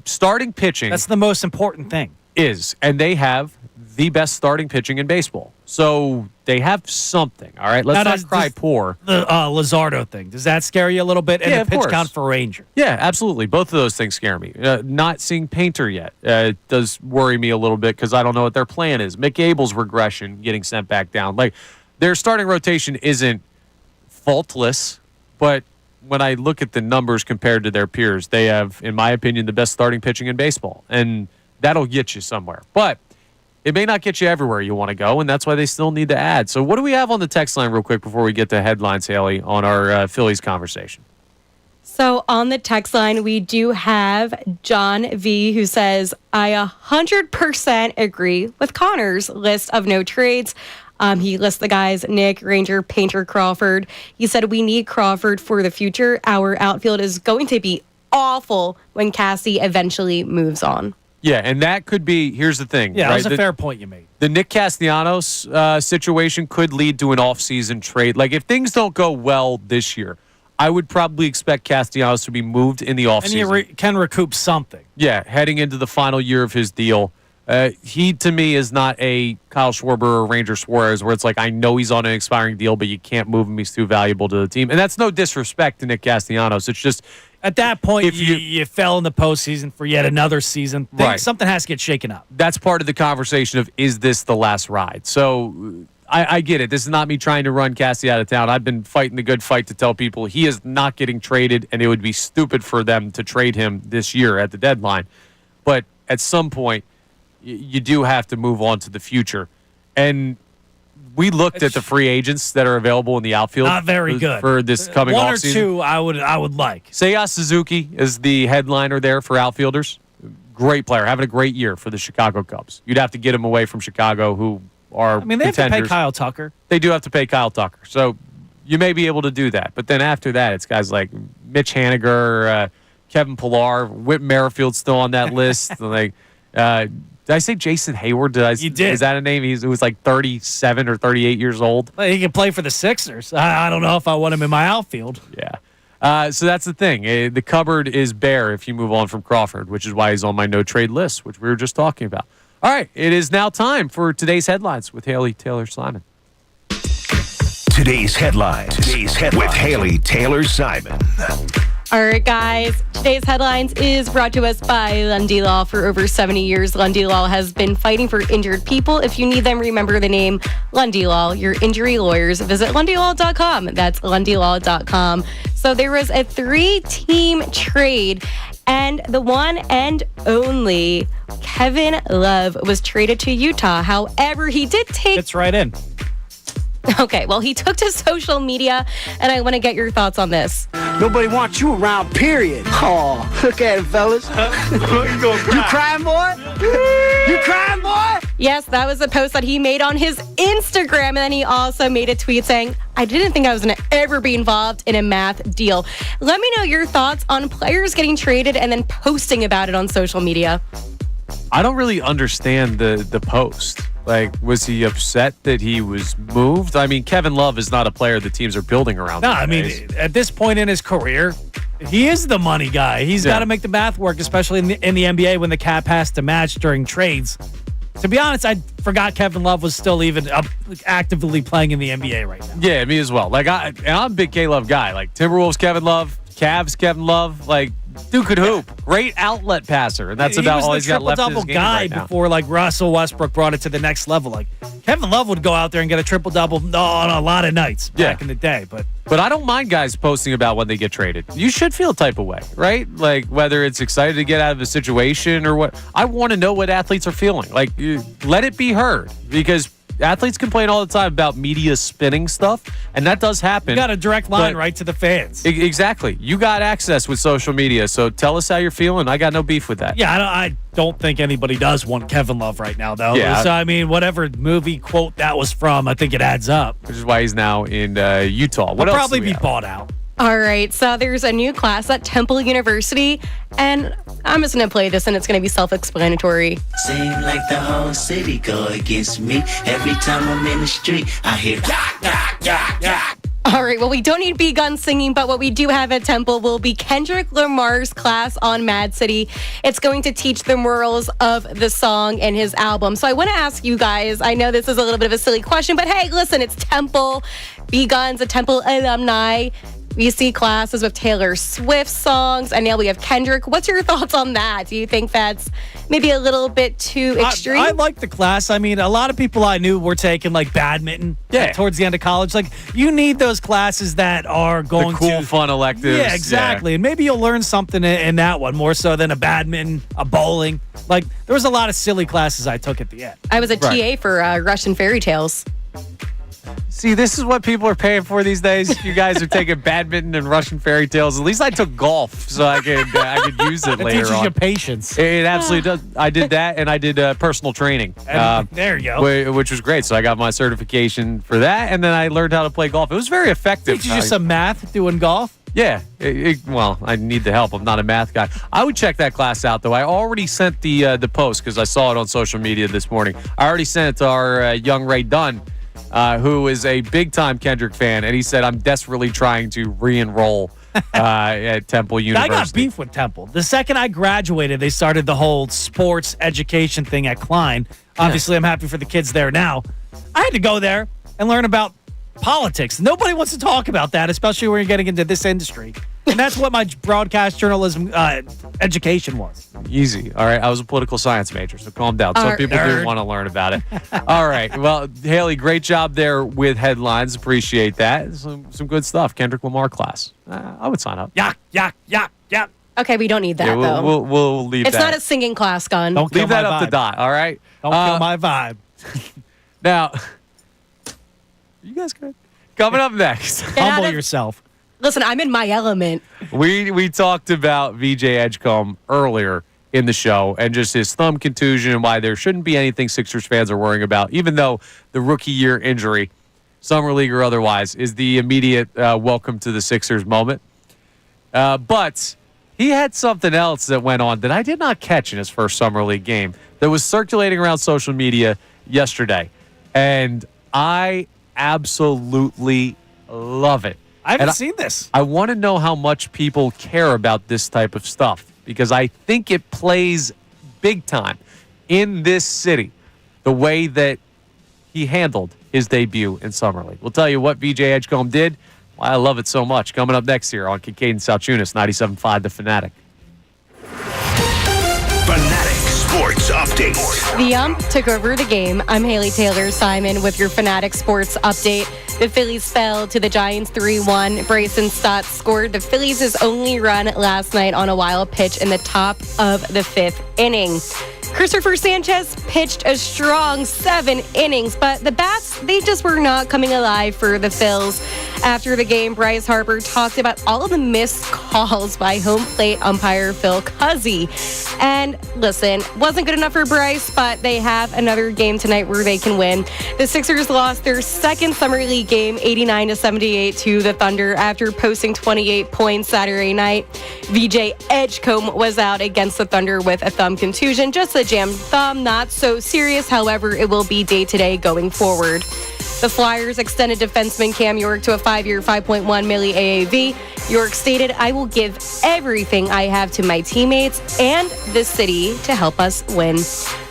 Speaker 1: Starting pitching.
Speaker 5: That's the most important thing.
Speaker 1: And they have the best starting pitching in baseball. So they have something, all right? Let's not cry poor.
Speaker 5: The Luzardo thing, does that scare you a little bit? And
Speaker 1: Yeah,
Speaker 5: the pitch
Speaker 1: of course.
Speaker 5: count for Ranger.
Speaker 1: Yeah, absolutely. Both of those things scare me. Not seeing Painter yet does worry me a little bit because I don't know what their plan is. Mick Abel's regression getting sent back down. Like, their starting rotation isn't faultless, but when I look at the numbers compared to their peers, they have, in my opinion, the best starting pitching in baseball. And that'll get you somewhere. But it may not get you everywhere you want to go, and that's why they still need to add. So what do we have on the text line real quick before we get to headlines, Haley, on our Phillies conversation?
Speaker 8: So on the text line, we do have John V, who says, I 100% agree with Connor's list of no trades. He lists the guys, Nick, Ranger, Painter, Crawford. He said, we need Crawford for the future. Our outfield is going to be awful when Cassie eventually moves on.
Speaker 1: Yeah, and that could be, here's the thing.
Speaker 5: Yeah,
Speaker 1: right?
Speaker 5: that's a fair point you made.
Speaker 1: The Nick Castellanos situation could lead to an offseason trade. Like, if things don't go well this year, I would probably expect Castellanos to be moved in the offseason.
Speaker 5: And you can recoup something.
Speaker 1: Yeah, heading into the final year of his deal. He, to me, is not a Kyle Schwarber or Ranger Suarez where it's like, I know he's on an expiring deal, but you can't move him. He's too valuable to the team. And that's no disrespect to Nick Castellanos. It's just,
Speaker 5: at that point,
Speaker 1: if
Speaker 5: you fell in the postseason for yet another season.
Speaker 1: Right.
Speaker 5: Something has to get shaken up.
Speaker 1: that's part of the conversation of, is this the last ride? So I get it. This is not me trying to run Cassie out of town. I've been fighting the good fight to tell people he is not getting traded, and it would be stupid for them to trade him this year at the deadline. But at some point, you do have to move on to the future. And we looked at the free agents that are available in the outfield.
Speaker 5: Not very good.
Speaker 1: For this coming
Speaker 5: One
Speaker 1: offseason.
Speaker 5: or two I would like.
Speaker 1: Seiya Suzuki is the headliner there for outfielders. Great player, having a great year for the Chicago Cubs. You'd have to get him away from Chicago, who are
Speaker 5: They have to pay
Speaker 1: contenders.
Speaker 5: Kyle Tucker.
Speaker 1: They do have to pay Kyle Tucker. So you may be able to do that. But then after that, it's guys like Mitch Haniger, Kevin Pillar, Whit Merrifield's still on that list. Like, did I say Jason Hayward?
Speaker 5: You did.
Speaker 1: Is that a name? He was like 37 or 38 years old.
Speaker 5: He can play for the Sixers. I don't know if I want him in my outfield.
Speaker 1: Yeah. So that's the thing. The cupboard is bare if you move on from Crawford, which is why he's on my no-trade list, which we were just talking about. All right. It is now time for today's headlines with Haley Taylor Simon.
Speaker 2: Today's headlines with Haley Taylor Simon.
Speaker 8: All right, guys. Today's headlines is brought to us by Lundy Law. For over 70 years, Lundy Law has been fighting for injured people. If you need them, remember the name Lundy Law, your injury lawyers. Visit LundyLaw.com. That's LundyLaw.com. So there was a 3-team trade, and the one and only Kevin Love was traded to Utah. However, he did take...
Speaker 5: Fits right in.
Speaker 8: Okay, well, he took to social media, and I want to get your thoughts on this.
Speaker 9: Nobody wants you around, period. Oh, look at it, fellas. You crying, boy? You crying, boy?
Speaker 8: Yes, that was a post that he made on his Instagram, and then he also made a tweet saying, I didn't think I was going to ever be involved in a math deal. Let me know your thoughts on players getting traded and then posting about it on social media.
Speaker 1: I don't really understand the post. Like, was he upset that he was moved? I mean, Kevin Love is not a player the teams are building around.
Speaker 5: No, I mean, at this point in his career, he is the money guy. He's got to make the math work, especially in the NBA when the cap has to match during trades. To be honest, I forgot Kevin Love was still even actively playing in the NBA right now.
Speaker 1: Yeah, me as well. Like, I'm a big K-Love guy. Like, Timberwolves Kevin Love, Cavs Kevin Love. Like, dude could hoop. Great outlet passer, and that's about all he's got left in his game right now.
Speaker 5: Before, like, Russell Westbrook brought it to the next level. Like, Kevin Love would go out there and get a triple-double on a lot of nights back in the day.
Speaker 1: But I don't mind guys posting about when they get traded. You should feel type of way, right? Like, whether it's excited to get out of a situation or what. I want to know what athletes are feeling. Like, let it be heard, because athletes complain all the time about media spinning stuff, and that does happen.
Speaker 5: You got a direct line right to the fans.
Speaker 1: Exactly. You got access with social media, so tell us how you're feeling. I got no beef with that.
Speaker 5: Yeah, I don't think anybody does want Kevin Love right now, though.
Speaker 1: Yeah.
Speaker 5: So, I mean, whatever movie quote that was from, I think it adds up.
Speaker 1: Which is why he's now in Utah. What
Speaker 5: He'll
Speaker 1: else
Speaker 5: probably
Speaker 1: do we
Speaker 5: be
Speaker 1: have?
Speaker 5: bought out.
Speaker 8: All right, so there's a new class at Temple University, and I'm just going to play this, and it's going to be self-explanatory.
Speaker 10: Seem like the whole city go against me. Every time I'm in the street, I hear yeah.
Speaker 8: All right, well, we don't need B-Gun singing, but what we do have at Temple will be Kendrick Lamar's class on Mad City. It's going to teach the morals of the song and his album. So I want to ask you guys, I know this is a little bit of a silly question, but hey, listen, it's Temple. B-Gun's a Temple alumni. We see classes with Taylor Swift songs, and now we have Kendrick. What's your thoughts on that? Do you think that's maybe a little bit too extreme?
Speaker 5: I like the class. I mean, a lot of people I knew were taking like badminton towards the end of college. Like, you need those classes that are going
Speaker 1: The cool, fun electives.
Speaker 5: Yeah, exactly. And maybe you'll learn something in that one more so than a badminton, a bowling. Like, there was a lot of silly classes I took at the end.
Speaker 8: I was a TA for Russian fairy tales.
Speaker 1: See, this is what people are paying for these days. You guys are taking badminton and Russian fairy tales. At least I took golf, so I could use it
Speaker 5: It
Speaker 1: later
Speaker 5: teaches
Speaker 1: on.
Speaker 5: you patience.
Speaker 1: It absolutely does. I did that, and I did personal training.
Speaker 5: There you go.
Speaker 1: Which was great. So I got my certification for that, and then I learned how to play golf. It was very effective.
Speaker 5: Teaches you some math doing golf.
Speaker 1: Yeah. Well, I need the help. I'm not a math guy. I would check that class out, though. I already sent the post because I saw it on social media this morning. I already sent it to our young Ray Dunn, who is a big-time Kendrick fan, and he said, I'm desperately trying to re-enroll at Temple University.
Speaker 5: I got beef with Temple. The second I graduated, they started the whole sports education thing at Klein. Obviously, I'm happy for the kids there now. I had to go there and learn about politics. Nobody wants to talk about that, especially when you're getting into this industry. And that's what my broadcast journalism education was.
Speaker 1: Easy. All right. I was a political science major, so calm down. Some people do want to learn about it. All right. Well, Haley, great job there with headlines. Appreciate that. Some good stuff. Kendrick Lamar class. I would sign up.
Speaker 5: Yeah.
Speaker 8: Okay, we don't need that, though.
Speaker 1: We'll leave
Speaker 8: It's
Speaker 1: that.
Speaker 8: not a singing class, Gun.
Speaker 5: Don't kill
Speaker 1: leave that
Speaker 5: my
Speaker 1: up
Speaker 5: vibe.
Speaker 1: to Dot. All right.
Speaker 5: Don't kill my vibe.
Speaker 1: Now, you guys good? Coming up next.
Speaker 5: Humble yourself.
Speaker 8: Listen, I'm in my element.
Speaker 1: We talked about VJ Edgecom earlier in the show and just his thumb contusion and why there shouldn't be anything Sixers fans are worrying about, even though the rookie year injury, summer league or otherwise, is the immediate welcome to the Sixers moment. But he had something else that went on that I did not catch in his first summer league game that was circulating around social media yesterday. And I absolutely love it.
Speaker 5: I haven't seen this.
Speaker 1: I want to know how much people care about this type of stuff because I think it plays big time in this city the way that he handled his debut in Summer League. We'll tell you what VJ Edgecombe did. Why I love it so much. Coming up next here on Kincade Salciunas, 97.5 The Fanatic.
Speaker 2: Fanatic Sports Update.
Speaker 8: The Ump took over the game. I'm Haley Taylor Simon with your Fanatic Sports Update. The Phillies fell to the Giants 3-1. Bryson Stott scored the Phillies' only run last night on a wild pitch in the top of the fifth inning. Christopher Sanchez pitched a strong 7 innings, but the bats, they just were not coming alive for the Phils. After the game, Bryce Harper talked about all of the missed calls by home plate umpire Phil Cuzzy. And listen, wasn't good enough for Bryce, but they have another game tonight where they can win. The Sixers lost their second Summer League game, 89-78 to the Thunder after posting 28 points Saturday night. VJ Edgecombe was out against the Thunder with a thumb contusion, just a jammed thumb, not so serious. However, it will be day-to-day going forward. The Flyers extended defenseman Cam York to a 5-year, $5.1 million AAV. York stated, I will give everything I have to my teammates and the city to help us win.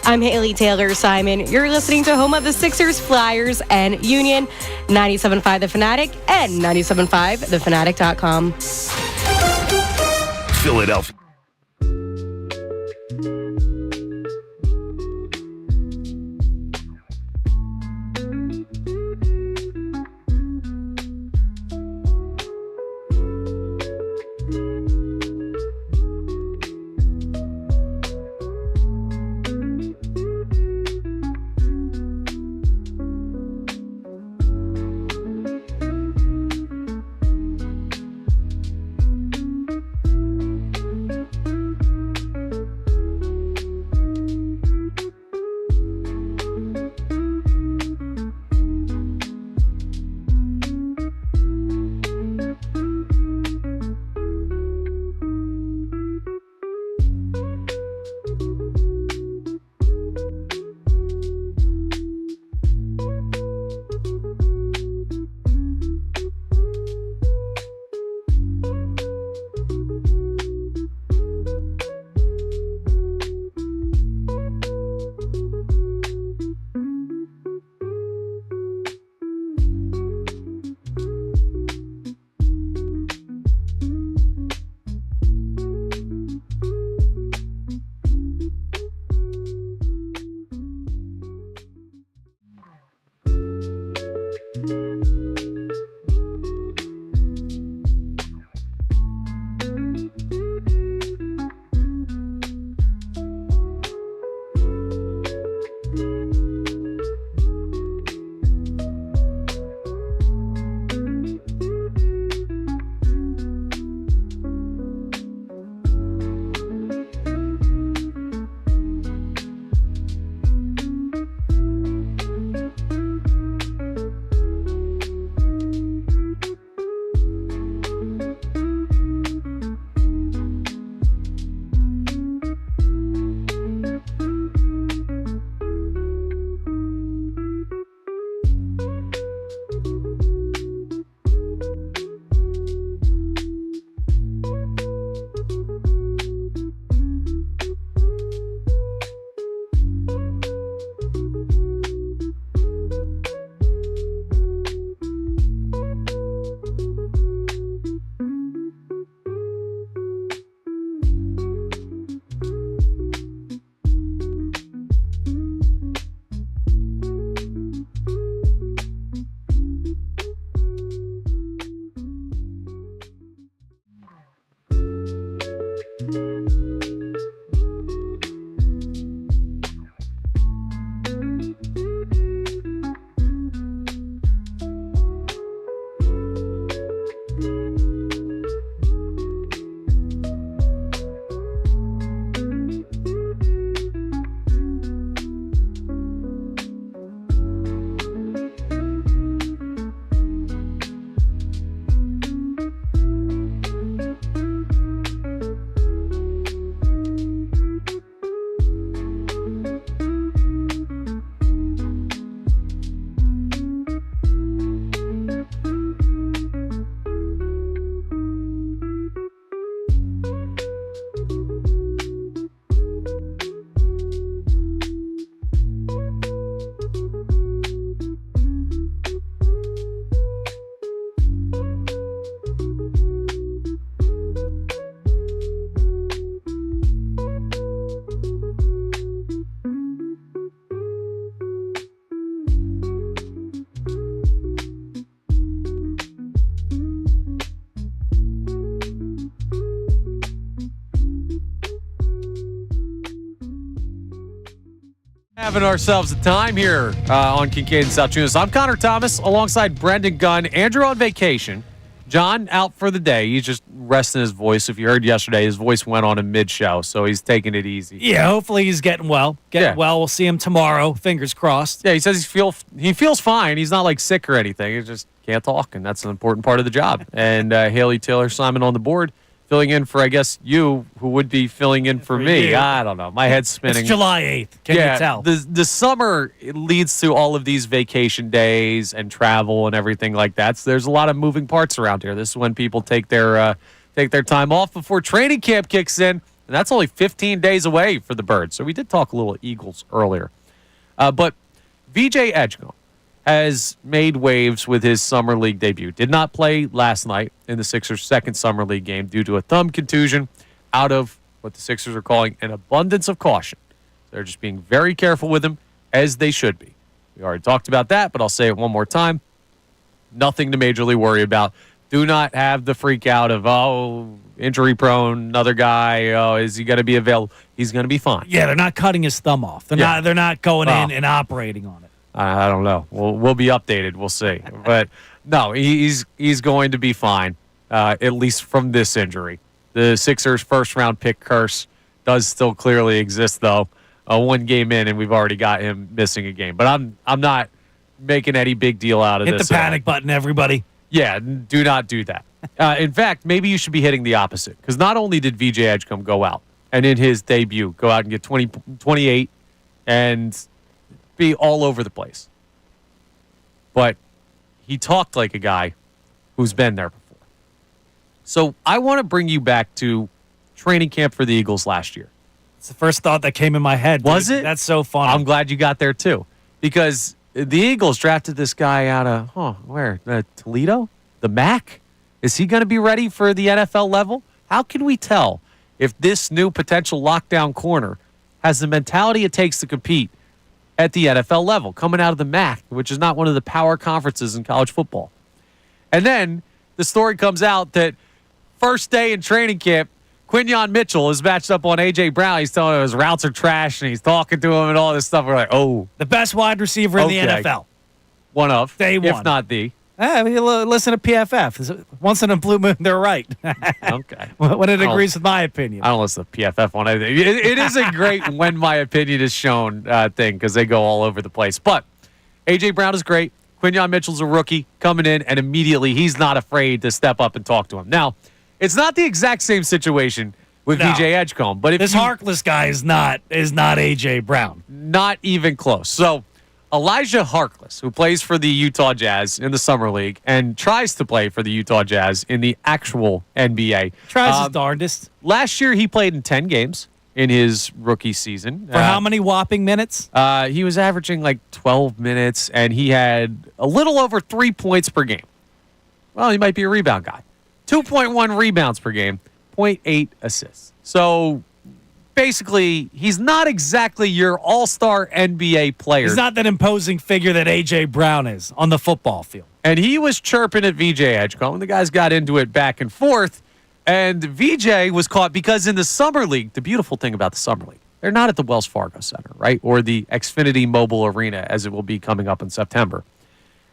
Speaker 8: I'm Haley Taylor Simon. You're listening to home of the Sixers, Flyers, and Union, 97.5 The Fanatic and 97.5thefanatic.com.
Speaker 2: Philadelphia.
Speaker 1: Having ourselves a time here on Kincade Salciunas. I'm Connor Thomas alongside Brendan Gunn. Andrew on vacation. John out for the day. He's just resting his voice. If you heard yesterday, his voice went on in mid-show, so he's taking it easy.
Speaker 5: Yeah, hopefully he's getting well. Well. We'll see him tomorrow. Fingers crossed.
Speaker 1: Yeah, he says he feels fine. He's not like sick or anything. He just can't talk, and that's an important part of the job. And Haley Taylor Simon on the board, filling in for, I guess, you, who would be filling in for me.
Speaker 5: You.
Speaker 1: I don't know. My head's spinning.
Speaker 5: It's July 8th. Can you tell?
Speaker 1: The summer leads to all of these vacation days and travel and everything like that. So there's a lot of moving parts around here. This is when people take their time off before training camp kicks in. And that's only 15 days away for the Birds. So we did talk a little Eagles earlier. But VJ Edgecom has made waves with his Summer League debut. Did not play last night in the Sixers' second Summer League game due to a thumb contusion out of what the Sixers are calling an abundance of caution. They're just being very careful with him, as they should be. We already talked about that, but I'll say it one more time. Nothing to majorly worry about. Do not have the freak out of, injury prone, another guy, is he going to be available? He's going to be fine.
Speaker 5: Yeah, they're not cutting his thumb off. They're not going in and operating on it.
Speaker 1: I don't know. We'll be updated. We'll see. But no, he's going to be fine, at least from this injury. The Sixers' first-round pick curse does still clearly exist, though. One game in, and we've already got him missing a game. But I'm not making any big deal out of this.
Speaker 5: Hit the panic button, everybody.
Speaker 1: Yeah, do not do that. In fact, maybe you should be hitting the opposite, because not only did VJ Edgecom go out and in his debut go out and get 28 and be all over the place, but he talked like a guy who's been there before. So I want to bring you back to training camp for the Eagles last year.
Speaker 5: It's the first thought that came in my head.
Speaker 1: Was it?
Speaker 5: That's so funny.
Speaker 1: I'm glad you got there too, because the Eagles drafted this guy out of where? Toledo? The MAC? Is he going to be ready for the NFL level? How can we tell if this new potential lockdown corner has the mentality it takes to compete at the NFL level, coming out of the MAC, which is not one of the power conferences in college football? And then the story comes out that first day in training camp, Quinyon Mitchell is matched up on A.J. Brown. He's telling him his routes are trash, and he's talking to him and all this stuff. We're like,
Speaker 5: the best wide receiver in the NFL.
Speaker 1: One of.
Speaker 5: Day one.
Speaker 1: If not the.
Speaker 5: Listen to PFF. Once in a blue moon, they're right.
Speaker 1: Okay.
Speaker 5: When it agrees with my opinion.
Speaker 1: I don't listen to PFF on anything. It is a great when my opinion is shown thing, because they go all over the place. But A.J. Brown is great. Quinyon Mitchell's a rookie coming in, and immediately he's not afraid to step up and talk to him. Now, it's not the exact same situation with VJ Edgecom, but if
Speaker 5: this Harkless guy is not A.J. Brown.
Speaker 1: Not even close. So Elijah Harkless, who plays for the Utah Jazz in the Summer League and tries to play for the Utah Jazz in the actual NBA.
Speaker 5: Tries his darndest.
Speaker 1: Last year, he played in 10 games in his rookie season.
Speaker 5: For how many whopping minutes?
Speaker 1: He was averaging like 12 minutes, and he had a little over 3 points per game. Well, he might be a rebound guy. 2.1 rebounds per game, 0.8 assists. So basically, he's not exactly your all-star NBA player.
Speaker 5: He's not that imposing figure that A.J. Brown is on the football field.
Speaker 1: And he was chirping at VJ Edgecom, and the guys got into it back and forth. And VJ was caught because in the Summer League, the beautiful thing about the Summer League, they're not at the Wells Fargo Center, right? Or the Xfinity Mobile Arena, as it will be coming up in September.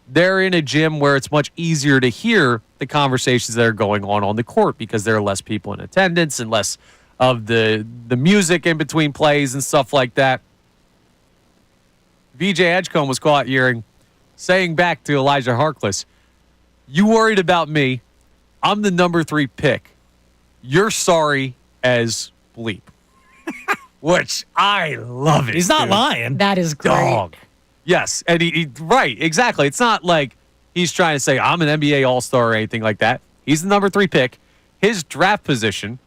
Speaker 1: They're in a gym where it's much easier to hear the conversations that are going on the court because there are less people in attendance and less of the music in between plays and stuff like that. VJ Edgecom was caught saying back to Elijah Harkless, "You worried about me. I'm the number 3 pick. You're sorry as bleep." Which I love it.
Speaker 5: He's not
Speaker 1: dude.
Speaker 5: lying.
Speaker 8: That is great.
Speaker 1: Dog. Yes, and he right, exactly. It's not like he's trying to say I'm an NBA All-Star or anything like that. He's the number 3 pick. His draft position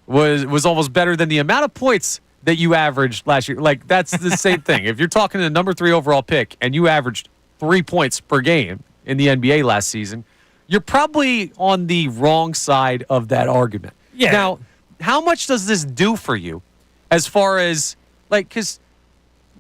Speaker 1: was almost better than the amount of points that you averaged last year. Like, that's the same thing. If you're talking the number 3 overall pick and you averaged 3 points per game in the NBA last season, you're probably on the wrong side of that argument.
Speaker 5: Yeah.
Speaker 1: Now, how much does this do for you as far as, like, because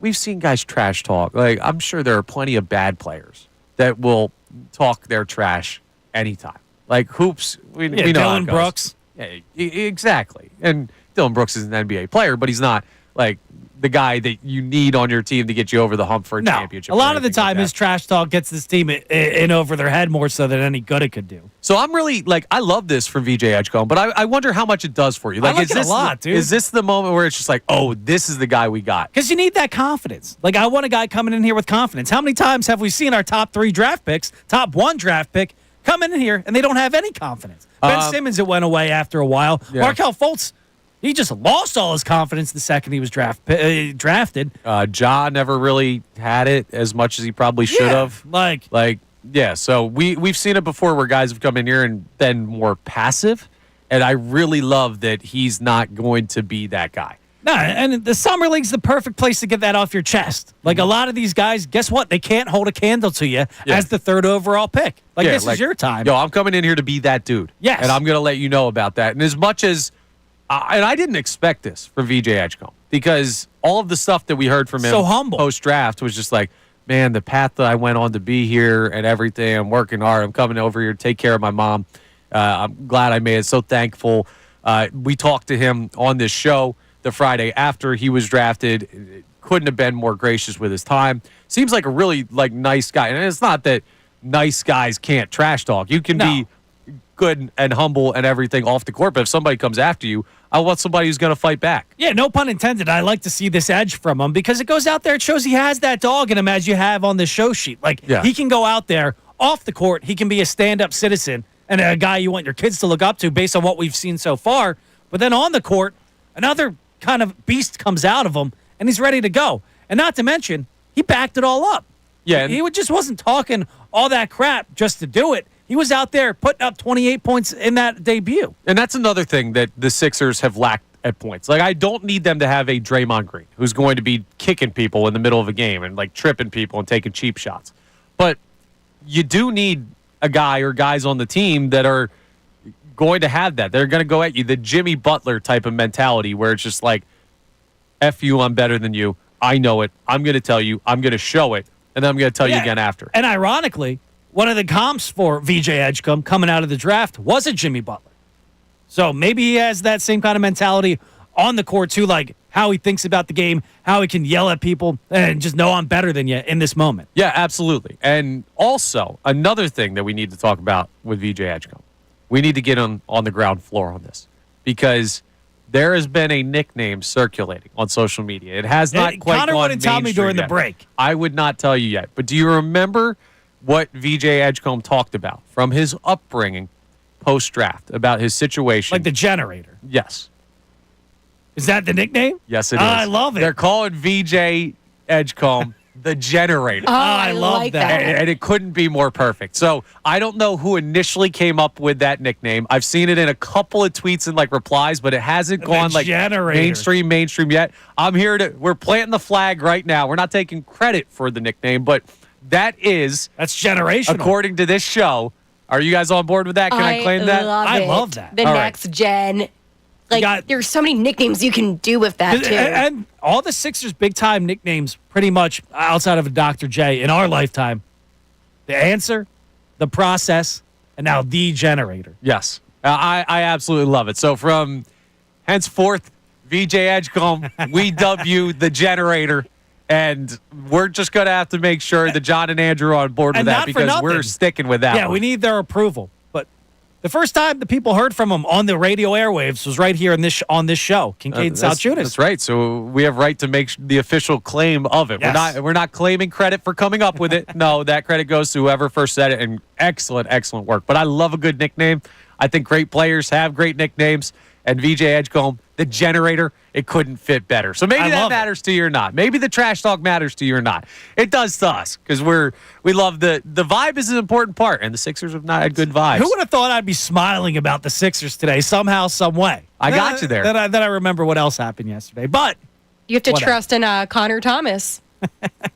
Speaker 1: we've seen guys trash talk. Like, I'm sure there are plenty of bad players that will talk their trash anytime. Like, hoops, we know how it
Speaker 5: Dylan
Speaker 1: goes.
Speaker 5: Brooks.
Speaker 1: Yeah, exactly. And Dylan Brooks is an NBA player, but he's not, like, the guy that you need on your team to get you over the hump for a championship.
Speaker 5: A lot of the
Speaker 1: anything like
Speaker 5: time,
Speaker 1: that.
Speaker 5: his trash talk gets this team in over their head more so than any good it could do.
Speaker 1: So I'm really, like, I love this from VJ Edgecom, but I wonder how much it does for you. Like,
Speaker 5: like
Speaker 1: is
Speaker 5: it a
Speaker 1: this
Speaker 5: lot, dude.
Speaker 1: Is this the moment where it's just like, oh, this is the guy we got?
Speaker 5: Because you need that confidence. Like, I want a guy coming in here with confidence. How many times have we seen our top 3 draft picks, top 1 draft pick, come in here and they don't have any confidence? Ben Simmons, it went away after a while.
Speaker 1: Yeah.
Speaker 5: Markelle Fultz, he just lost all his confidence the second he was drafted.
Speaker 1: Ja never really had it as much as he probably should have. Yeah, so we've seen it before where guys have come in here and been more passive, and I really love that he's not going to be that guy.
Speaker 5: No, and the Summer League's the perfect place to get that off your chest. Like, a lot of these guys, guess what? They can't hold a candle to you as the 3rd overall pick. Like, this is your time.
Speaker 1: Yo, I'm coming in here to be that dude.
Speaker 5: Yes.
Speaker 1: And I'm going to let you know about that. And as much as, and I didn't expect this from VJ Edgecom, because all of the stuff that we heard from him
Speaker 5: So humble.
Speaker 1: post-draft was just like, man, the path that I went on to be here and everything, I'm working hard. I'm coming over here to take care of my mom. I'm glad I made it. So thankful. We talked to him on this show the Friday after he was drafted. Couldn't have been more gracious with his time. Seems like a really nice guy. And it's not that nice guys can't trash talk. You can be good and humble and everything off the court, but if somebody comes after you, I want somebody who's going to fight back.
Speaker 5: Yeah, no pun intended. I like to see this edge from him because it goes out there. It shows he has that dog in him as you have on the show sheet. He can go out there off the court. He can be a stand-up citizen and a guy you want your kids to look up to based on what we've seen so far. But then on the court, another kind of beast comes out of him, and he's ready to go. And not to mention, he backed it all up.
Speaker 1: Yeah,
Speaker 5: he just wasn't talking all that crap just to do it. He was out there putting up 28 points in that debut.
Speaker 1: And that's another thing that the Sixers have lacked at points. Like, I don't need them to have a Draymond Green who's going to be kicking people in the middle of a game and, tripping people and taking cheap shots. But you do need a guy or guys on the team that are going to have that. They're going to go at you. The Jimmy Butler type of mentality where it's just like, F you, I'm better than you. I know it. I'm going to tell you. I'm going to show it. And then I'm going to tell you again after.
Speaker 5: And ironically, one of the comps for VJ Edgecom coming out of the draft was a Jimmy Butler. So maybe he has that same kind of mentality on the court too, like how he thinks about the game, how he can yell at people and just know I'm better than you in this moment.
Speaker 1: Yeah, absolutely. And also, another thing that we need to talk about with VJ Edgecom, we need to get on the ground floor on this because there has been a nickname circulating on social media. It has not quite
Speaker 5: Connor
Speaker 1: gone
Speaker 5: wouldn't tell me during
Speaker 1: yet.
Speaker 5: the break.
Speaker 1: I would not tell you yet. But do you remember what VJ Edgecom talked about from his upbringing post-draft, about his situation?
Speaker 5: Like the generator.
Speaker 1: Yes.
Speaker 5: Is that the nickname?
Speaker 1: Yes, it is.
Speaker 5: I love it.
Speaker 1: They're calling VJ Edgecom the generator.
Speaker 8: I love that.
Speaker 1: And it couldn't be more perfect. So I don't know who initially came up with that nickname. I've seen it in a couple of tweets and replies, but it hasn't gone
Speaker 5: generator.
Speaker 1: mainstream yet. We're planting the flag right now. We're not taking credit for the nickname, but that's
Speaker 5: generational.
Speaker 1: According to this show. Are you guys on board with that? Can I claim that?
Speaker 5: I love that.
Speaker 8: The next gen. There's so many nicknames you can do with that, too.
Speaker 5: And all the Sixers' big-time nicknames, pretty much outside of a Dr. J in our lifetime, the answer, the process, and now the generator.
Speaker 1: Yes. I absolutely love it. So from henceforth, VJ Edgecom, we dub you the generator. And we're just going to have to make sure that John and Andrew are on board with
Speaker 5: And
Speaker 1: that
Speaker 5: not for
Speaker 1: because
Speaker 5: nothing.
Speaker 1: we're sticking with that
Speaker 5: Yeah,
Speaker 1: one.
Speaker 5: we need their approval. But the first time the people heard from him on the radio airwaves was right here on this show, Kincade Salciunas.
Speaker 1: That's right. So we have right to make the official claim of it.
Speaker 5: Yes.
Speaker 1: We're not claiming credit for coming up with it. No, that credit goes to whoever first said it. And excellent work. But I love a good nickname. I think great players have great nicknames. And VJ Edgecombe, the generator, it couldn't fit better. So maybe that matters to you or not. Maybe the trash talk matters to you or not. It does to us because we love the vibe is an important part, and the Sixers have not had good vibes.
Speaker 5: Who would have thought I'd be smiling about the Sixers today somehow, some way?
Speaker 1: I got you there.
Speaker 5: Then I remember what else happened yesterday. But
Speaker 8: You have to trust in Connor Thomas.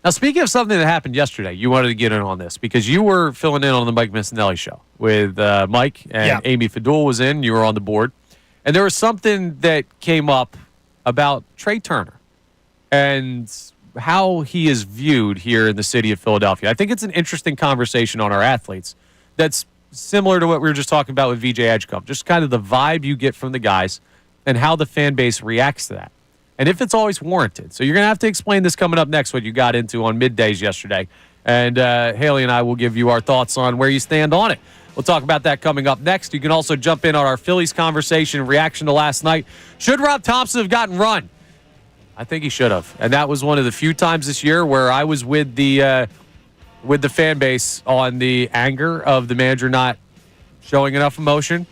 Speaker 1: Now, speaking of something that happened yesterday, you wanted to get in on this because you were filling in on the Mike Missanelli show with Mike and Amy Fadul was in. You were on the board. And there was something that came up about Trey Turner and how he is viewed here in the city of Philadelphia. I think it's an interesting conversation on our athletes that's similar to what we were just talking about with VJ Edgecom, just kind of the vibe you get from the guys and how the fan base reacts to that. And if it's always warranted. So you're going to have to explain this coming up next, what you got into on middays yesterday. And Haley and I will give you our thoughts on where you stand on it. We'll talk about that coming up next. You can also jump in on our Phillies conversation, reaction to last night. Should Rob Thompson have gotten run? I think he should have. And that was one of the few times this year where I was with the fan base on the anger of the manager not showing enough emotion.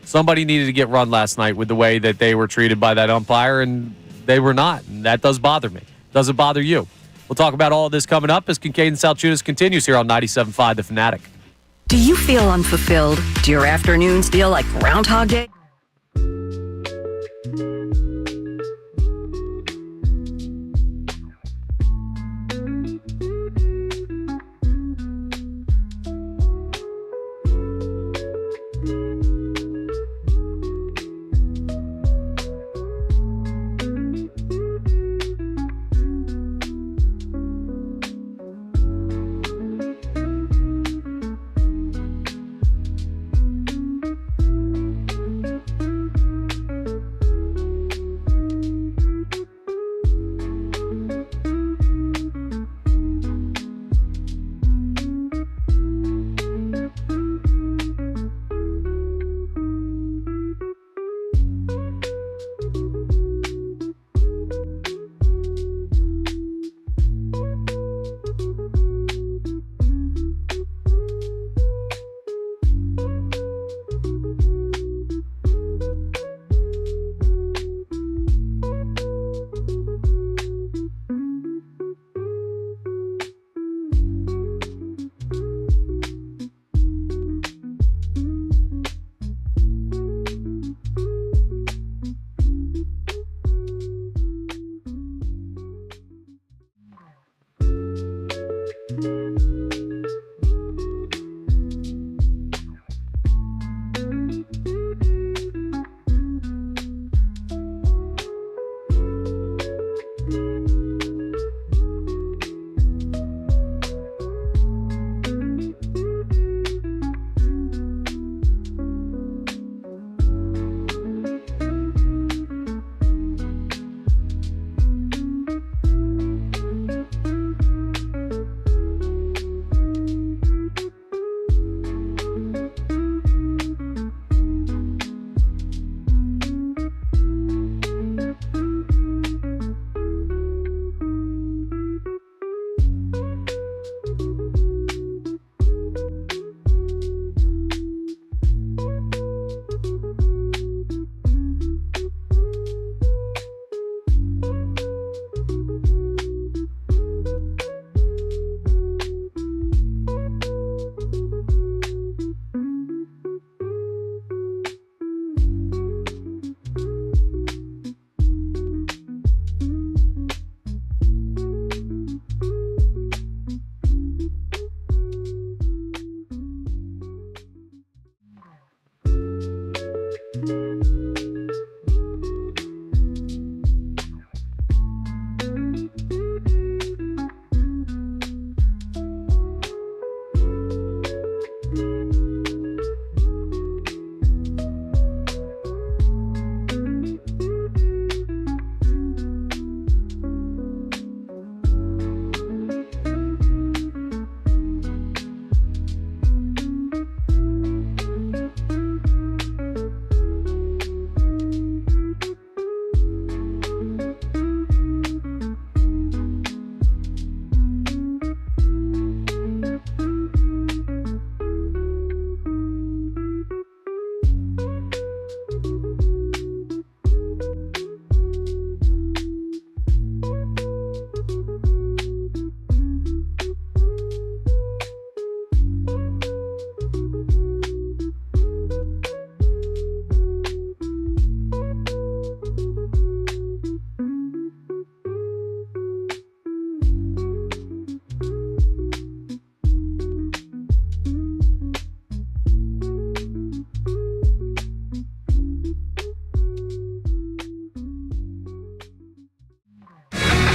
Speaker 1: Somebody needed to get run last night with the way that they were treated by that umpire, and they were not. And that does bother me. Does it bother you? We'll talk about all of this coming up as Kincade Salciunas continues here on 97.5 The Fanatic.
Speaker 4: Do you feel unfulfilled? Do your afternoons feel like Groundhog Day?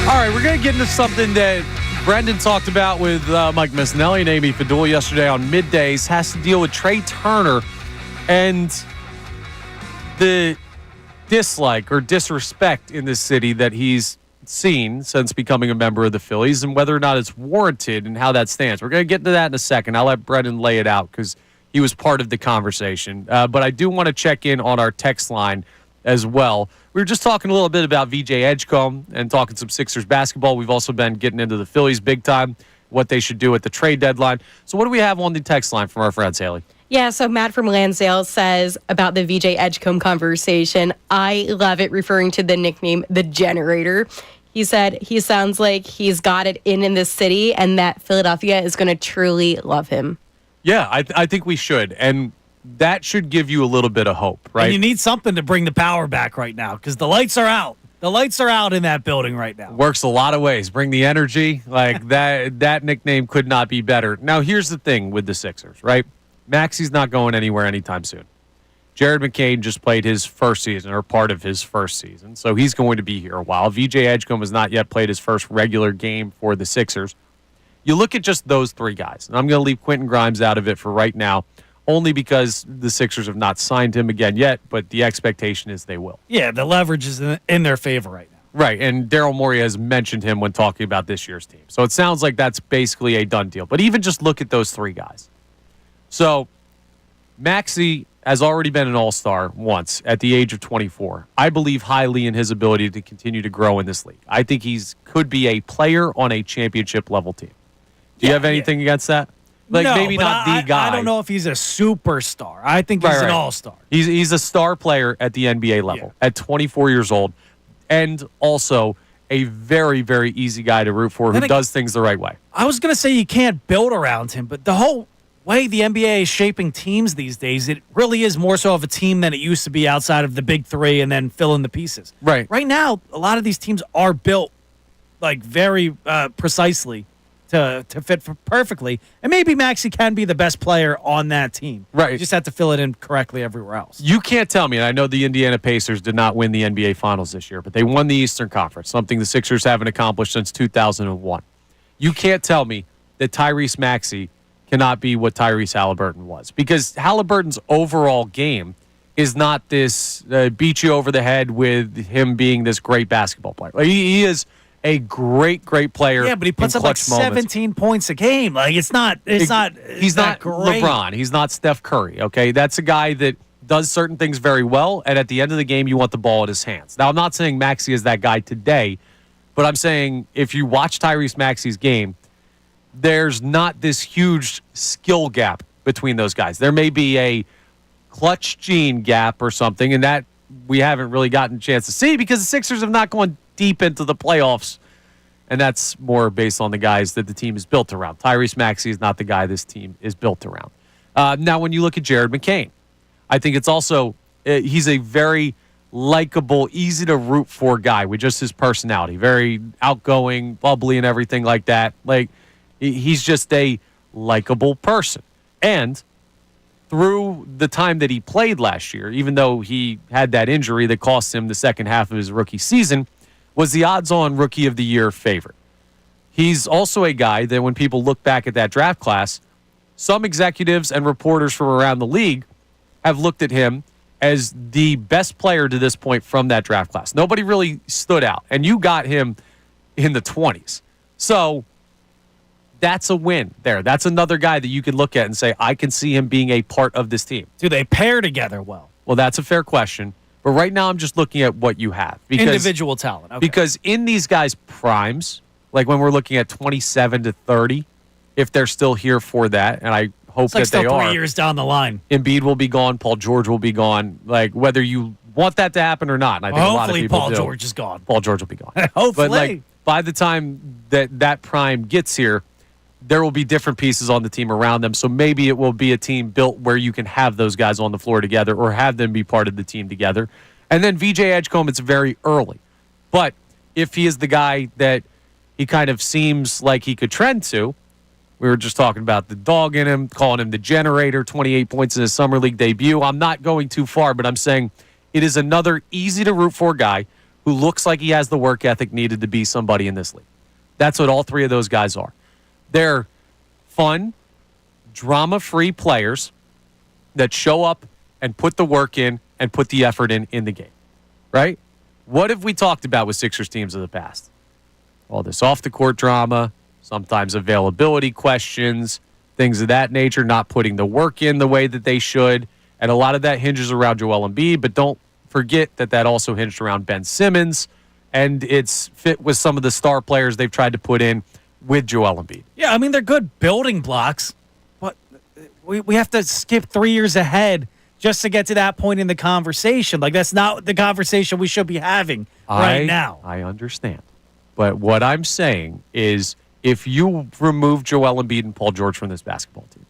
Speaker 1: All right, we're going to get into something that Brendan talked about with Mike Missanelli and Amy Fadul yesterday on Middays. Has to deal with Trey Turner and the dislike or disrespect in this city that he's seen since becoming a member of the Phillies and whether or not it's warranted and how that stands. We're going to get into that in a second. I'll let Brendan lay it out because he was part of the conversation. But I do want to check in on our text line as well. We were just talking a little bit about VJ Edgecom and talking some Sixers basketball. We've also been getting into the Phillies big time, what they should do at the trade deadline. So what do we have on the text line from our friends, Haley?
Speaker 8: Yeah, so Matt from Lansdale says about the VJ Edgecombe conversation, I love it, referring to the nickname The Generator. He said he sounds like he's got it in this city and that Philadelphia is going to truly love him.
Speaker 1: Yeah, I think we should. And that should give you a little bit of hope, right?
Speaker 5: And you need something to bring the power back right now because the lights are out. The lights are out in that building right now.
Speaker 1: Works a lot of ways. Bring the energy. Like that nickname could not be better. Now, here's the thing with the Sixers, right? Maxey's not going anywhere anytime soon. Jared McCain just played his first season or part of his first season, so he's going to be here a while. VJ Edgecombe has not yet played his first regular game for the Sixers. You look at just those three guys, and I'm going to leave Quentin Grimes out of it for right now, only because the Sixers have not signed him again yet, but the expectation is they will.
Speaker 5: Yeah, the leverage is in their favor right now.
Speaker 1: Right, and Daryl Morey has mentioned him when talking about this year's team. So it sounds like that's basically a done deal. But even just look at those three guys. So Maxey has already been an all-star once at the age of 24. I believe highly in his ability to continue to grow in this league. I think could be a player on a championship-level team. Do you have anything against that? Like
Speaker 5: no,
Speaker 1: maybe not the guy.
Speaker 5: I don't know if he's a superstar. I think he's an all-star.
Speaker 1: He's a star player at the NBA level at 24 years old, and also a very, very easy guy to root for who does things the right way.
Speaker 5: I was going to say you can't build around him, but the whole way the NBA is shaping teams these days, it really is more so of a team than it used to be outside of the big three and then fill in the pieces.
Speaker 1: Right.
Speaker 5: Right now, a lot of these teams are built like very precisely to fit perfectly. And maybe Maxey can be the best player on that team.
Speaker 1: Right.
Speaker 5: You just have to fill it in correctly everywhere else.
Speaker 1: You can't tell me, and I know the Indiana Pacers did not win the NBA Finals this year, but they won the Eastern Conference, something the Sixers haven't accomplished since 2001. You can't tell me that Tyrese Maxey cannot be what Tyrese Halliburton was, because Halliburton's overall game is not this beat you over the head with him being this great basketball player. Like, he is a great player.
Speaker 5: Yeah, but he puts up like 17 points a game. Like he's not
Speaker 1: He's not
Speaker 5: great.
Speaker 1: LeBron. He's not Steph Curry. Okay, that's a guy that does certain things very well, and at the end of the game, you want the ball in his hands. Now, I'm not saying Maxey is that guy today, but I'm saying if you watch Tyrese Maxey's game, there's not this huge skill gap between those guys. There may be a clutch gene gap or something, and that we haven't really gotten a chance to see because the Sixers have not gone deep into the playoffs, and that's more based on the guys that the team is built around. Tyrese Maxey is not the guy this team is built around. Now, when you look at Jared McCain, I think it's also he's a very likable, easy to root for guy with just his personality, very outgoing, bubbly, and everything like that. Like, he's just a likable person. And through the time that he played last year, even though he had that injury that cost him the second half of his rookie season, was the odds-on Rookie of the Year favorite. He's also a guy that when people look back at that draft class, some executives and reporters from around the league have looked at him as the best player to this point from that draft class. Nobody really stood out, and you got him in the 20s. So that's a win there. That's another guy that you can look at and say, I can see him being a part of this team.
Speaker 5: Do they pair together well?
Speaker 1: Well, that's a fair question. But right now, I'm just looking at what you have. Because,
Speaker 5: individual talent. Okay.
Speaker 1: Because in these guys' primes, like when we're looking at 27 to 30, if they're still here for that, and I hope that they are.
Speaker 5: 3 years down the line.
Speaker 1: Embiid will be gone. Paul George will be gone. Like, whether you want that to happen or not. And I think a lot of people
Speaker 5: Paul
Speaker 1: do.
Speaker 5: George is gone.
Speaker 1: Paul George will be gone.
Speaker 5: Hopefully.
Speaker 1: But like, by the time that prime gets here, there will be different pieces on the team around them. So maybe it will be a team built where you can have those guys on the floor together or have them be part of the team together. And then VJ Edgecombe, it's very early. But if he is the guy that he kind of seems like he could trend to, we were just talking about the dog in him, calling him the generator, 28 points in his summer league debut. I'm not going too far, but I'm saying it is another easy to root for guy who looks like he has the work ethic needed to be somebody in this league. That's what all three of those guys are. They're fun, drama-free players that show up and put the work in and put the effort in the game, right? What have we talked about with Sixers teams of the past? All this off-the-court drama, sometimes availability questions, things of that nature, not putting the work in the way that they should, and a lot of that hinges around Joel Embiid, but don't forget that also hinged around Ben Simmons, and it's fit with some of the star players they've tried to put in with Joel Embiid.
Speaker 5: Yeah, I mean, they're good building blocks, but we have to skip 3 years ahead just to get to that point in the conversation. Like, that's not the conversation we should be having right now.
Speaker 1: I understand. But what I'm saying is if you remove Joel Embiid and Paul George from this basketball team,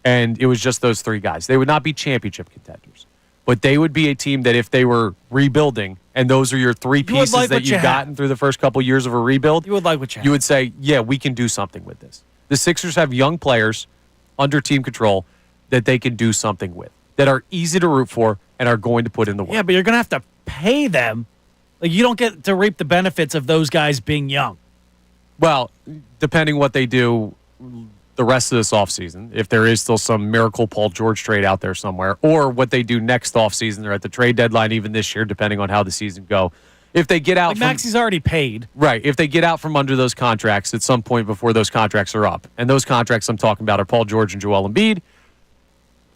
Speaker 1: and it was just those three guys, they would not be championship contenders. But they would be a team that if they were rebuilding, and those are your three pieces that you've gotten through the first couple years of a rebuild,
Speaker 5: you would like what you have.
Speaker 1: You would say, yeah, we can do something with this. The Sixers have young players under team control that they can do something with, that are easy to root for and are going to put in the work.
Speaker 5: Yeah, but you're going to have to pay them. Like, you don't get to reap the benefits of those guys being young.
Speaker 1: Well, depending what they do the rest of this offseason, if there is still some miracle Paul George trade out there somewhere, or what they do next offseason or at the trade deadline even this year, depending on how the season go. If they get out
Speaker 5: Maxi's already paid.
Speaker 1: Right. If they get out from under those contracts at some point before those contracts are up, and those contracts I'm talking about are Paul George and Joel Embiid,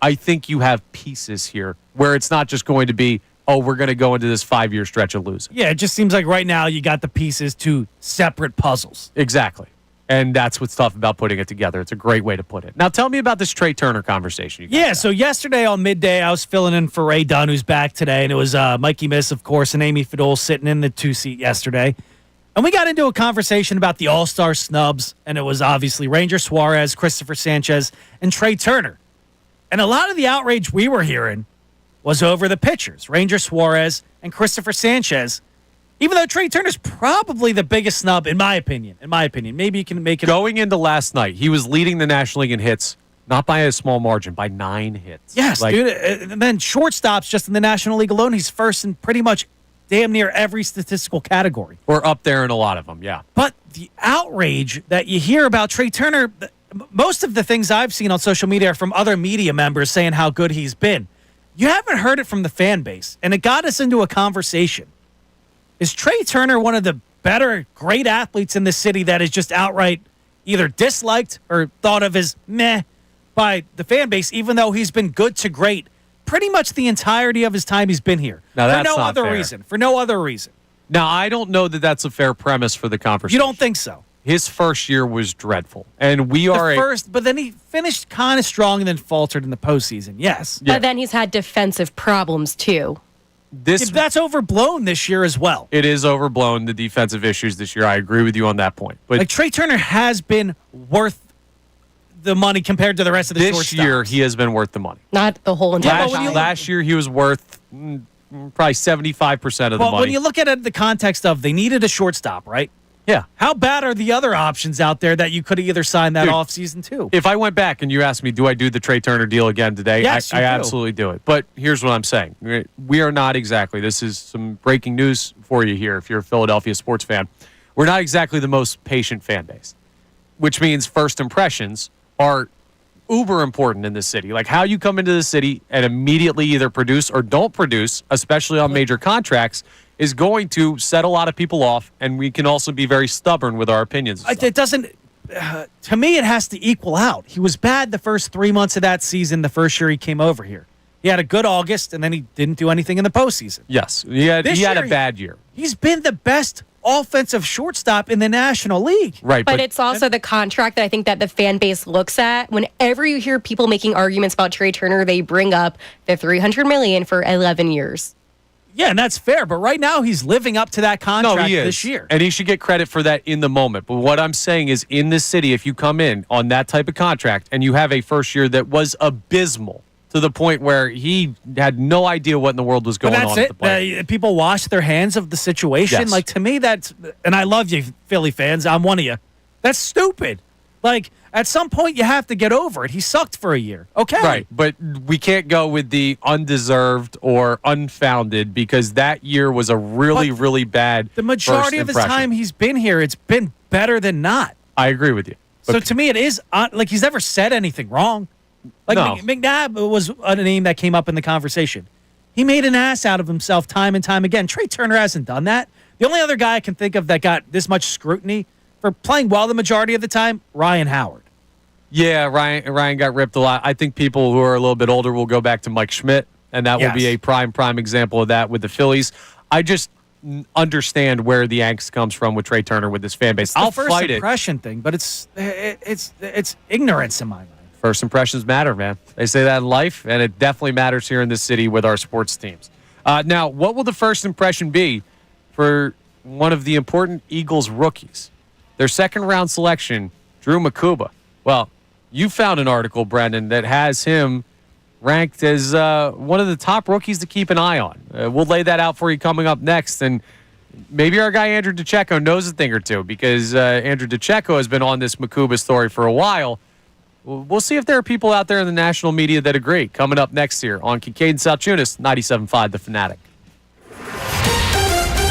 Speaker 1: I think you have pieces here where it's not just going to be, oh, we're going to go into this 5-year stretch of losing.
Speaker 5: Yeah, it just seems like right now you got the pieces to separate puzzles.
Speaker 1: Exactly. And that's what's tough about putting it together. It's a great way to put it. Now, tell me about this Trey Turner conversation.
Speaker 5: Yeah, so yesterday on midday, I was filling in for Ray Dunn, who's back today, and it was Mikey Miss, of course, and Amy Fadul sitting in the 2-seat yesterday. And we got into a conversation about the All-Star snubs, and it was obviously Ranger Suarez, Christopher Sanchez, and Trey Turner. And a lot of the outrage we were hearing was over the pitchers, Ranger Suarez and Christopher Sanchez, even though Trey Turner's probably the biggest snub, in my opinion. Maybe you can make it.
Speaker 1: Going into last night, he was leading the National League in hits, not by a small margin, by 9 hits.
Speaker 5: Yes, dude. And then shortstops, just in the National League alone, he's first in pretty much damn near every statistical category.
Speaker 1: Or up there in a lot of them, yeah.
Speaker 5: But the outrage that you hear about Trey Turner, most of the things I've seen on social media are from other media members saying how good he's been. You haven't heard it from the fan base, and it got us into a conversation. Is Trey Turner one of the better, great athletes in the city that is just outright either disliked or thought of as meh by the fan base, even though he's been good to great pretty much the entirety of his time he's been here?
Speaker 1: Now, that's
Speaker 5: for no
Speaker 1: not
Speaker 5: other
Speaker 1: fair.
Speaker 5: reason. For no other reason.
Speaker 1: Now, I don't know that that's a fair premise for the conversation.
Speaker 5: You don't think so?
Speaker 1: His first year was dreadful. And we are
Speaker 5: but then he finished kind of strong and then faltered in the postseason. Yes.
Speaker 8: But then he's had defensive problems, too.
Speaker 5: That's overblown this year as well.
Speaker 1: It is overblown, the defensive issues this year. I agree with you on that point. But
Speaker 5: like, Trey Turner has been worth the money compared to the rest of the shortstops.
Speaker 1: This year, he has been worth the money.
Speaker 8: Not the whole entire time.
Speaker 1: Last year, he was worth probably 75% of the money.
Speaker 5: Well, when you look at it in the context of they needed a shortstop, right?
Speaker 1: Yeah.
Speaker 5: How bad are the other options out there that you could have either signed that offseason too?
Speaker 1: If I went back and you asked me, do I do the Trey Turner deal again today?
Speaker 5: Yes,
Speaker 1: I absolutely do it. But here's what I'm saying. We are not exactly, this is some breaking news for you here if you're a Philadelphia sports fan. We're not exactly the most patient fan base, which means first impressions are uber important in this city. Like how you come into the city and immediately either produce or don't produce, especially on major contracts, is going to set a lot of people off, and we can also be very stubborn with our opinions.
Speaker 5: It doesn't, to me, it has to equal out. He was bad the first 3 months of that season, the first year he came over here. He had a good August, and then he didn't do anything in the postseason.
Speaker 1: Yes, he had a bad year.
Speaker 5: He's been the best offensive shortstop in the National League.
Speaker 1: Right.
Speaker 8: But it's also the contract that I think that the fan base looks at. Whenever you hear people making arguments about Trey Turner, they bring up the $300 million for 11 years.
Speaker 5: Yeah, and that's fair, but right now he's living up to that contract this year.
Speaker 1: And he should get credit for that in the moment. But what I'm saying is in this city, if you come in on that type of contract and you have a first year that was abysmal to the point where he had no idea what in the world was going on at the plate.
Speaker 5: People wash their hands of the situation.
Speaker 1: Yes.
Speaker 5: Like, to me, that's, and I love you, Philly fans, I'm one of you. That's stupid. Like, at some point, you have to get over it. He sucked for a year. Okay.
Speaker 1: Right, but we can't go with the undeserved or unfounded because that year was a really, really bad
Speaker 5: The majority of his time he's been here, it's been better than not.
Speaker 1: I agree with you.
Speaker 5: So to me, it is like he's never said anything wrong. Like
Speaker 1: No.
Speaker 5: McNabb was a name that came up in the conversation. He made an ass out of himself time and time again. Trey Turner hasn't done that. The only other guy I can think of that got this much scrutiny for playing well the majority of the time, Ryan Howard.
Speaker 1: Yeah, Ryan got ripped a lot. I think people who are a little bit older will go back to Mike Schmidt, and that will be a prime example of that with the Phillies. I just understand where the angst comes from with Trey Turner with this fan base. I'll
Speaker 5: first
Speaker 1: fight it.
Speaker 5: impression thing, but it's ignorance in my mind.
Speaker 1: First impressions matter, man. They say that in life, and it definitely matters here in this city with our sports teams. Now, what will the first impression be for one of the important Eagles rookies? Their second-round selection, Drew Makuba. Well, you found an article, Brendan, that has him ranked as one of the top rookies to keep an eye on. We'll lay that out for you coming up next, and maybe our guy Andrew DeCecco knows a thing or two because Andrew DeCecco has been on this Makuba story for a while. We'll see if there are people out there in the national media that agree. Coming up next year on Kincade Salciunas, 97.5 The Fanatic.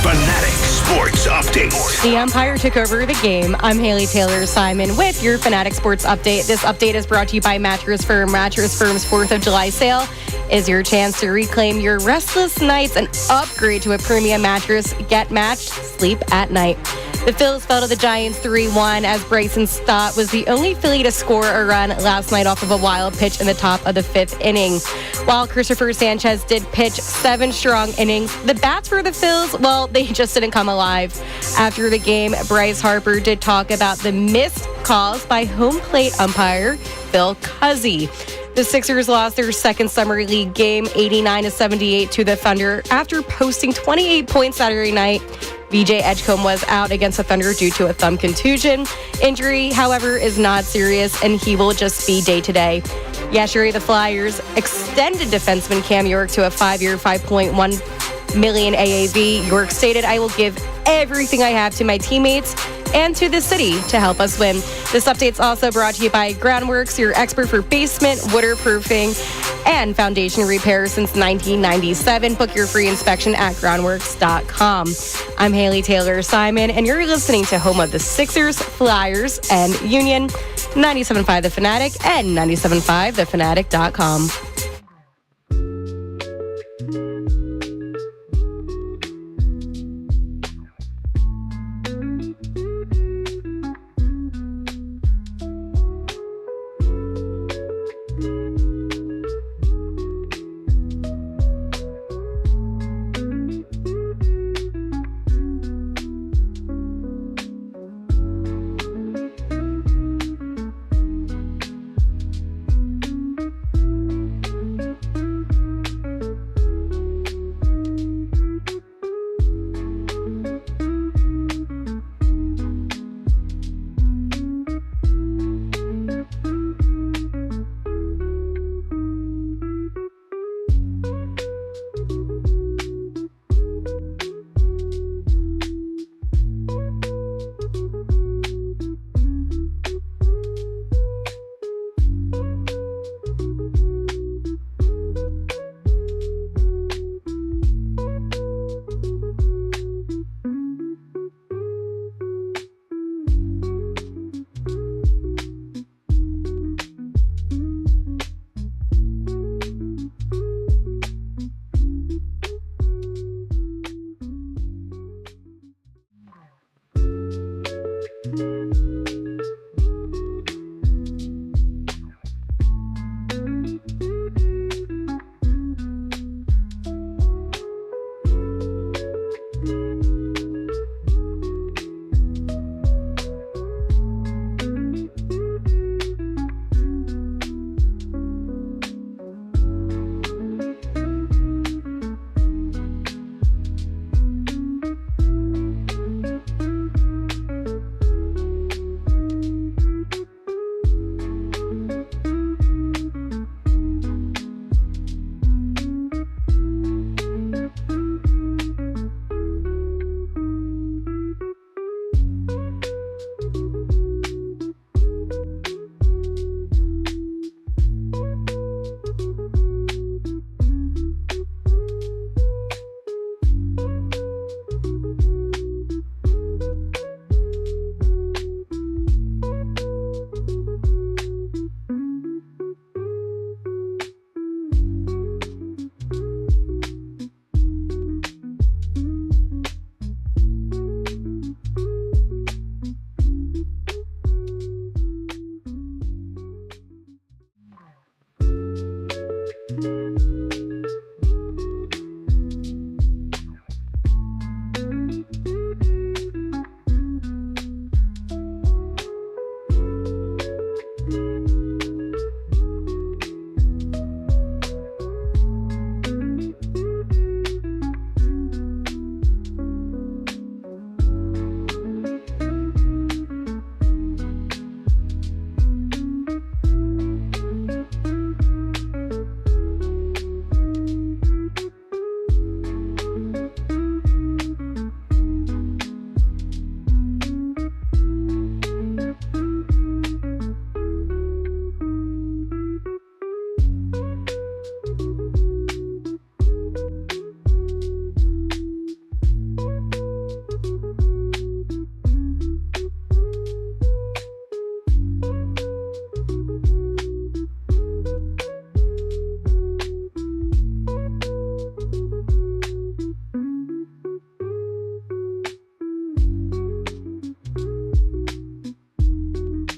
Speaker 2: Fanatic Sports Update.
Speaker 8: The Umpire took over the game. I'm Haley Taylor Simon with your Fanatic Sports Update. This update is brought to you by Mattress Firm. Mattress Firm's 4th of July sale is your chance to reclaim your restless nights and upgrade to a premium mattress. Get matched, sleep at night. The Phillies fell to the Giants 3-1 as Bryson Stott was the only Philly to score a run last night off of a wild pitch in the top of the 5th inning. While Christopher Sanchez did pitch 7 strong innings, the bats for the Phils, well, they just didn't come alive. After the game, Bryce Harper did talk about the missed calls by home plate umpire Phil Cuzzy. The Sixers lost their second summer league game 89-78 to the Thunder after posting 28 points Saturday night. VJ Edgecom was out against the Thunder due to a thumb contusion. Injury, however, is not serious, and he will just be day-to-day. Yesterday, the Flyers extended defenseman Cam York to a 5-year, $5.1 million AAV. York stated, "I will give everything I have to my teammates and to the city to help us win." This update's also brought to you by Groundworks, your expert for basement, waterproofing, and foundation repair since 1997. Book your free inspection at groundworks.com. I'm Haley Taylor Simon, and you're listening to home of the Sixers, Flyers, and Union, 97.5 The Fanatic and 97.5thefanatic.com.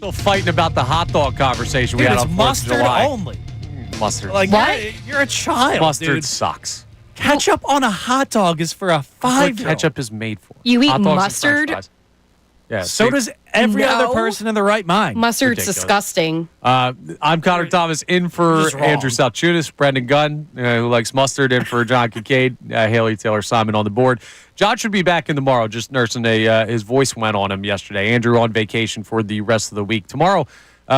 Speaker 1: Still fighting about the hot dog conversation we
Speaker 5: Dude,
Speaker 1: had
Speaker 5: it's
Speaker 1: on 4th of
Speaker 5: mustard
Speaker 1: July.
Speaker 5: only.
Speaker 1: Mustard.
Speaker 5: Like,
Speaker 8: What?
Speaker 5: You're a child,
Speaker 1: Mustard
Speaker 5: dude.
Speaker 1: sucks.
Speaker 5: Ketchup on a hot dog is for a
Speaker 1: That's what
Speaker 5: 5-year-old.
Speaker 1: ketchup is made for.
Speaker 8: You eat
Speaker 1: Hot dogs and
Speaker 8: mustard?
Speaker 1: French fries. Yeah.
Speaker 5: So
Speaker 1: see,
Speaker 5: does every
Speaker 8: No.
Speaker 5: other person in the right mind.
Speaker 8: Mustard's
Speaker 1: Ridiculous.
Speaker 8: disgusting.
Speaker 1: I'm Connor Thomas in for
Speaker 5: Just wrong.
Speaker 1: Andrew Salciunas, Brendan Gunn, who likes mustard, in for John Kincade, Haley Taylor Simon on the board. John should be back in tomorrow, just nursing his voice went on him yesterday. Andrew on vacation for the rest of the week. Tomorrow,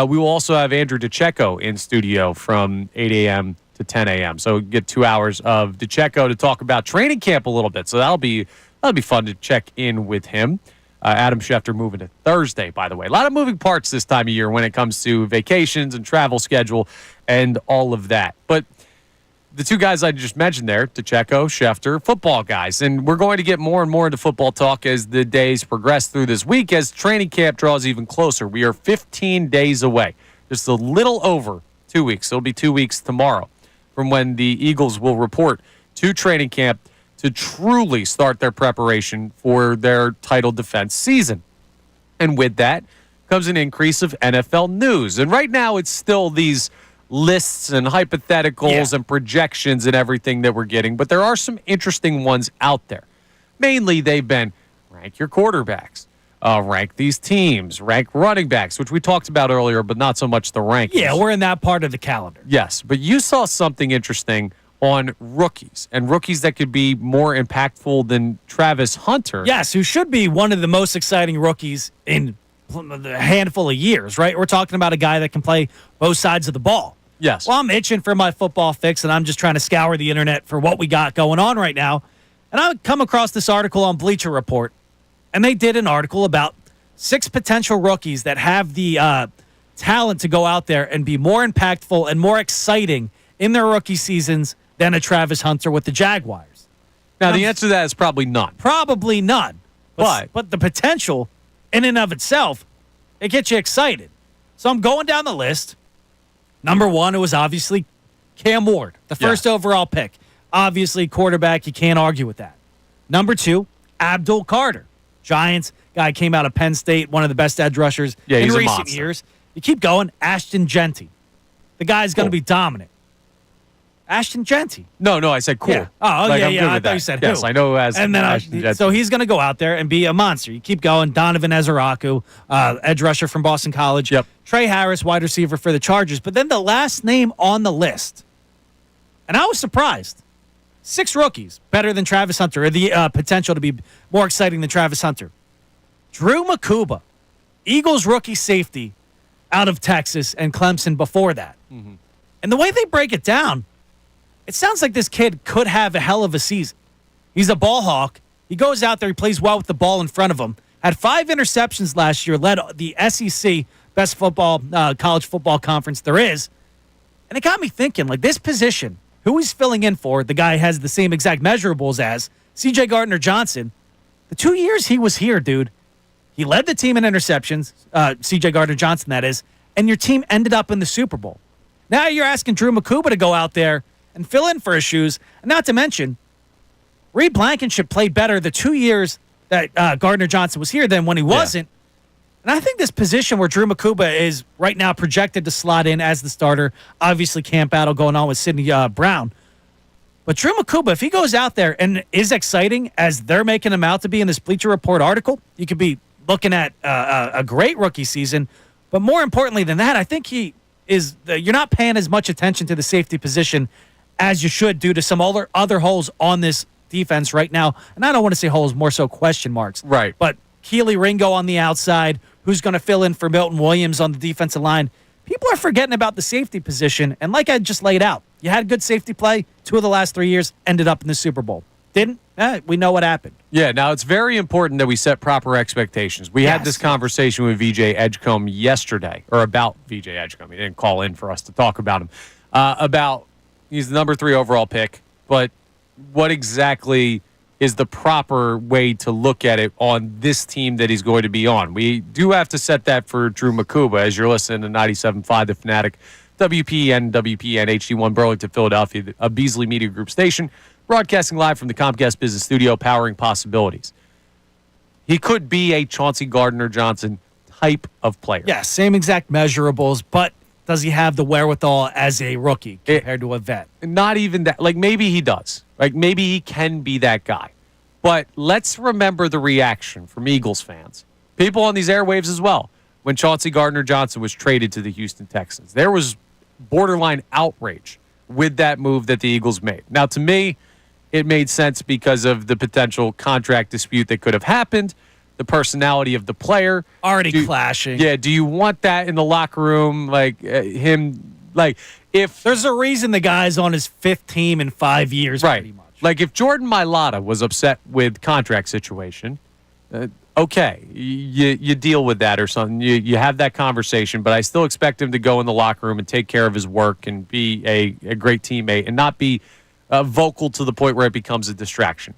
Speaker 1: we will also have Andrew DeCecco in studio from 8 a.m. to 10 a.m. So get 2 hours of DeCecco to talk about training camp a little bit. So that'll be fun to check in with him. Adam Schefter moving to Thursday, by the way. A lot of moving parts this time of year when it comes to vacations and travel schedule and all of that. But the two guys I just mentioned there, DeCecco, Schefter, football guys. And we're going to get more and more into football talk as the days progress through this week, as training camp draws even closer. We are 15 days away, just a little over 2 weeks. It'll be 2 weeks tomorrow from when the Eagles will report to training camp to truly start their preparation for their title defense season. And with that comes an increase of NFL news. And right now it's still these lists and hypotheticals and projections and everything that we're getting, but there are some interesting ones out there. Mainly they've been rank your quarterbacks, rank these teams, rank running backs, which we talked about earlier, but not so much the rankings.
Speaker 5: Yeah, we're in that part of the calendar.
Speaker 1: Yes, but you saw something interesting on rookies, and rookies that could be more impactful than Travis Hunter.
Speaker 5: Yes, who should be one of the most exciting rookies in a handful of years, right? We're talking about a guy that can play both sides of the ball.
Speaker 1: Yes.
Speaker 5: Well, I'm itching for my football fix, and I'm just trying to scour the internet for what we got going on right now. And I come across this article on Bleacher Report, and they did an article about 6 potential rookies that have the talent to go out there and be more impactful and more exciting in their rookie seasons than a Travis Hunter with the Jaguars.
Speaker 1: Now, the answer to that is probably none.
Speaker 5: Probably none. But the potential in and of itself, it gets you excited. So I'm going down the list. Number 1, it was obviously Cam Ward, the first overall pick. Obviously, quarterback, you can't argue with that. Number 2, Abdul Carter. Giants, guy came out of Penn State, one of the best edge rushers in
Speaker 1: he's a
Speaker 5: recent
Speaker 1: monster.
Speaker 5: years. You keep going, Ashton Genty. The guy's going to be dominant. Ashton Genty.
Speaker 1: No, I said cool.
Speaker 5: Yeah. Oh,
Speaker 1: Like,
Speaker 5: yeah,
Speaker 1: I'm
Speaker 5: yeah.
Speaker 1: good
Speaker 5: I
Speaker 1: with
Speaker 5: thought
Speaker 1: that.
Speaker 5: you said
Speaker 1: yes,
Speaker 5: who.
Speaker 1: I know as
Speaker 5: and then
Speaker 1: Ashton Genty.
Speaker 5: so he's going to go out there and be a monster. You keep going. Donovan Ezeraku, edge rusher from Boston College.
Speaker 1: Yep.
Speaker 5: Trey Harris, wide receiver for the Chargers. But then the last name on the list, and I was surprised. 6 rookies, better than Travis Hunter, or the potential to be more exciting than Travis Hunter. Drew Makuba, Eagles rookie safety out of Texas and Clemson before that. Mm-hmm. And the way they break it down, it sounds like this kid could have a hell of a season. He's a ball hawk. He goes out there, he plays well with the ball in front of him. Had 5 interceptions last year, led the SEC, best football college football conference there is. And it got me thinking, like, this position, who he's filling in for, the guy has the same exact measurables as C.J. Gardner-Johnson. The 2 years he was here, dude, he led the team in interceptions, C.J. Gardner-Johnson, that is, and your team ended up in the Super Bowl. Now you're asking Drew Makuba to go out there and fill in for his shoes. And not to mention, Reed Blankenship played better the 2 years that Gardner-Johnson was here than when he wasn't. And I think this position where Drew Makuba is right now projected to slot in as the starter, obviously camp battle going on with Sidney Brown. But Drew Makuba, if he goes out there and is exciting as they're making him out to be in this Bleacher Report article, you could be looking at a great rookie season. But more importantly than that, I think he is you're not paying as much attention to the safety position as you should due to some other holes on this defense right now. And I don't want to say holes, more so question marks.
Speaker 1: Right.
Speaker 5: But Keely Ringo on the outside, who's going to fill in for Milton Williams on the defensive line. People are forgetting about the safety position. And like I just laid out, you had good safety play. 2 of the last 3 years ended up in the Super Bowl. Didn't? We know what happened.
Speaker 1: Yeah, now it's very important that we set proper expectations. We had this conversation with VJ Edgecom yesterday, or about VJ Edgecom. He didn't call in for us to talk about him. About he's the number 3 overall pick, but what exactly is the proper way to look at it on this team that he's going to be on? We do have to set that for Drew Makuba as you're listening to 97.5 The Fanatic, WPN HD1 Burlington, Philadelphia, a Beasley Media Group station, broadcasting live from the Comcast Business Studio, powering possibilities. He could be a Chauncey Gardner-Johnson type of player.
Speaker 5: Yeah, same exact measurables, but does he have the wherewithal as a rookie compared to a vet?
Speaker 1: Not even that. Like, maybe he does. Like, maybe he can be that guy. But let's remember the reaction from Eagles fans, people on these airwaves as well, when Chauncey Gardner-Johnson was traded to the Houston Texans. There was borderline outrage with that move that the Eagles made. Now, to me, it made sense because of the potential contract dispute that could have happened, the personality of the player.
Speaker 5: Already clashing.
Speaker 1: Yeah, do you want that in the locker room? Like, if...
Speaker 5: There's a reason the guy's on his 5th team in 5 years,
Speaker 1: right.
Speaker 5: pretty much.
Speaker 1: Like, if Jordan Mailata was upset with contract situation, okay, you deal with that or something. You have that conversation, but I still expect him to go in the locker room and take care of his work and be a great teammate and not be vocal to the point where it becomes a distraction.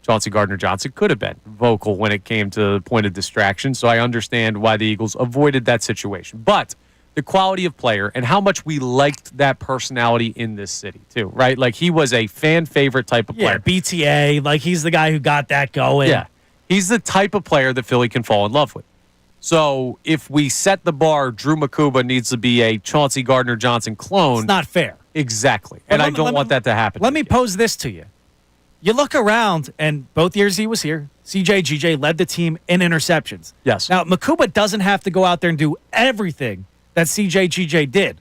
Speaker 1: Chauncey Gardner-Johnson could have been vocal when it came to the point of distraction, so I understand why the Eagles avoided that situation. But the quality of player and how much we liked that personality in this city, too, right? Like, he was a fan favorite type of player.
Speaker 5: Yeah, BTA, like, he's the guy who got that going.
Speaker 1: Yeah. He's the type of player that Philly can fall in love with. So if we set the bar, Drew Makuba needs to be a Chauncey Gardner-Johnson clone.
Speaker 5: It's not fair.
Speaker 1: Exactly. And I don't want that to happen.
Speaker 5: Let me pose this to you. You look around, and both years he was here, CJ led the team in interceptions.
Speaker 1: Yes.
Speaker 5: Now, Makuba doesn't have to go out there and do everything that CJ did.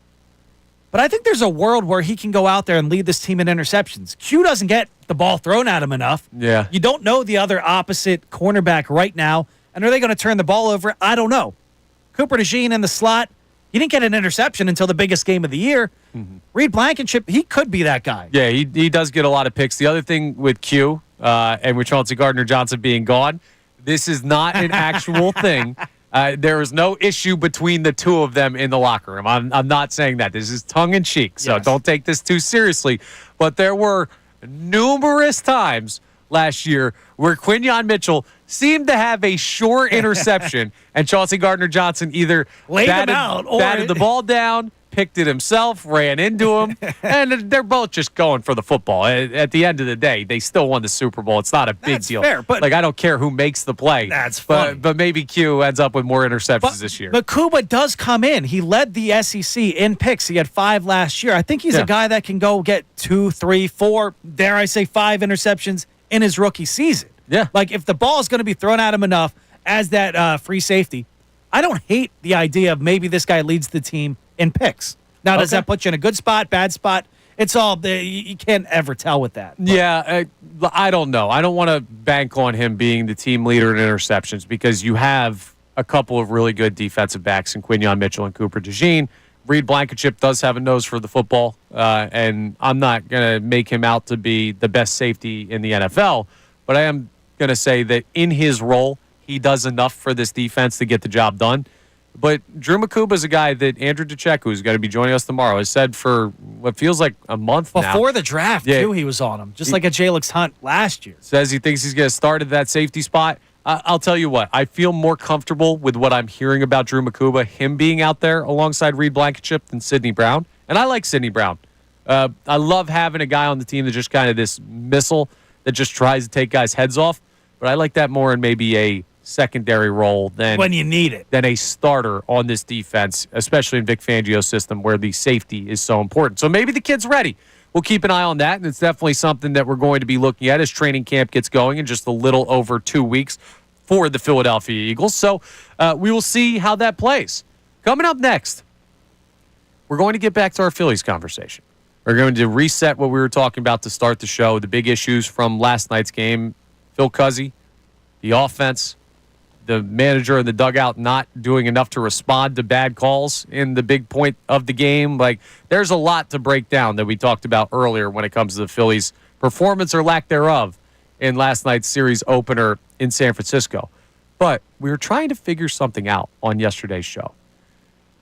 Speaker 5: But I think there's a world where he can go out there and lead this team in interceptions. Q doesn't get the ball thrown at him enough.
Speaker 1: Yeah.
Speaker 5: You don't know the other opposite cornerback right now. And are they going to turn the ball over? I don't know. Cooper DeJean in the slot. He didn't get an interception until the biggest game of the year. Mm-hmm. Reed Blankenship, he could be that guy.
Speaker 1: Yeah, he does get a lot of picks. The other thing with Q and with Chauncey Gardner-Johnson being gone, this is not an actual thing. There is no issue between the two of them in the locker room. I'm not saying that. This is tongue-in-cheek, so don't take this too seriously. But there were numerous times last year where Quinyon Mitchell seemed to have a short interception, and Chauncey Gardner-Johnson either batted the ball down, picked it himself, ran into him, and they're both just going for the football. At the end of the day, they still won the Super Bowl. It's not a big deal.
Speaker 5: Fair, but
Speaker 1: like, I don't care who makes the play.
Speaker 5: That's funny.
Speaker 1: But maybe Q ends up with more interceptions this year.
Speaker 5: Makuba does come in. He led the SEC in picks. He had 5 last year. I think he's a guy that can go get 2, 3, 4, dare I say 5 interceptions in his rookie season.
Speaker 1: Yeah.
Speaker 5: Like, if the ball is going to be thrown at him enough as that free safety, I don't hate the idea of maybe this guy leads the team in picks. Now, does that put you in a good spot, bad spot? It's all, you can't ever tell with that. But.
Speaker 1: Yeah, I don't know. I don't want to bank on him being the team leader in interceptions because you have a couple of really good defensive backs in Quinyon Mitchell and Cooper DeJean. Reed Blankenship does have a nose for the football, and I'm not going to make him out to be the best safety in the NFL, but I am going to say that in his role, he does enough for this defense to get the job done. But Drew Makuba is a guy that Andrew DeCecco, who's going to be joining us tomorrow, has said for what feels like a month now.
Speaker 5: Before the draft, too, he was on him, just like a Jalix Hunt last year.
Speaker 1: Says he thinks he's going to start at that safety spot. I'll tell you what, I feel more comfortable with what I'm hearing about Drew Makuba, him being out there alongside Reed Blankenship than Sidney Brown. And I like Sidney Brown. I love having a guy on the team that's just kind of this missile that just tries to take guys' heads off. But I like that more in maybe a secondary role than
Speaker 5: when you need it,
Speaker 1: than a starter on this defense, especially in Vic Fangio's system where the safety is so important. So maybe the kid's ready. We'll keep an eye on that, and it's definitely something that we're going to be looking at as training camp gets going in just a little over 2 weeks for the Philadelphia Eagles. So we will see how that plays. Coming up next, we're going to get back to our Phillies conversation. We're going to reset what we were talking about to start the show, the big issues from last night's game. Phil Cuzzy, the offense, the manager in the dugout not doing enough to respond to bad calls in the big point of the game. Like, there's a lot to break down that we talked about earlier when it comes to the Phillies' performance or lack thereof in last night's series opener in San Francisco. But we were trying to figure something out on yesterday's show.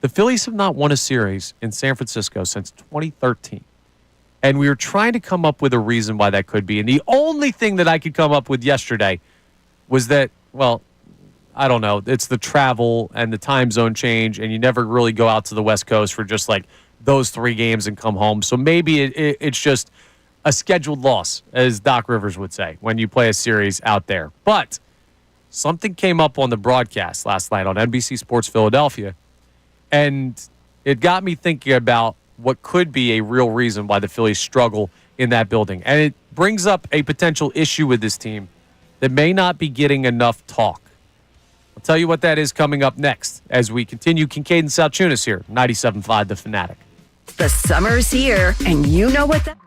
Speaker 1: The Phillies have not won a series in San Francisco since 2013. And we were trying to come up with a reason why that could be. And the only thing that I could come up with yesterday was that, well, I don't know, it's the travel and the time zone change, and you never really go out to the West Coast for just like those 3 games and come home. So maybe it's just a scheduled loss, as Doc Rivers would say, when you play a series out there. But something came up on the broadcast last night on NBC Sports Philadelphia, and it got me thinking about what could be a real reason why the Phillies struggle in that building. And it brings up a potential issue with this team that may not be getting enough talk. I'll tell you what that is coming up next as we continue Kincade Salciunas here, 97.5 The Fanatic.
Speaker 4: The summer's here, and you know what that...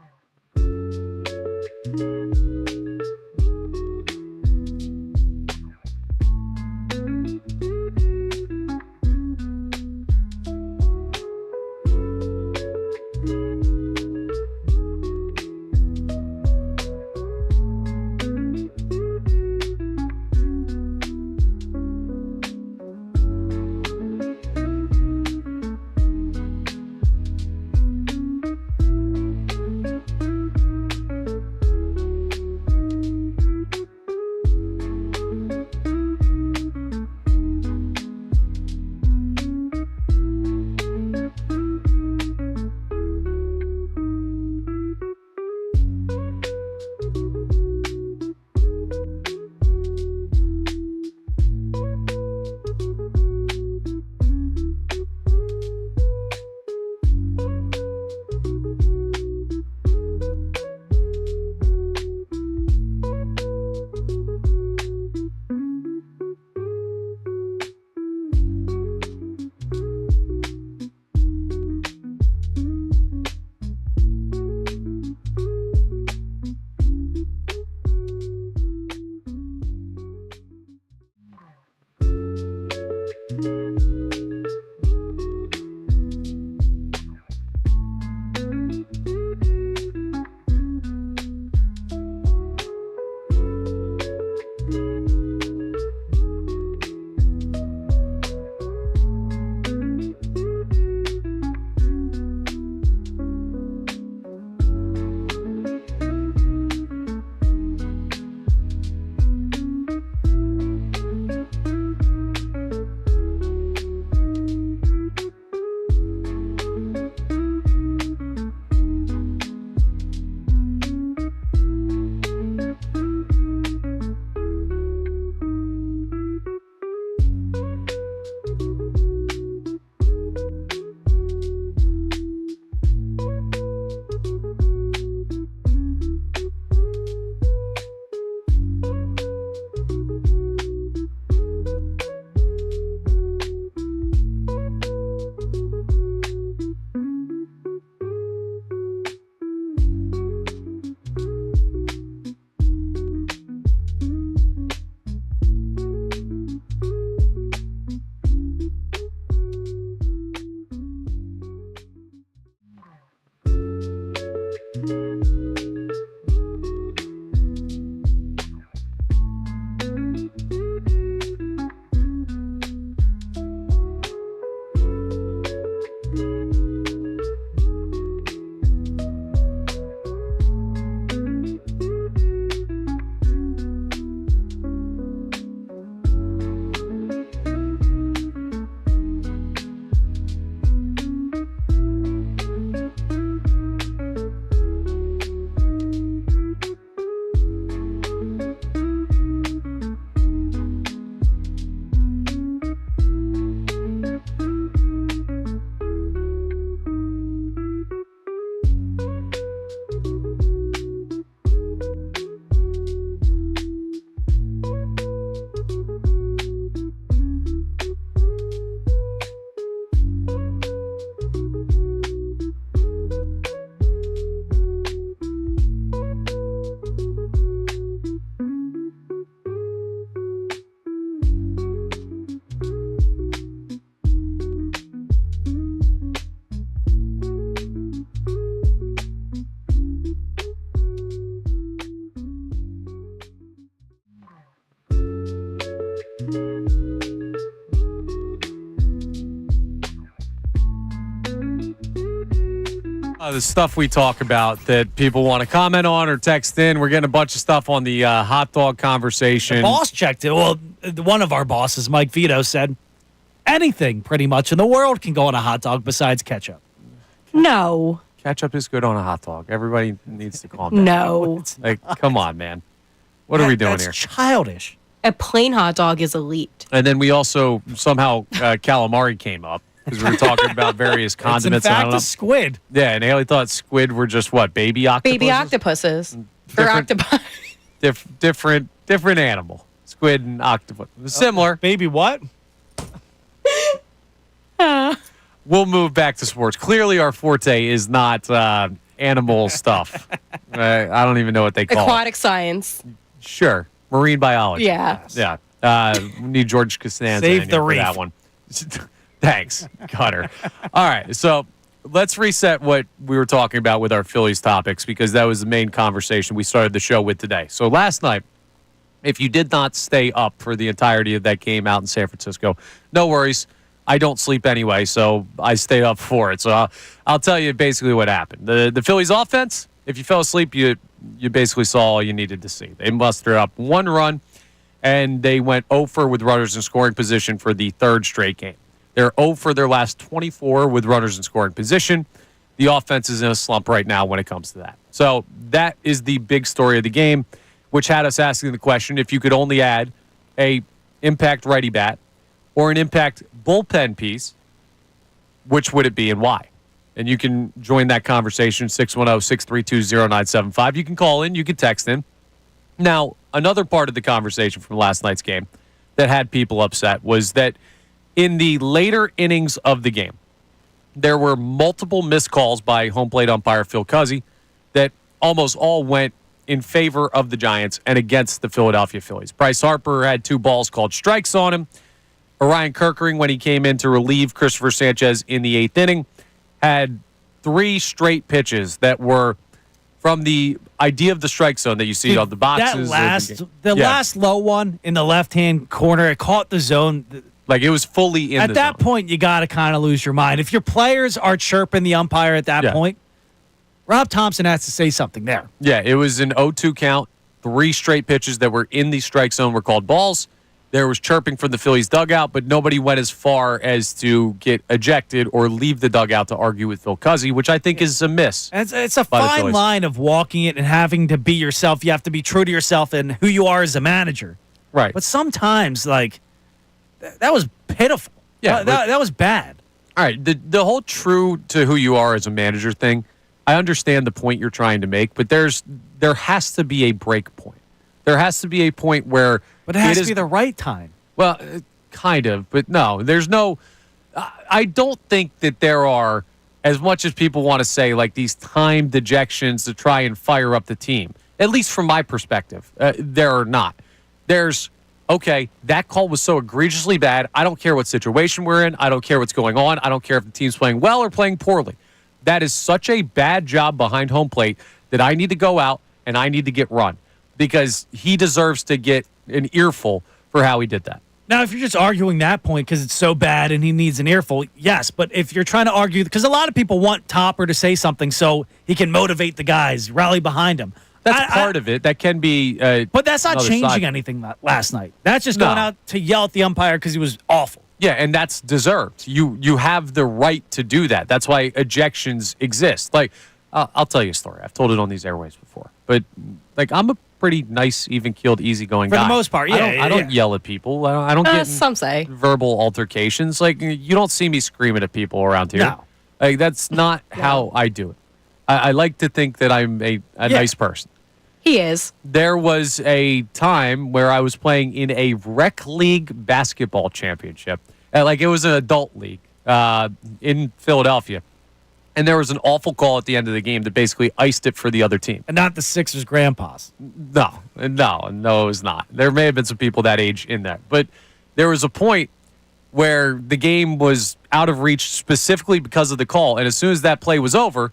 Speaker 1: The stuff we talk about that people want to comment on or text in. We're getting a bunch of stuff on the hot dog conversation.
Speaker 5: The boss checked it. Well, one of our bosses, Mike Vito, said anything pretty much in the world can go on a hot dog besides ketchup.
Speaker 8: No.
Speaker 1: Ketchup is good on a hot dog. Everybody needs to calm down.
Speaker 8: No.
Speaker 1: Like, come on, man. What are we doing
Speaker 5: That's
Speaker 1: here?
Speaker 5: childish.
Speaker 8: A plain hot dog is elite.
Speaker 1: And then we also somehow calamari came up because we were talking about various condiments.
Speaker 5: It's in fact a squid.
Speaker 1: Yeah, and Haley thought squid were just what, baby octopuses?
Speaker 8: Baby octopuses. Or octopi.
Speaker 1: Different animal. Squid and octopus. Similar.
Speaker 5: Baby what?
Speaker 1: We'll move back to sports. Clearly, our forte is not animal stuff. I don't even know what they call
Speaker 8: Aquatic science.
Speaker 1: Sure. Marine biology.
Speaker 8: Yeah.
Speaker 1: Yeah. We need George Costanza
Speaker 5: Save
Speaker 1: in
Speaker 5: the
Speaker 1: here for
Speaker 5: reef.
Speaker 1: that one. Thanks, Cutter. All right, so let's reset what we were talking about with our Phillies topics because that was the main conversation we started the show with today. So last night, if you did not stay up for the entirety of that game out in San Francisco, no worries. I don't sleep anyway, so I stayed up for it. So I'll tell you basically what happened. The Phillies offense, if you fell asleep, you basically saw all you needed to see. They mustered up one run, and they went 0 for with runners in scoring position for the third straight game. They're 0 for their last 24 with runners in scoring position. The offense is in a slump right now when it comes to that. So that is the big story of the game, which had us asking the question, if you could only add a impact righty bat or an impact bullpen piece, which would it be and why? And you can join that conversation, 610-632-0975. You can call in, you can text in. Now, another part of the conversation from last night's game that had people upset was that in the later innings of the game, there were multiple missed calls by home plate umpire Phil Cuzzi that almost all went in favor of the Giants and against the Philadelphia Phillies. Bryce Harper had 2 balls called strikes on him. Orion Kirkering, when he came in to relieve Christopher Sanchez in the 8th inning, had 3 straight pitches that were from the idea of the strike zone that you see on the boxes.
Speaker 5: That last low one in the left-hand corner, it caught the zone.
Speaker 1: Like it was fully in the zone.
Speaker 5: At that point, you got to kind of lose your mind. If your players are chirping the umpire at that point, Rob Thompson has to say something there.
Speaker 1: Yeah, it was an 0-2 count. 3 straight pitches that were in the strike zone were called balls. There was chirping from the Phillies dugout, but nobody went as far as to get ejected or leave the dugout to argue with Phil Cuzzi, which I think is a miss.
Speaker 5: It's a fine line of walking it and having to be yourself. You have to be true to yourself and who you are as a manager.
Speaker 1: Right.
Speaker 5: But sometimes, like, that was pitiful.
Speaker 1: Yeah,
Speaker 5: that was bad.
Speaker 1: All right, the whole true to who you are as a manager thing, I understand the point you're trying to make, but there has to be a break point. There has to be a point where...
Speaker 5: But it has to be the right time.
Speaker 1: Well, kind of, but no. There's no... I don't think that there are, as much as people want to say, like these timed ejections to try and fire up the team. At least from my perspective, there are not. There's, okay, that call was so egregiously bad. I don't care what situation we're in. I don't care what's going on. I don't care if the team's playing well or playing poorly. That is such a bad job behind home plate that I need to go out and I need to get run because he deserves to get an earful for how he did that.
Speaker 5: Now, if you're just arguing that point because it's so bad and he needs an earful, yes. But if you're trying to argue, because a lot of people want Topper to say something so he can motivate the guys, rally behind him.
Speaker 1: That's part of it. That can be.
Speaker 5: But that's not changing anything last night. That's just going out to yell at the umpire because he was awful.
Speaker 1: Yeah, and that's deserved. You have the right to do that. That's why ejections exist. Like, I'll tell you a story. I've told it on these airways before. But, like, I'm a pretty nice, even-keeled, easygoing guy.
Speaker 5: For the most part, yeah.
Speaker 1: I don't yell at people. I don't get
Speaker 8: some say
Speaker 1: verbal altercations. Like, you don't see me screaming at people around here.
Speaker 5: No.
Speaker 1: Like, that's not how I do it. I like to think that I'm a nice person.
Speaker 8: he is.
Speaker 1: There was a time where I was playing in a rec league basketball championship. Like, it was an adult league in Philadelphia. And there was an awful call at the end of the game that basically iced it for the other team.
Speaker 5: And not the Sixers grandpas.
Speaker 1: No, it was not. There may have been some people that age in that. But there was a point where the game was out of reach specifically because of the call. And as soon as that play was over,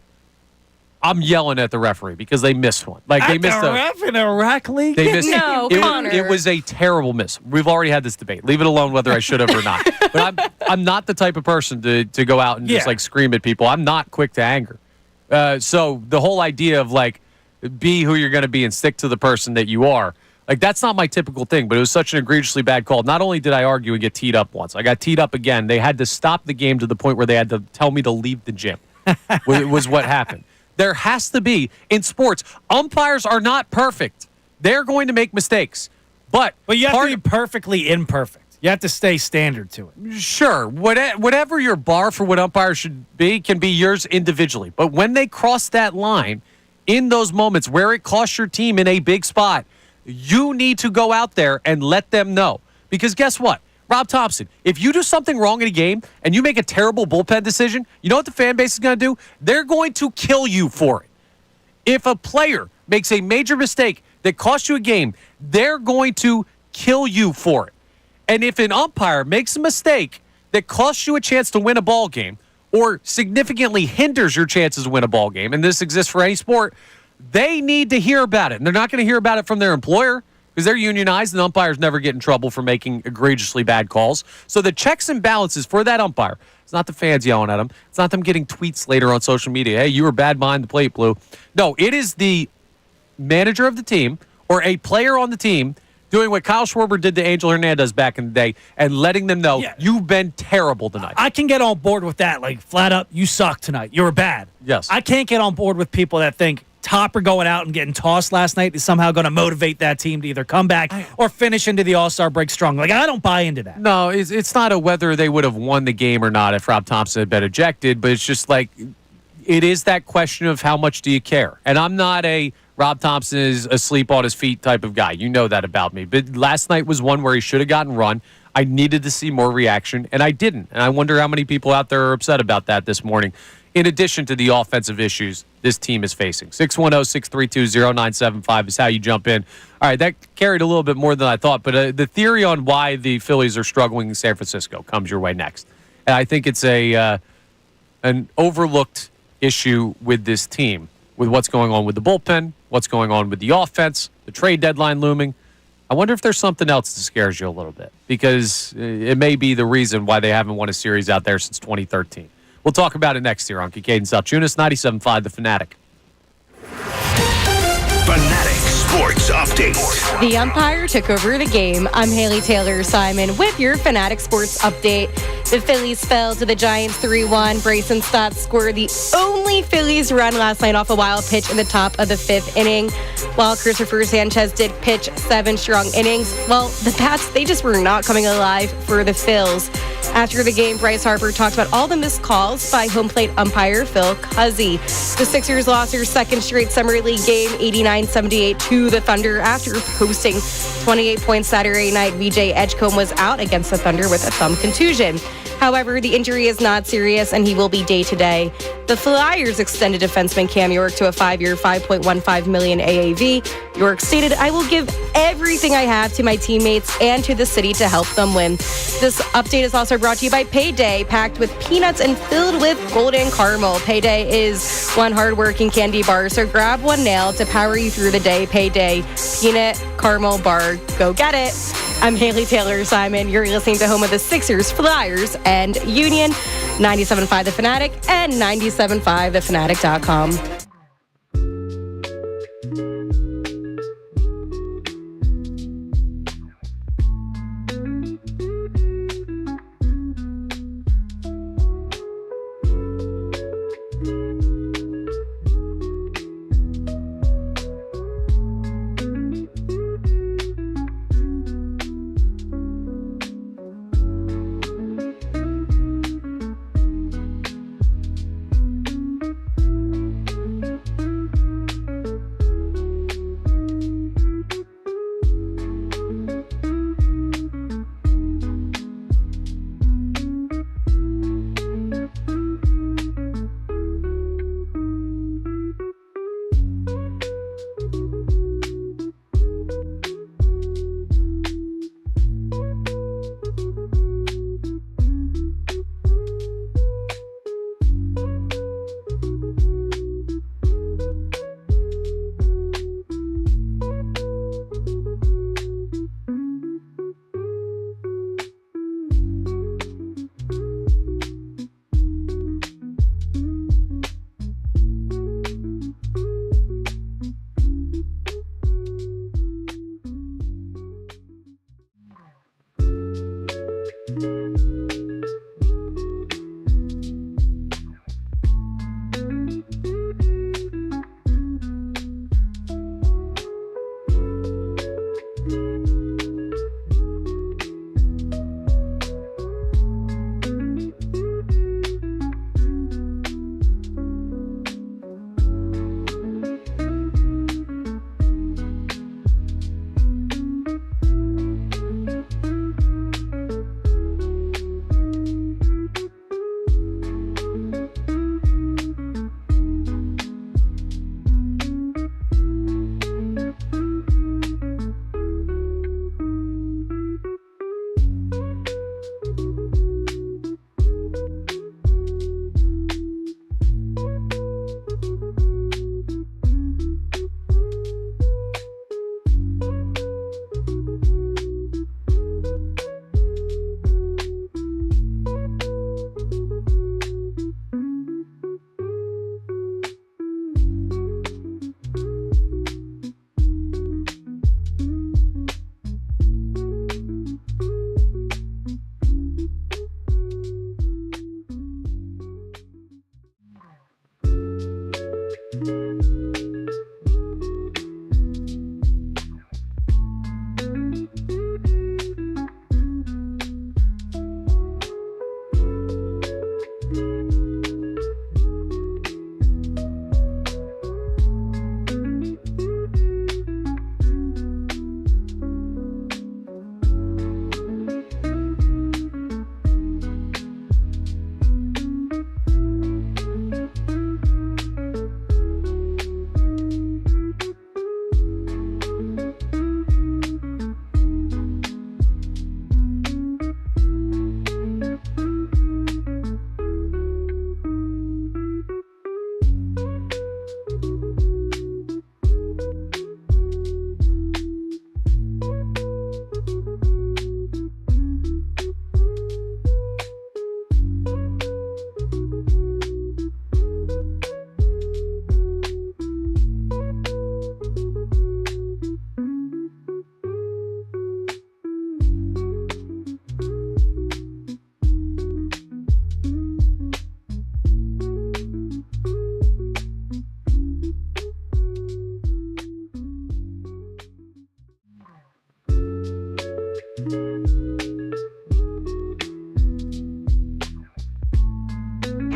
Speaker 1: I'm yelling at the referee because they missed one. Like, they missed
Speaker 5: a ref in a rec league?
Speaker 1: They missed
Speaker 8: No, Connor.
Speaker 1: It was a terrible miss. We've already had this debate. Leave it alone whether I should have or not. But I'm not the type of person to go out and just like scream at people. I'm not quick to anger. So the whole idea of like be who you're going to be and stick to the person that you are, like that's not my typical thing. But it was such an egregiously bad call. Not only did I argue and get teed up once, I got teed up again. They had to stop the game to the point where they had to tell me to leave the gym. was what happened. There has to be, in sports, umpires are not perfect. They're going to make mistakes. But
Speaker 5: you have to be perfectly imperfect. You have to stay standard to it.
Speaker 1: Sure. Whatever your bar for what umpires should be can be yours individually. But when they cross that line in those moments where it costs your team in a big spot, you need to go out there and let them know. Because guess what? Rob Thompson, if you do something wrong in a game and you make a terrible bullpen decision, you know what the fan base is going to do? They're going to kill you for it. If a player makes a major mistake that costs you a game, they're going to kill you for it. And if an umpire makes a mistake that costs you a chance to win a ball game or significantly hinders your chances to win a ball game, and this exists for any sport, they need to hear about it. And they're not going to hear about it from their employer because they're unionized and umpires never get in trouble for making egregiously bad calls. So the checks and balances for that umpire, it's not the fans yelling at them. It's not them getting tweets later on social media. Hey, you were bad behind the plate, Blue. No, it is the manager of the team or a player on the team doing what Kyle Schwarber did to Angel Hernandez back in the day and letting them know you've been terrible tonight.
Speaker 5: I can get on board with that. Like, flat up, you suck tonight. You were bad.
Speaker 1: Yes.
Speaker 5: I can't get on board with people that think Topper going out and getting tossed last night is somehow going to motivate that team to either come back or finish into the All-Star break strong. Like, I don't buy into that.
Speaker 1: No, it's not a whether they would have won the game or not if Rob Thompson had been ejected, but it's just like it is that question of how much do you care? And I'm not a Rob Thompson is asleep on his feet type of guy. You know that about me. But last night was one where he should have gotten run. I needed to see more reaction, and I didn't. And I wonder how many people out there are upset about that this morning, in addition to the offensive issues this team is facing. 610-632-0975 is how you jump in. All right, that carried a little bit more than I thought, but the theory on why the Phillies are struggling in San Francisco comes your way next. And I think it's an overlooked issue with this team, with what's going on with the bullpen, what's going on with the offense, the trade deadline looming. I wonder if there's something else that scares you a little bit, because it may be the reason why they haven't won a series out there since 2013. We'll talk about it next year on Kincade Salciunas, 97.5 The Fanatic.
Speaker 2: Fanatic Sports Update.
Speaker 8: The umpire took over the game. I'm Haley Taylor Simon with your Fanatic Sports Update. The Phillies fell to the Giants 3-1. Bryson Stott scored the only Phillies run last night off a wild pitch in the top of the fifth inning, while Christopher Sanchez did pitch 7 strong innings. Well, the Pats, they just were not coming alive for the Phils. After the game, Bryce Harper talked about all the missed calls by home plate umpire Phil Cuzzi. The Sixers lost their second straight Summer League game, 89-78 to the Thunder, after posting 28 points Saturday night. VJ Edgecom was out against the Thunder with a thumb contusion. However, the injury is not serious, and he will be day-to-day. The Flyers extended defenseman Cam York to a 5-year, $5.15 million AAV. York stated, "I will give everything I have to my teammates and to the city to help them win." This update is also brought to you by Payday, packed with peanuts and filled with golden caramel. Payday is one hardworking candy bar, so grab one now to power you through the day. Payday, peanut caramel bar. Go get it. I'm Haley Taylor Simon. You're listening to home of the Sixers, Flyers, and Union. 97.5 The Fanatic and 97.5thefanatic.com.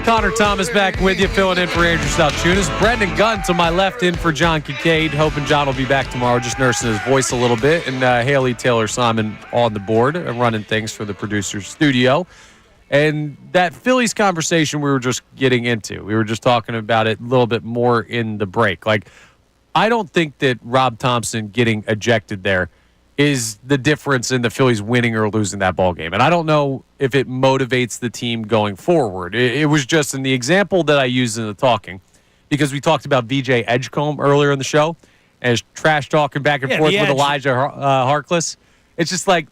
Speaker 1: Connor Thomas back with you, filling in for Andrew Salciunas. Brendan Gunn to my left, in for John Kincade. Hoping John will be back tomorrow, just nursing his voice a little bit. And Haley Taylor Simon on the board, running things for the producer's studio. And that Phillies conversation we were just getting into, we were just talking about it a little bit more in the break. Like, I don't think that Rob Thompson getting ejected there is the difference in the Phillies winning or losing that ball game. And I don't know if it motivates the team going forward. It was just in the example that I used in the talking, because we talked about VJ Edgecom earlier in the show as trash talking back and forth with Elijah Harkless. It's just like,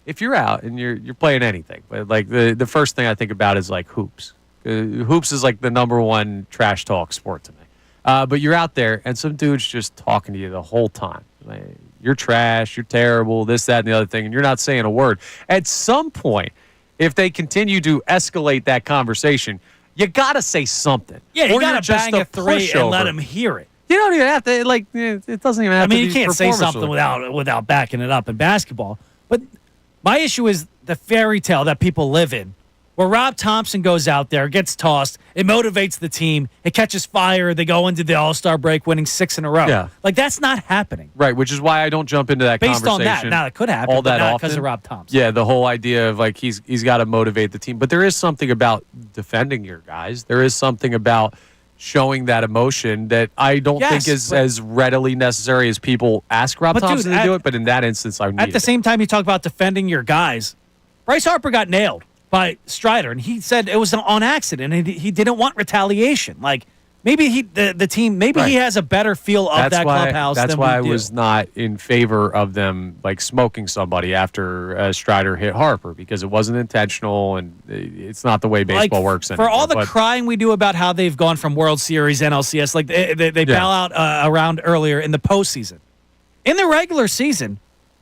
Speaker 1: if you're out and you're playing anything, but like the first thing I think about is like hoops. Hoops is like the number one trash talk sport to me. But you're out there and some dude's just talking to you the whole time. Like, you're trash, you're terrible, this, that, and the other thing, and you're not saying a word. At some point, if they continue to escalate that conversation, you got to say something.
Speaker 5: Yeah, you
Speaker 1: got
Speaker 5: to bang a three and let him hear it.
Speaker 1: You don't even have to, like, it doesn't even have to be.
Speaker 5: I mean, you can't say something without backing it up in basketball. But my issue is the fairy tale that people live in, where Rob Thompson goes out there, gets tossed, it motivates the team, it catches fire, they go into the All-Star break winning 6 in a row.
Speaker 1: Yeah.
Speaker 5: Like, that's not happening.
Speaker 1: Right, which is why I don't jump into that
Speaker 5: Based
Speaker 1: conversation.
Speaker 5: on that, now it could happen,
Speaker 1: all
Speaker 5: but
Speaker 1: that
Speaker 5: not
Speaker 1: often.
Speaker 5: because of Rob Thompson.
Speaker 1: Yeah, the whole idea of, like, he's got to motivate the team. But there is something about defending your guys. There is something about showing that emotion that I don't think is as readily necessary as people ask Rob Thompson to do it. But in that instance, I need it.
Speaker 5: At the same time, you talk about defending your guys. Bryce Harper got nailed by Strider, and he said it was on accident, and he didn't want retaliation. Like, maybe the team, he has a better feel of that clubhouse.
Speaker 1: That's
Speaker 5: than
Speaker 1: why I
Speaker 5: we do.
Speaker 1: was not in favor of them, like, smoking somebody after Strider hit Harper, because it wasn't intentional, and it's not the way baseball works anymore.
Speaker 5: For all the crying we do about how they've gone from World Series, NLCS, like they bow out around earlier in the postseason. In the regular season,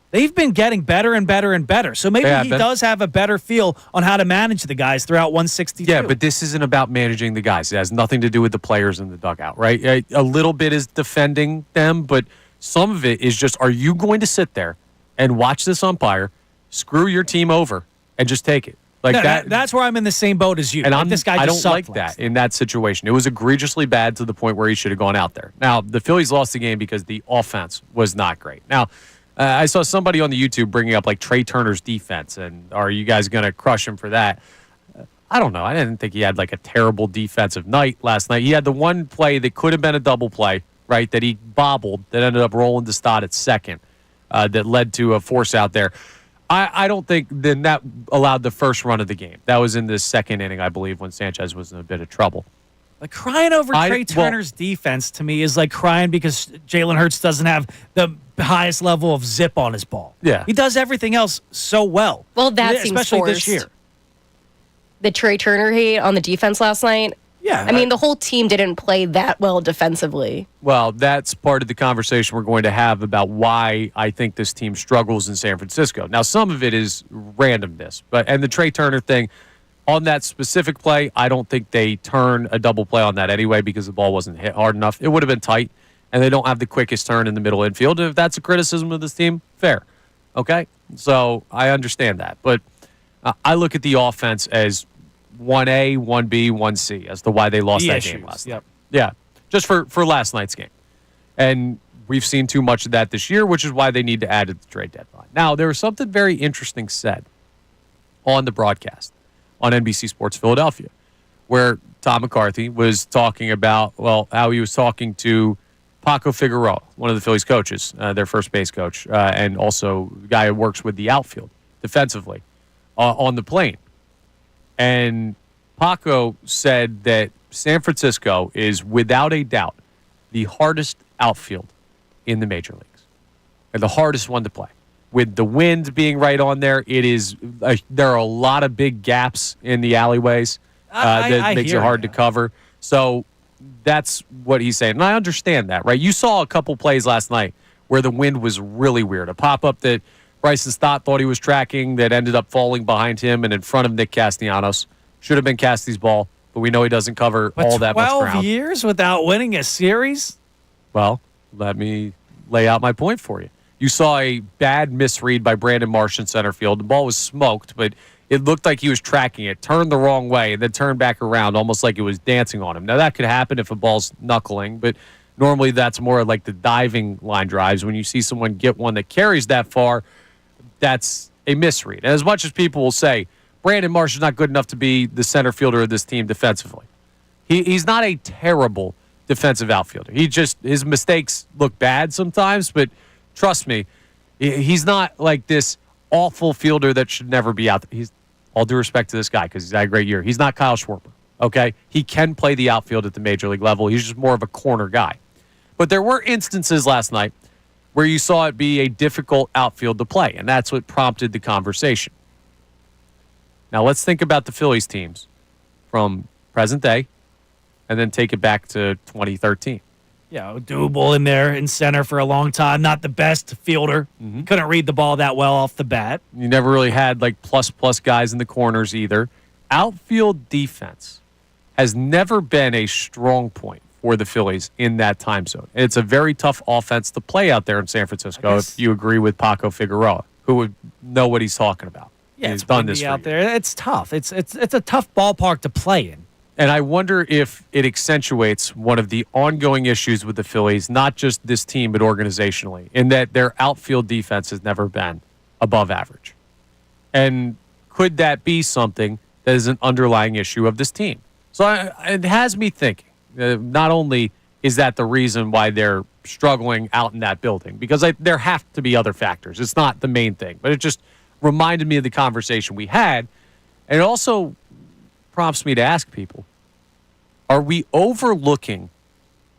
Speaker 5: they've been getting better and better and better. So maybe he does have a better feel on how to manage the guys throughout 162.
Speaker 1: Yeah, but this isn't about managing the guys. It has nothing to do with the players in the dugout, right? A little bit is defending them, but some of it is just, are you going to sit there and watch this umpire screw your team over and just take it? Like
Speaker 5: that's where I'm in the same boat as you.
Speaker 1: And
Speaker 5: like, this guy
Speaker 1: I
Speaker 5: just
Speaker 1: don't like
Speaker 5: sucked
Speaker 1: that in that situation. It was egregiously bad to the point where he should have gone out there. Now, the Phillies lost the game because the offense was not great. Now, I saw somebody on the YouTube bringing up, like, Trey Turner's defense, and are you guys going to crush him for that? I don't know. I didn't think he had, like, a terrible defensive night last night. He had the one play that could have been a double play, right, that he bobbled that ended up rolling to Stott at second that led to a force out there. I don't think then that allowed the first run of the game. That was in the second inning, I believe, when Sanchez was in a bit of trouble.
Speaker 5: Like, crying over Trey Turner's defense to me is like crying because Jalen Hurts doesn't have the highest level of zip on his ball.
Speaker 1: Yeah.
Speaker 5: He does everything else so well.
Speaker 8: Well, that seems
Speaker 5: especially
Speaker 8: forced.
Speaker 5: this year.
Speaker 8: The Trey Turner hate on the defense last night.
Speaker 5: Yeah.
Speaker 8: I mean, the whole team didn't play that well defensively.
Speaker 1: Well, that's part of the conversation we're going to have about why I think this team struggles in San Francisco. Now, some of it is randomness, and the Trey Turner thing, on that specific play, I don't think they turn a double play on that anyway because the ball wasn't hit hard enough. It would have been tight, and they don't have the quickest turn in the middle infield. If that's a criticism of this team, fair. Okay? So I understand that. But I look at the offense as 1A, 1B, 1C as to why they lost that game last night. Yeah, just for last night's game. And we've seen too much of that this year, which is why they need to add at the trade deadline. Now, there was something very interesting said on the broadcast on NBC Sports Philadelphia, where Tom McCarthy was talking about, how he was talking to Paco Figueroa, one of the Phillies coaches, their first base coach, and also the guy who works with the outfield defensively on the plane. And Paco said that San Francisco is, without a doubt, the hardest outfield in the major leagues, and the hardest one to play. With the wind being right on there, it is. There are a lot of big gaps in the alleyways that makes it hard to cover. So that's what he's saying, and I understand that, right? You saw a couple plays last night where the wind was really weird. A pop-up that Bryson Stott thought he was tracking that ended up falling behind him and in front of Nick Castellanos. Should have been Casty's ball, but we know he doesn't cover all that much ground.
Speaker 5: 12 years without winning a series?
Speaker 1: Well, let me lay out my point for you. You saw a bad misread by Brandon Marsh in center field. The ball was smoked, but it looked like he was tracking it, turned the wrong way, and then turned back around almost like it was dancing on him. Now, that could happen if a ball's knuckling, but normally that's more like the diving line drives. When you see someone get one that carries that far, that's a misread. And as much as people will say, Brandon Marsh is not good enough to be the center fielder of this team defensively, he's not a terrible defensive outfielder. His mistakes look bad sometimes, but trust me, he's not like this awful fielder that should never be out there. He's, all due respect to this guy because he's had a great year, he's not Kyle Schwarber, okay? He can play the outfield at the major league level. He's just more of a corner guy. But there were instances last night where you saw it be a difficult outfield to play, and that's what prompted the conversation. Now let's think about the Phillies teams from present day and then take it back to 2013.
Speaker 5: Yeah, Double in there in center for a long time. Not the best fielder. Couldn't read the ball that well off the bat.
Speaker 1: You never really had like plus guys in the corners either. Outfield defense has never been a strong point for the Phillies in that time zone. It's a very tough offense to play out there in San Francisco, if you agree with Paco Figueroa, who would know what he's talking about.
Speaker 5: Yeah,
Speaker 1: he's
Speaker 5: it's
Speaker 1: done this
Speaker 5: out there. It's tough. It's a tough ballpark to play in.
Speaker 1: And I wonder if it accentuates one of the ongoing issues with the Phillies, not just this team, but organizationally, in that their outfield defense has never been above average. And could that be something that is an underlying issue of this team? So it has me thinking, not only is that the reason why they're struggling out in that building, because there have to be other factors. It's not the main thing, but it just reminded me of the conversation we had. And it also prompts me to ask people, are we overlooking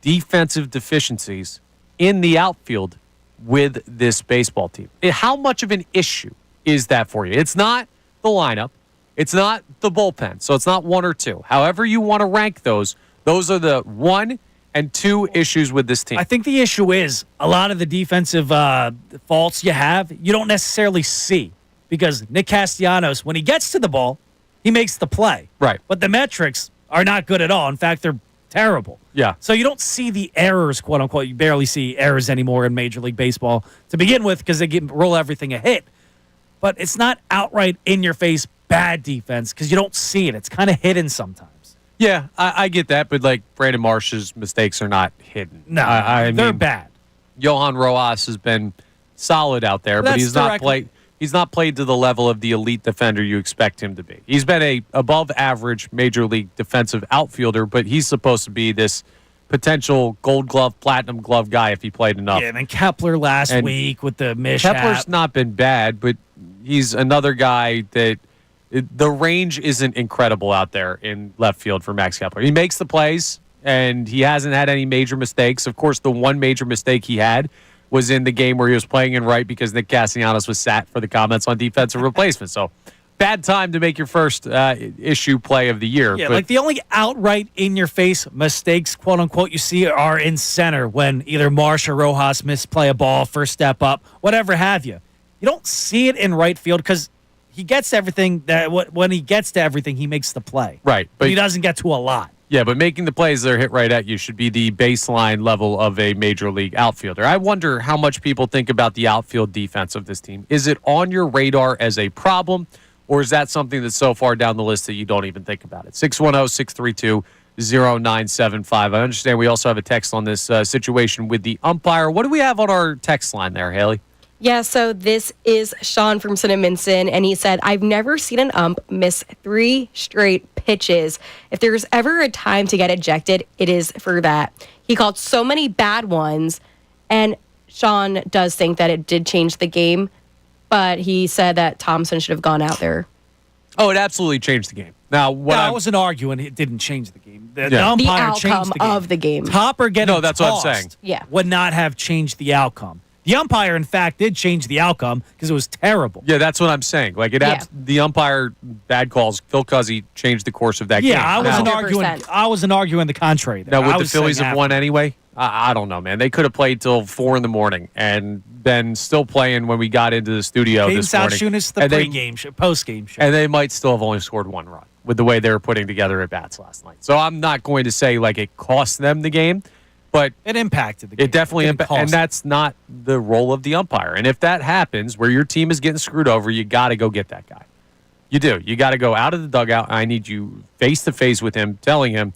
Speaker 1: defensive deficiencies in the outfield with this baseball team? How much of an issue is that for you? It's not the lineup. It's not the bullpen. So it's not one or two. However you want to rank those are the 1 and 2 issues with this team.
Speaker 5: I think the issue is a lot of the defensive faults you have, you don't necessarily see. Because Nick Castellanos, when he gets to the ball, he makes the play.
Speaker 1: Right.
Speaker 5: But the metrics are not good at all. In fact, they're terrible.
Speaker 1: Yeah.
Speaker 5: So you don't see the errors, quote unquote. You barely see errors anymore in Major League Baseball to begin with because they roll everything a hit. But it's not outright in-your-face bad defense because you don't see it. It's kind of hidden sometimes.
Speaker 1: Yeah, I get that, but like Brandon Marsh's mistakes are not hidden.
Speaker 5: No, they're
Speaker 1: mean,
Speaker 5: bad.
Speaker 1: Johan Rojas has been solid out there, but he's not played. He's not played to the level of the elite defender you expect him to be. He's been a above average major league defensive outfielder, but he's supposed to be this potential gold glove, platinum glove guy if he played enough.
Speaker 5: Yeah, and then Kepler last week with the mishap.
Speaker 1: Kepler's not been bad, but he's another guy that the range isn't incredible out there in left field for Max Kepler. He makes the plays, and he hasn't had any major mistakes. Of course, the one major mistake he had was in the game where he was playing in right because Nick Castellanos was sat for the comments on defensive replacement. So bad time to make your first issue play of the year.
Speaker 5: Yeah, like the only outright in-your-face mistakes, quote-unquote, you see are in center when either Marsh or Rojas misplay a ball, first step up, whatever have you. You don't see it in right field because he gets everything. When he gets to everything, he makes the play.
Speaker 1: Right.
Speaker 5: But he doesn't get to a lot.
Speaker 1: Yeah, but making the plays that are hit right at you should be the baseline level of a major league outfielder. I wonder how much people think about the outfield defense of this team. Is it on your radar as a problem, or is that something that's so far down the list that you don't even think about it? 610-632-0975. I understand we also have a text on this situation with the umpire. What do we have on our text line there, Haley?
Speaker 8: Yeah, so this is Sean from Cinnaminson, and he said, I've never seen an ump miss 3 straight pitches. If there's ever a time to get ejected, it is for that. He called so many bad ones, and Sean does think that it did change the game, but he said that Thompson should have gone out there.
Speaker 1: Oh, it absolutely changed the game. Now,
Speaker 5: I wasn't arguing it didn't change the game. The
Speaker 8: The
Speaker 5: umpire
Speaker 8: outcome
Speaker 5: changed the game.
Speaker 8: of the game.
Speaker 5: Topper getting
Speaker 1: that's what I'm
Speaker 5: tossed
Speaker 1: saying.
Speaker 8: Yeah.
Speaker 5: would not have changed the outcome. The umpire, in fact, did change the outcome because it was terrible.
Speaker 1: Yeah, that's what I'm saying. Like the umpire bad calls. Phil Cuzzy changed the course of that game.
Speaker 5: Yeah, I wasn't arguing the contrary. There.
Speaker 1: Now, would the Phillies have won anyway? I don't know, man. They could have played till 4 a.m. and been still playing when we got into the studio this morning.
Speaker 5: Salciunas, the pre-game show, post-game show.
Speaker 1: And they might still have only scored 1 run with the way they were putting together at bats last night. So I'm not going to say like it cost them the game. But
Speaker 5: it impacted the game.
Speaker 1: It definitely impacted, and that's not the role of the umpire. And if that happens, where your team is getting screwed over, you got to go get that guy. You do. You got to go out of the dugout. I need you face to face with him, telling him,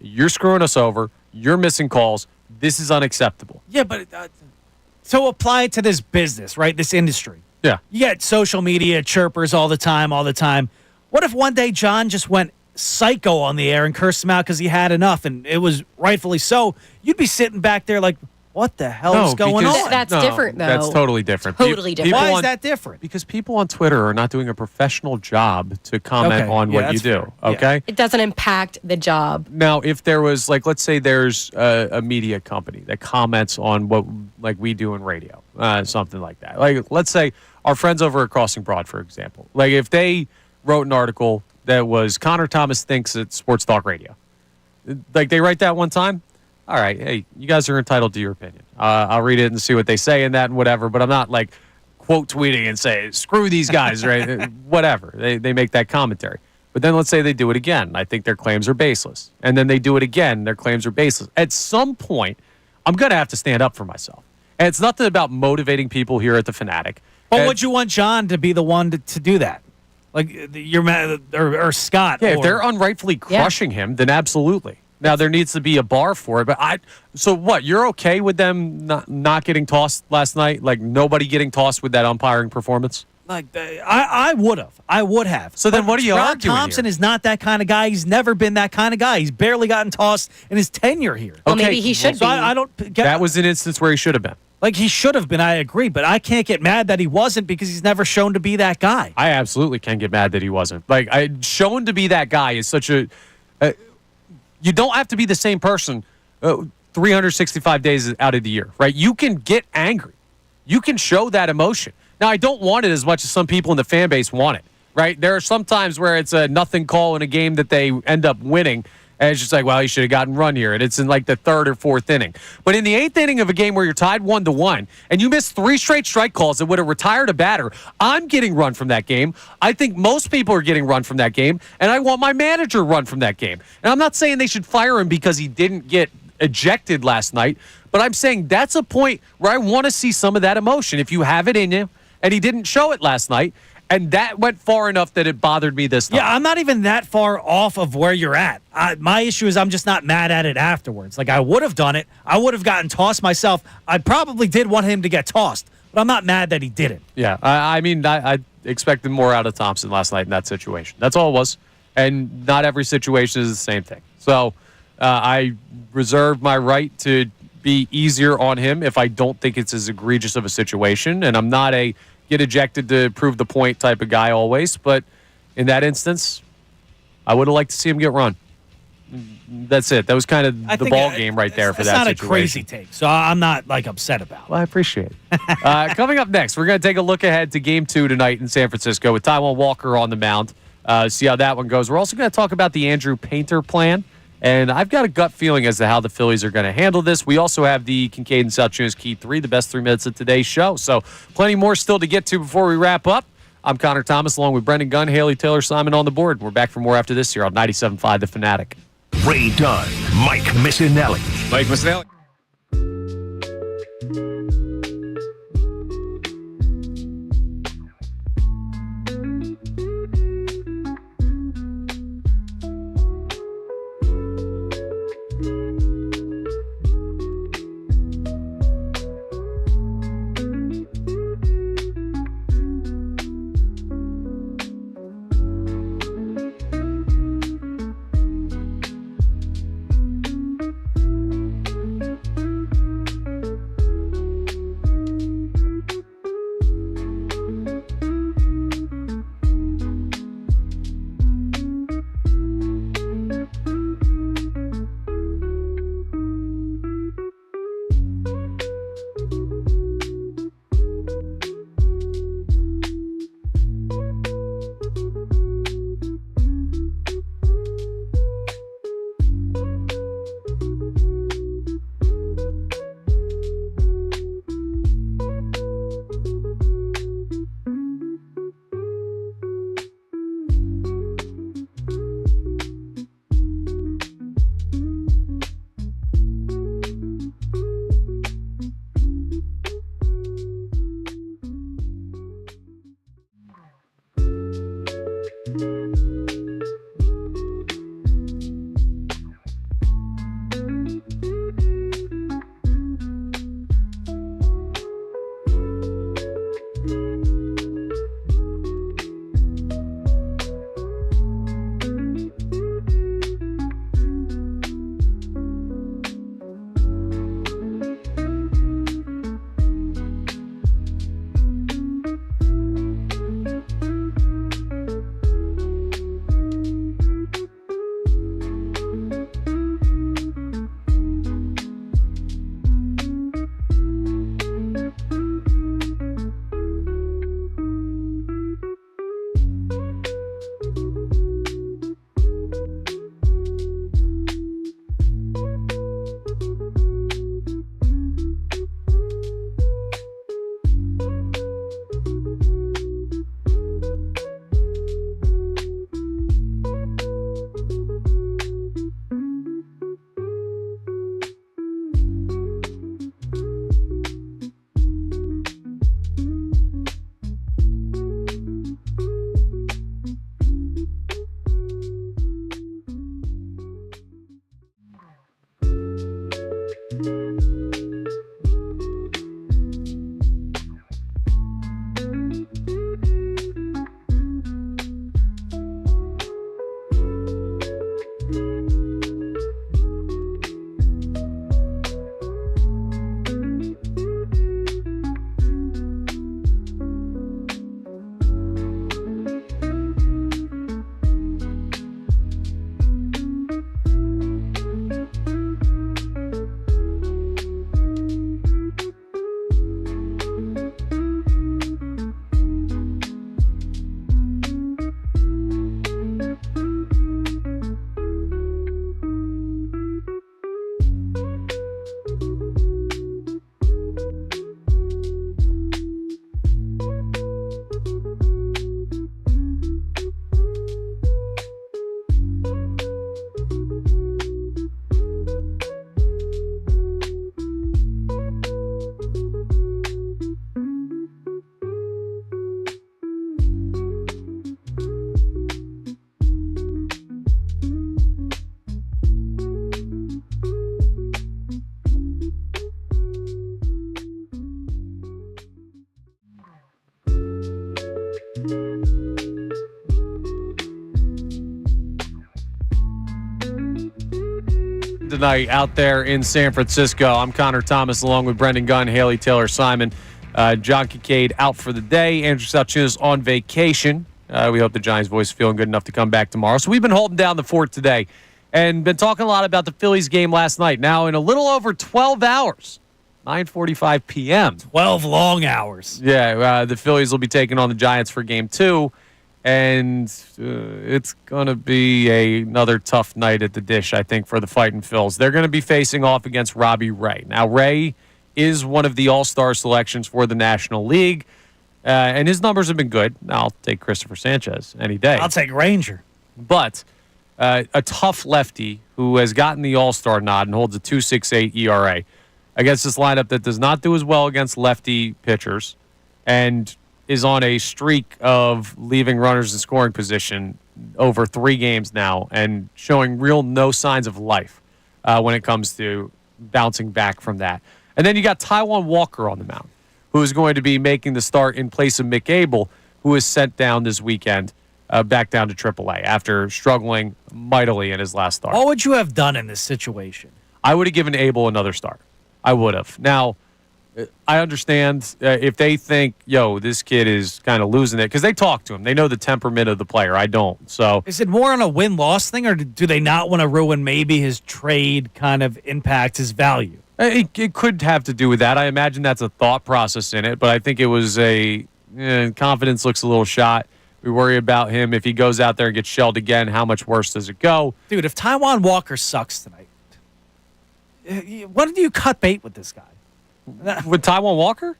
Speaker 1: "You're screwing us over. You're missing calls. This is unacceptable."
Speaker 5: Yeah, but so apply it to this business, right? This industry.
Speaker 1: Yeah.
Speaker 5: You get social media chirpers all the time. What if one day John just went psycho on the air and cursed him out because he had enough, and it was rightfully so? You'd be sitting back there like, what the hell is going on?
Speaker 8: That's different, though.
Speaker 1: That's totally different.
Speaker 8: Totally different.
Speaker 5: Why is that different?
Speaker 1: Because people on Twitter are not doing a professional job to comment on what you do.
Speaker 5: fair.
Speaker 1: Okay.
Speaker 8: It doesn't impact the job.
Speaker 1: Now, if there was, like, let's say there's a media company that comments on what, like, we do in radio, something like that. Like, let's say our friends over at Crossing Broad, for example. Like, if they wrote an article that was Connor Thomas thinks it's Sports Talk Radio. Like, they write that one time. All right, hey, you guys are entitled to your opinion. I'll read it and see what they say in that and whatever, but I'm not, like, quote tweeting and say, screw these guys, right? Whatever. They make that commentary. But then let's say they do it again. I think their claims are baseless. And then they do it again. Their claims are baseless. At some point, I'm going to have to stand up for myself. And it's nothing about motivating people here at the Fanatic.
Speaker 5: But would you want John to be the one to do that? Like you're mad, or Scott?
Speaker 1: Yeah, if they're unrightfully crushing him, then absolutely. Now, there needs to be a bar for it. But so what? You're okay with them not getting tossed last night? Like, nobody getting tossed with that umpiring performance?
Speaker 5: Like, I would have. I would have.
Speaker 1: So then what are you
Speaker 5: Rod
Speaker 1: arguing
Speaker 5: Thompson
Speaker 1: here?
Speaker 5: is not that kind of guy. He's never been that kind of guy. He's barely gotten tossed in his tenure here.
Speaker 8: Well, maybe he should be.
Speaker 5: I don't get
Speaker 1: that was an instance where he should have been.
Speaker 5: Like, he should have been, I agree, but I can't get mad that he wasn't because he's never shown to be that guy.
Speaker 1: I absolutely can get mad that he wasn't. Like, shown to be that guy is such a you don't have to be the same person 365 days out of the year, right? You can get angry. You can show that emotion. Now, I don't want it as much as some people in the fan base want it, right? There are some times where it's a nothing call in a game that they end up winning, and it's just like, well, you should have gotten run here. And it's in like the third or fourth inning. But in the eighth inning of a game where you're tied 1-1 and you miss 3 straight strike calls that would have retired a batter, I'm getting run from that game. I think most people are getting run from that game. And I want my manager run from that game. And I'm not saying they should fire him because he didn't get ejected last night. But I'm saying that's a point where I want to see some of that emotion. If you have it in you, and he didn't show it last night, and that went far enough that it bothered me this time.
Speaker 5: Yeah, I'm not even that far off of where you're at. My issue is I'm just not mad at it afterwards. Like, I would have done it. I would have gotten tossed myself. I probably did want him to get tossed, but I'm not mad that he didn't.
Speaker 1: Yeah, I mean, I expected more out of Thompson last night in that situation. That's all it was. And not every situation is the same thing. So I reserve my right to be easier on him if I don't think it's as egregious of a situation. And I'm not a get ejected to prove the point type of guy always. But in that instance, I would have liked to see him get run. That's it. That was kind of the ball game right there for that situation.
Speaker 5: It's not a crazy take, so I'm not, like, upset about it.
Speaker 1: Well, I appreciate it. Coming up next, we're going to take a look ahead to Game 2 tonight in San Francisco with Taijuan Walker on the mound. See how that one goes. We're also going to talk about the Andrew Painter plan. And I've got a gut feeling as to how the Phillies are going to handle this. We also have the Kincade Salciunas Key 3, the best 3 minutes of today's show. So plenty more still to get to before we wrap up. I'm Connor Thomas along with Brendan Gunn, Haley Taylor, Simon on the board. We're back for more after this here on 97.5 The Fanatic.
Speaker 2: Ray Dunn, Mike Missanelli.
Speaker 3: Mike Missanelli.
Speaker 1: tonight out there in San Francisco. I'm Connor Thomas along with Brendan Gunn, Haley Taylor Simon. John Kincade out for the day. Andrew Salciunas on vacation. We hope the Giants' voice is feeling good enough to come back tomorrow. So we've been holding down the fort today and been talking a lot about the Phillies game last night. Now, in a little over 12 hours, 9:45 p.m.
Speaker 5: 12 long hours.
Speaker 1: Yeah, the Phillies will be taking on the Giants for Game 2, and it's going to be another tough night at the Dish, I think, for the Fightin' Phils. They're going to be facing off against Robbie Ray. Now, Ray is one of the all-star selections for the National League, and his numbers have been good. Now, I'll take Christopher Sanchez any day.
Speaker 5: I'll take Ranger.
Speaker 1: But a tough lefty who has gotten the all-star nod and holds a 2.68 ERA against this lineup that does not do as well against lefty pitchers and is on a streak of leaving runners in scoring position over 3 games now and showing real no signs of life when it comes to bouncing back from that. And then you got Taijuan Walker on the mound, who is going to be making the start in place of Mick Abel, who is sent down this weekend back down to AAA after struggling mightily in his last start.
Speaker 5: What would you have done in this situation?
Speaker 1: I would have given Abel another start. I would have. Now, I understand if they think, this kid is kind of losing it, because they talk to him. They know the temperament of the player. I don't. So
Speaker 5: is it more on a win-loss thing, or do they not want to ruin maybe his trade kind of impact his value?
Speaker 1: It could have to do with that. I imagine that's a thought process in it, but I think it was confidence looks a little shot. We worry about him. If he goes out there and gets shelled again, how much worse does it go?
Speaker 5: Dude, if Taijuan Walker sucks tonight, when do you cut bait with this guy?
Speaker 1: With Taijuan Walker?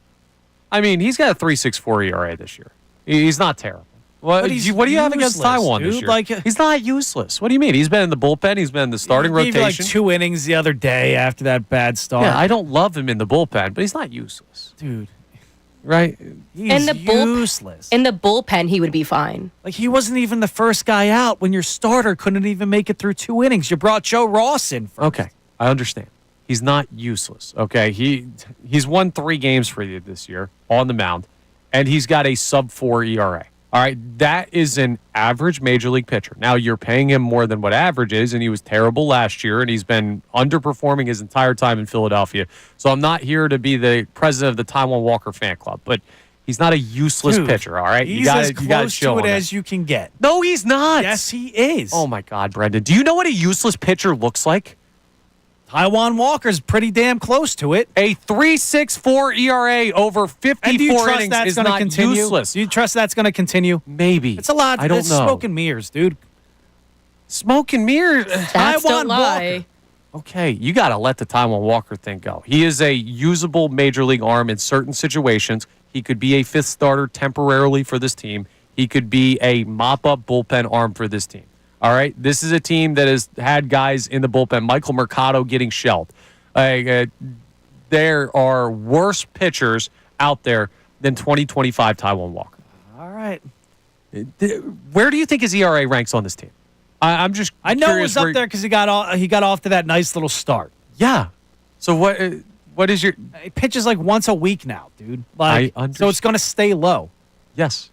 Speaker 1: I mean, he's got a 3.64 ERA this year. He's not terrible. What do you have against Taijuan this year? He's not useless. What do you mean? He's been in the bullpen. He's been in the starting rotation.
Speaker 5: He gave like 2 innings the other day after that bad start.
Speaker 1: Yeah, I don't love him in the bullpen, but he's not useless.
Speaker 5: Dude.
Speaker 1: Right?
Speaker 5: He's useless.
Speaker 8: In the bullpen, he would be fine.
Speaker 5: Like, he wasn't even the first guy out when your starter couldn't even make it through 2 innings. You brought Joe Ross in first.
Speaker 1: Okay, I understand. He's not useless, okay? He's won 3 games for you this year on the mound, and he's got a sub-4 ERA. All right, that is an average major league pitcher. Now, you're paying him more than what average is, and he was terrible last year, and he's been underperforming his entire time in Philadelphia. So I'm not here to be the president of the Taijuan Walker fan club, but he's not a useless pitcher, all right?
Speaker 5: He's as close to it as you can get.
Speaker 1: No, he's not.
Speaker 5: Yes, he is.
Speaker 1: Oh, my God, Brendan. Do you know what a useless pitcher looks like?
Speaker 5: Taijuan Walker's pretty damn close to it.
Speaker 1: A 3.64 ERA over 54 innings is not useless.
Speaker 5: Do you trust that's going to continue?
Speaker 1: Maybe.
Speaker 5: It's a lot.
Speaker 1: I don't know.
Speaker 5: Smoke and mirrors, dude.
Speaker 1: Smoke and mirrors?
Speaker 8: Stats don't lie.
Speaker 1: Okay, you got to let the Taijuan Walker thing go. He is a usable major league arm in certain situations. He could be a 5th starter temporarily for this team. He could be a mop-up bullpen arm for this team. All right, this is a team that has had guys in the bullpen. Michael Mercado getting shelled. There are worse pitchers out there than 2025 Taijuan Walker.
Speaker 5: All right.
Speaker 1: Where do you think his ERA ranks on this team? I'm just
Speaker 5: I know it was up there because he got off to that nice little start.
Speaker 1: Yeah. So what is your?
Speaker 5: He pitches like once a week now, dude. So it's going to stay low.
Speaker 1: Yes.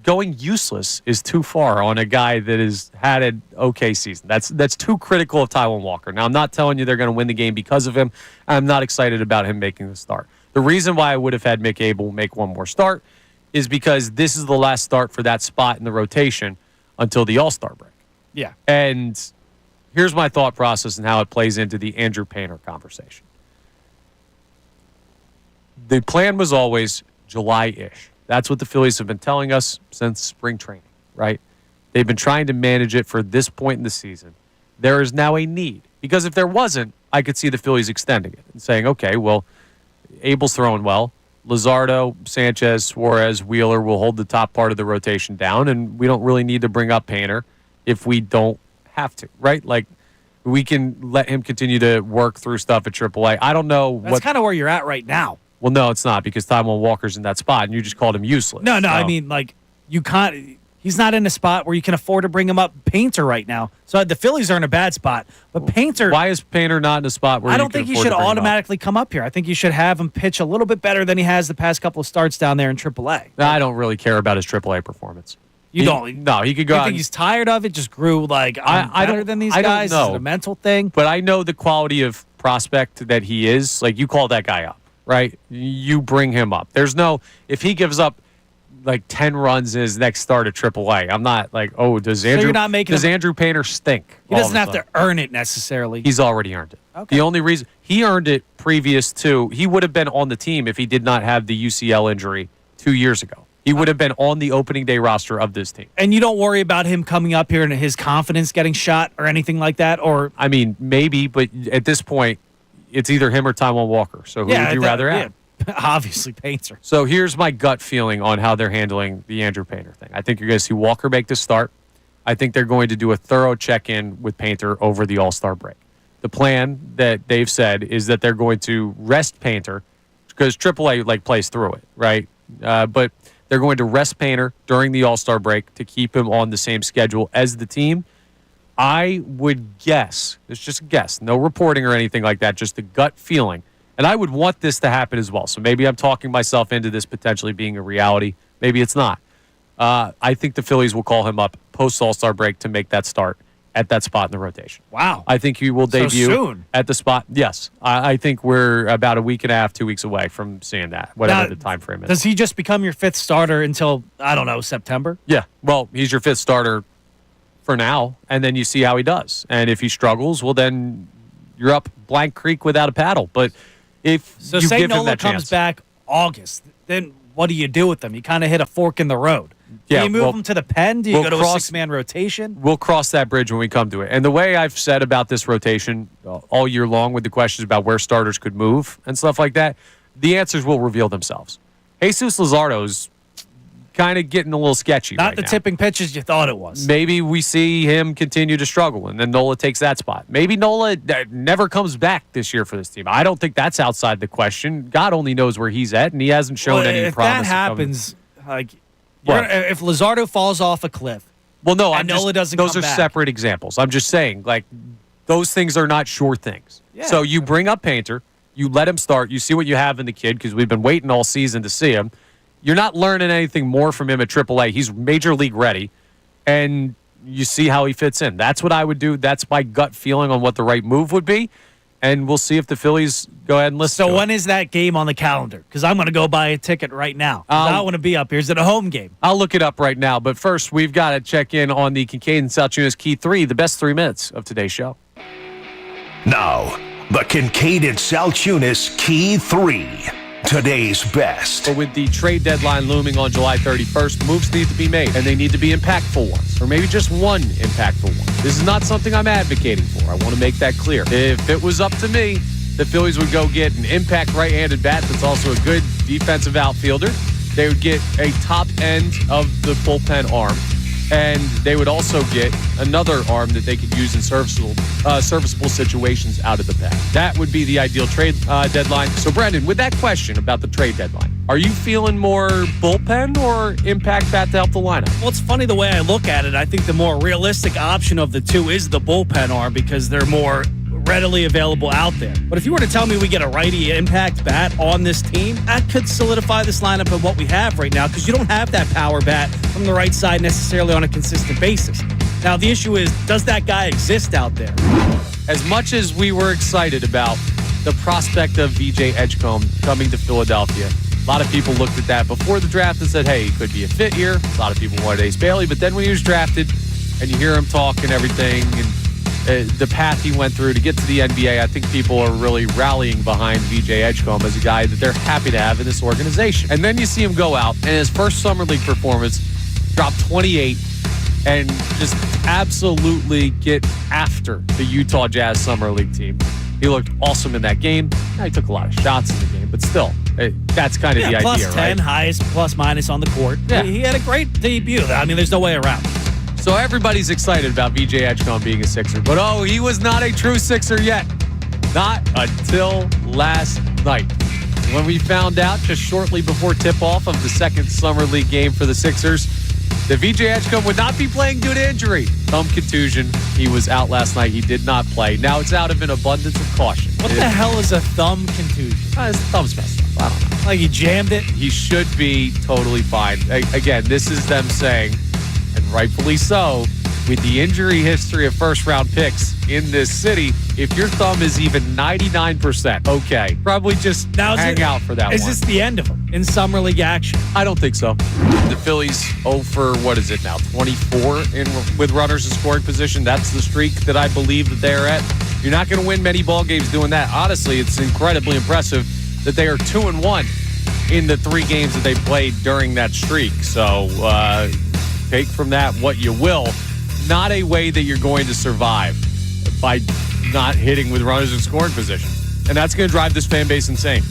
Speaker 1: Going useless is too far on a guy that has had an okay season. That's too critical of Taijuan Walker. Now, I'm not telling you they're going to win the game because of him. I'm not excited about him making the start. The reason why I would have had Mick Abel make one more start is because this is the last start for that spot in the rotation until the All-Star break.
Speaker 5: Yeah.
Speaker 1: And here's my thought process and how it plays into the Andrew Painter conversation. The plan was always July-ish. That's what the Phillies have been telling us since spring training, right? They've been trying to manage it for this point in the season. There is now a need. Because if there wasn't, I could see the Phillies extending it and saying, okay, well, Abel's throwing well. Luzardo, Sanchez, Suarez, Wheeler will hold the top part of the rotation down, and we don't really need to bring up Painter if we don't have to, right? Like, we can let him continue to work through stuff at AAA. I don't know
Speaker 5: That's kind of where you're at right now.
Speaker 1: Well, no, it's not, because Taijuan Walker's in that spot, and you just called him useless.
Speaker 5: No, I mean, like, you can't. He's not in a spot where you can afford to bring him up. Painter right now. So the Phillies are in a bad spot. But Painter.
Speaker 1: Why is Painter not in a spot where
Speaker 5: I don't think he should automatically come up here. I think you should have him pitch a little bit better than he has the past couple of starts down there in AAA.
Speaker 1: I don't really care about his AAA performance.
Speaker 5: You don't.
Speaker 1: No, he could go
Speaker 5: You
Speaker 1: out.
Speaker 5: think he's tired of it? Just grew like
Speaker 1: I
Speaker 5: better
Speaker 1: don't-
Speaker 5: than these
Speaker 1: I don't
Speaker 5: guys?
Speaker 1: know.
Speaker 5: Is it a mental thing?
Speaker 1: But I know the quality of prospect that he is. Like, you call that guy up, right? You bring him up. There's no, if he gives up like 10 runs in his next start at AAA, I'm not like, oh, does Andrew Painter stink?
Speaker 5: He doesn't have to earn it necessarily.
Speaker 1: He's already earned it.
Speaker 5: Okay.
Speaker 1: The only reason he earned it previous to, he would have been on the team if he did not have the UCL injury 2 years ago. He would have been on the opening day roster of this team.
Speaker 5: And you don't worry about him coming up here and his confidence getting shot or anything like that? Or
Speaker 1: I mean, maybe, but at this point, it's either him or Taijuan Walker. So who would you rather have?
Speaker 5: Obviously, Painter.
Speaker 1: So here's my gut feeling on how they're handling the Andrew Painter thing. I think you're going to see Walker make the start. I think they're going to do a thorough check-in with Painter over the All-Star break. The plan that they've said is that they're going to rest Painter because AAA plays through it, right? But they're going to rest Painter during the All-Star break to keep him on the same schedule as the team. I would guess, it's just a guess, no reporting or anything like that, just a gut feeling. And I would want this to happen as well. So maybe I'm talking myself into this potentially being a reality. Maybe it's not. I think the Phillies will call him up post All-Star break to make that start at that spot in the rotation.
Speaker 5: Wow.
Speaker 1: I think he will debut
Speaker 5: soon.
Speaker 1: at the spot. Yes. I think we're about a week and a half, 2 weeks away from seeing that, whatever the time frame is.
Speaker 5: Does he just become your fifth starter until, I don't know, September?
Speaker 1: Yeah. Well, he's your fifth starter for now, and then you see how he does. And if he struggles, well, then you're up Blank Creek without a paddle. But if you
Speaker 5: say
Speaker 1: give him
Speaker 5: Nola
Speaker 1: that
Speaker 5: comes
Speaker 1: chance.
Speaker 5: back August, then what do you do with them? You kind of hit a fork in the road. Do
Speaker 1: Yeah,
Speaker 5: you move
Speaker 1: well,
Speaker 5: them to the pen? Do you
Speaker 1: we'll
Speaker 5: go to a
Speaker 1: cross-
Speaker 5: six-man rotation?
Speaker 1: We'll cross that bridge when we come to it. And the way I've said about this rotation all year long with the questions about where starters could move and stuff like that, the answers will reveal themselves. Jesus Luzardo's kind of getting a little sketchy
Speaker 5: Not
Speaker 1: right
Speaker 5: the
Speaker 1: now.
Speaker 5: tipping pitches you thought it was.
Speaker 1: Maybe we see him continue to struggle, and then Nola takes that spot. Maybe Nola never comes back this year for this team. I don't think that's outside the question. God only knows where he's at, and he hasn't shown any
Speaker 5: if
Speaker 1: promise.
Speaker 5: that happens, like
Speaker 1: What?
Speaker 5: if Luzardo falls off a cliff,
Speaker 1: Well, no,
Speaker 5: and Nola doesn't
Speaker 1: those
Speaker 5: come
Speaker 1: are
Speaker 5: back.
Speaker 1: separate examples. I'm just saying, like, those things are not sure things.
Speaker 5: Yeah.
Speaker 1: So you bring up Painter, you let him start, you see what you have in the kid because we've been waiting all season to see him. You're not learning anything more from him at AAA. He's major league ready, and you see how he fits in. That's what I would do. That's my gut feeling on what the right move would be, and we'll see if the Phillies go ahead and listen
Speaker 5: So
Speaker 1: to
Speaker 5: when
Speaker 1: it.
Speaker 5: is that game on the calendar? Because I'm going to go buy a ticket right now. 'Cause I want to be up here. Is it a home game?
Speaker 1: I'll look it up right now, but first we've got to check in on the Kincade Salciunas Key 3, the best 3 minutes of today's show.
Speaker 2: Now, the Kincade Salciunas Key 3. Today's best.
Speaker 1: But with the trade deadline looming on July 31st, moves need to be made, and they need to be impactful ones, or maybe just one impactful one. This is not something I'm advocating for. I want to make that clear. If it was up to me, the Phillies would go get an impact right-handed bat that's also a good defensive outfielder. They would get a top end of the bullpen arm, and they would also get another arm that they could use in serviceable situations out of the pen. That would be the ideal trade deadline. So, Brendan, with that question about the trade deadline, are you feeling more bullpen or impact bat to help the lineup?
Speaker 5: Well, it's funny the way I look at it. I think the more realistic option of the two is the bullpen arm because they're more readily available out there. But if you were to tell me we get a righty impact bat on this team, that could solidify this lineup of what we have right now because you don't have that power bat from the right side necessarily on a consistent basis. Now, the issue is, does that guy exist out there?
Speaker 1: As much as we were excited about the prospect of VJ Edgecom coming to Philadelphia, a lot of people looked at that before the draft and said, hey, he could be a fit here. A lot of people wanted Ace Bailey, but then when he was drafted and you hear him talk and everything and the path he went through to get to the NBA, I think people are really rallying behind VJ Edgecom as a guy that they're happy to have in this organization. And then you see him go out and his first summer league performance drop 28 and just absolutely get after the Utah Jazz Summer League team. He looked awesome in that game. Now, he took a lot of shots in the game, but still, that's kind of the idea,
Speaker 5: plus 10,
Speaker 1: right?
Speaker 5: highest plus minus on the court.
Speaker 1: Yeah.
Speaker 5: He had a great debut. I mean, there's no way around it.
Speaker 1: So everybody's excited about VJ Edgecom being a Sixer, but he was not a true Sixer yet. Not until last night. When we found out just shortly before tip-off of the second Summer League game for the Sixers, that VJ Edgecom would not be playing due to injury. Thumb contusion. He was out last night. He did not play. Now it's out of an abundance of caution.
Speaker 5: What the hell is a thumb contusion?
Speaker 1: His thumb's messed up. I don't know.
Speaker 5: Like he jammed it?
Speaker 1: He should be totally fine. Again, this is them saying rightfully so, with the injury history of first-round picks in this city, if your thumb is even 99%, okay, probably just hang out for that
Speaker 5: Is
Speaker 1: one.
Speaker 5: this the end of them in Summer League action?
Speaker 1: I don't think so. The Phillies 0 for, 24 with runners in scoring position. That's the streak that I believe that they're at. You're not going to win many ball games doing that. Honestly, it's incredibly impressive that they are 2-1 in the 3 games that they played during that streak. So take from that what you will. Not a way that you're going to survive by not hitting with runners in scoring position. And that's going to drive this fan base insane.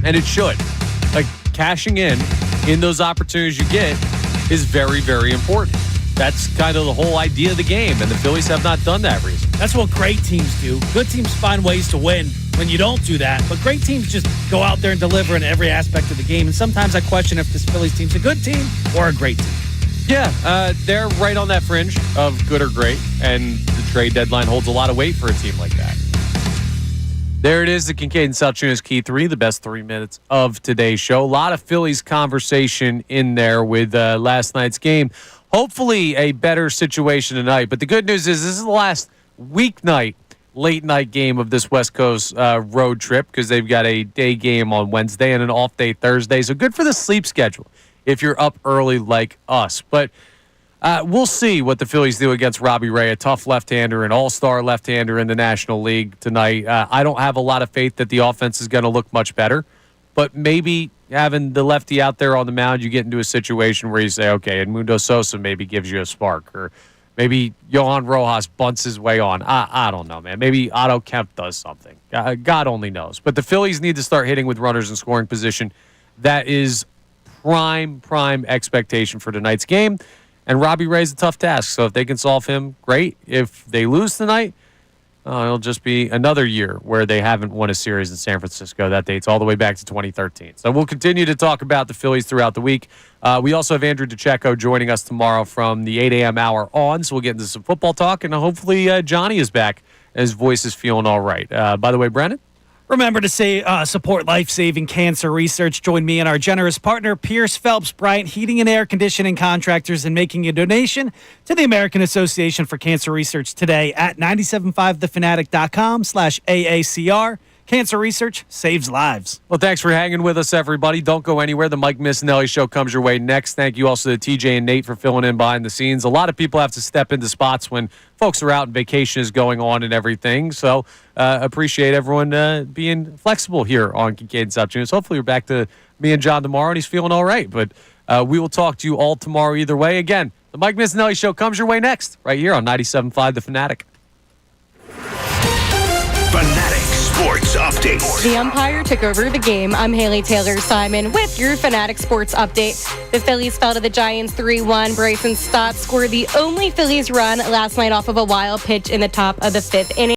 Speaker 1: And it should. Like, cashing in those opportunities you get is very, very important. That's kind of the whole idea of the game, and the Phillies have not done that recently.
Speaker 5: That's what great teams do. Good teams find ways to win when you don't do that, but great teams just go out there and deliver in every aspect of the game. And sometimes I question if this Phillies team's a good team or a great team.
Speaker 1: Yeah, they're right on that fringe of good or great, and the trade deadline holds a lot of weight for a team like that. There it is, the Kincade Salciunas Key 3, the best 3 minutes of today's show. A lot of Phillies conversation in there with last night's game. Hopefully a better situation tonight, but the good news is this is the last weeknight, late-night game of this West Coast road trip because they've got a day game on Wednesday and an off day Thursday, so good for the sleep schedule if you're up early like us. But we'll see what the Phillies do against Robbie Ray, a tough left-hander, an all-star left-hander in the National League tonight. I don't have a lot of faith that the offense is going to look much better, but maybe having the lefty out there on the mound, you get into a situation where you say, okay, Edmundo Sosa maybe gives you a spark, or maybe Johan Rojas bunts his way on. I don't know, man. Maybe Otto Kemp does something. God only knows. But the Phillies need to start hitting with runners in scoring position. That is prime expectation for tonight's game. And Robbie Ray's a tough task, so if they can solve him, great. If they lose tonight, it'll just be another year where they haven't won a series in San Francisco. That dates all the way back to 2013. So we'll continue to talk about the Phillies throughout the week. We also have Andrew DeCecco joining us tomorrow from the 8 a.m. hour on, so we'll get into some football talk, and hopefully Johnny is back and his voice is feeling all right. By the way, Brennan?
Speaker 5: Remember to support life-saving cancer research. Join me and our generous partner, Pierce Phelps Bryant Heating and Air Conditioning Contractors, in making a donation to the American Association for Cancer Research today at 975thefanatic.com/AACR. Cancer research saves lives.
Speaker 1: Well, thanks for hanging with us, everybody. Don't go anywhere. The Mike Missanelli Show comes your way next. Thank you also to TJ and Nate for filling in behind the scenes. A lot of people have to step into spots when folks are out and vacation is going on and everything. So appreciate everyone being flexible here on Kincade Salciunas. Hopefully we're back to me and John tomorrow, and he's feeling all right. But we will talk to you all tomorrow either way. Again, the Mike Missanelli Show comes your way next, right here on 97.5 The Fanatic.
Speaker 2: Fanatic Sports Update.
Speaker 8: The umpire took over the game. I'm Haley Taylor Simon with your Fanatic Sports Update. The Phillies fell to the Giants 3-1. Bryson Stott scored the only Phillies run last night off of a wild pitch in the top of the 5th inning.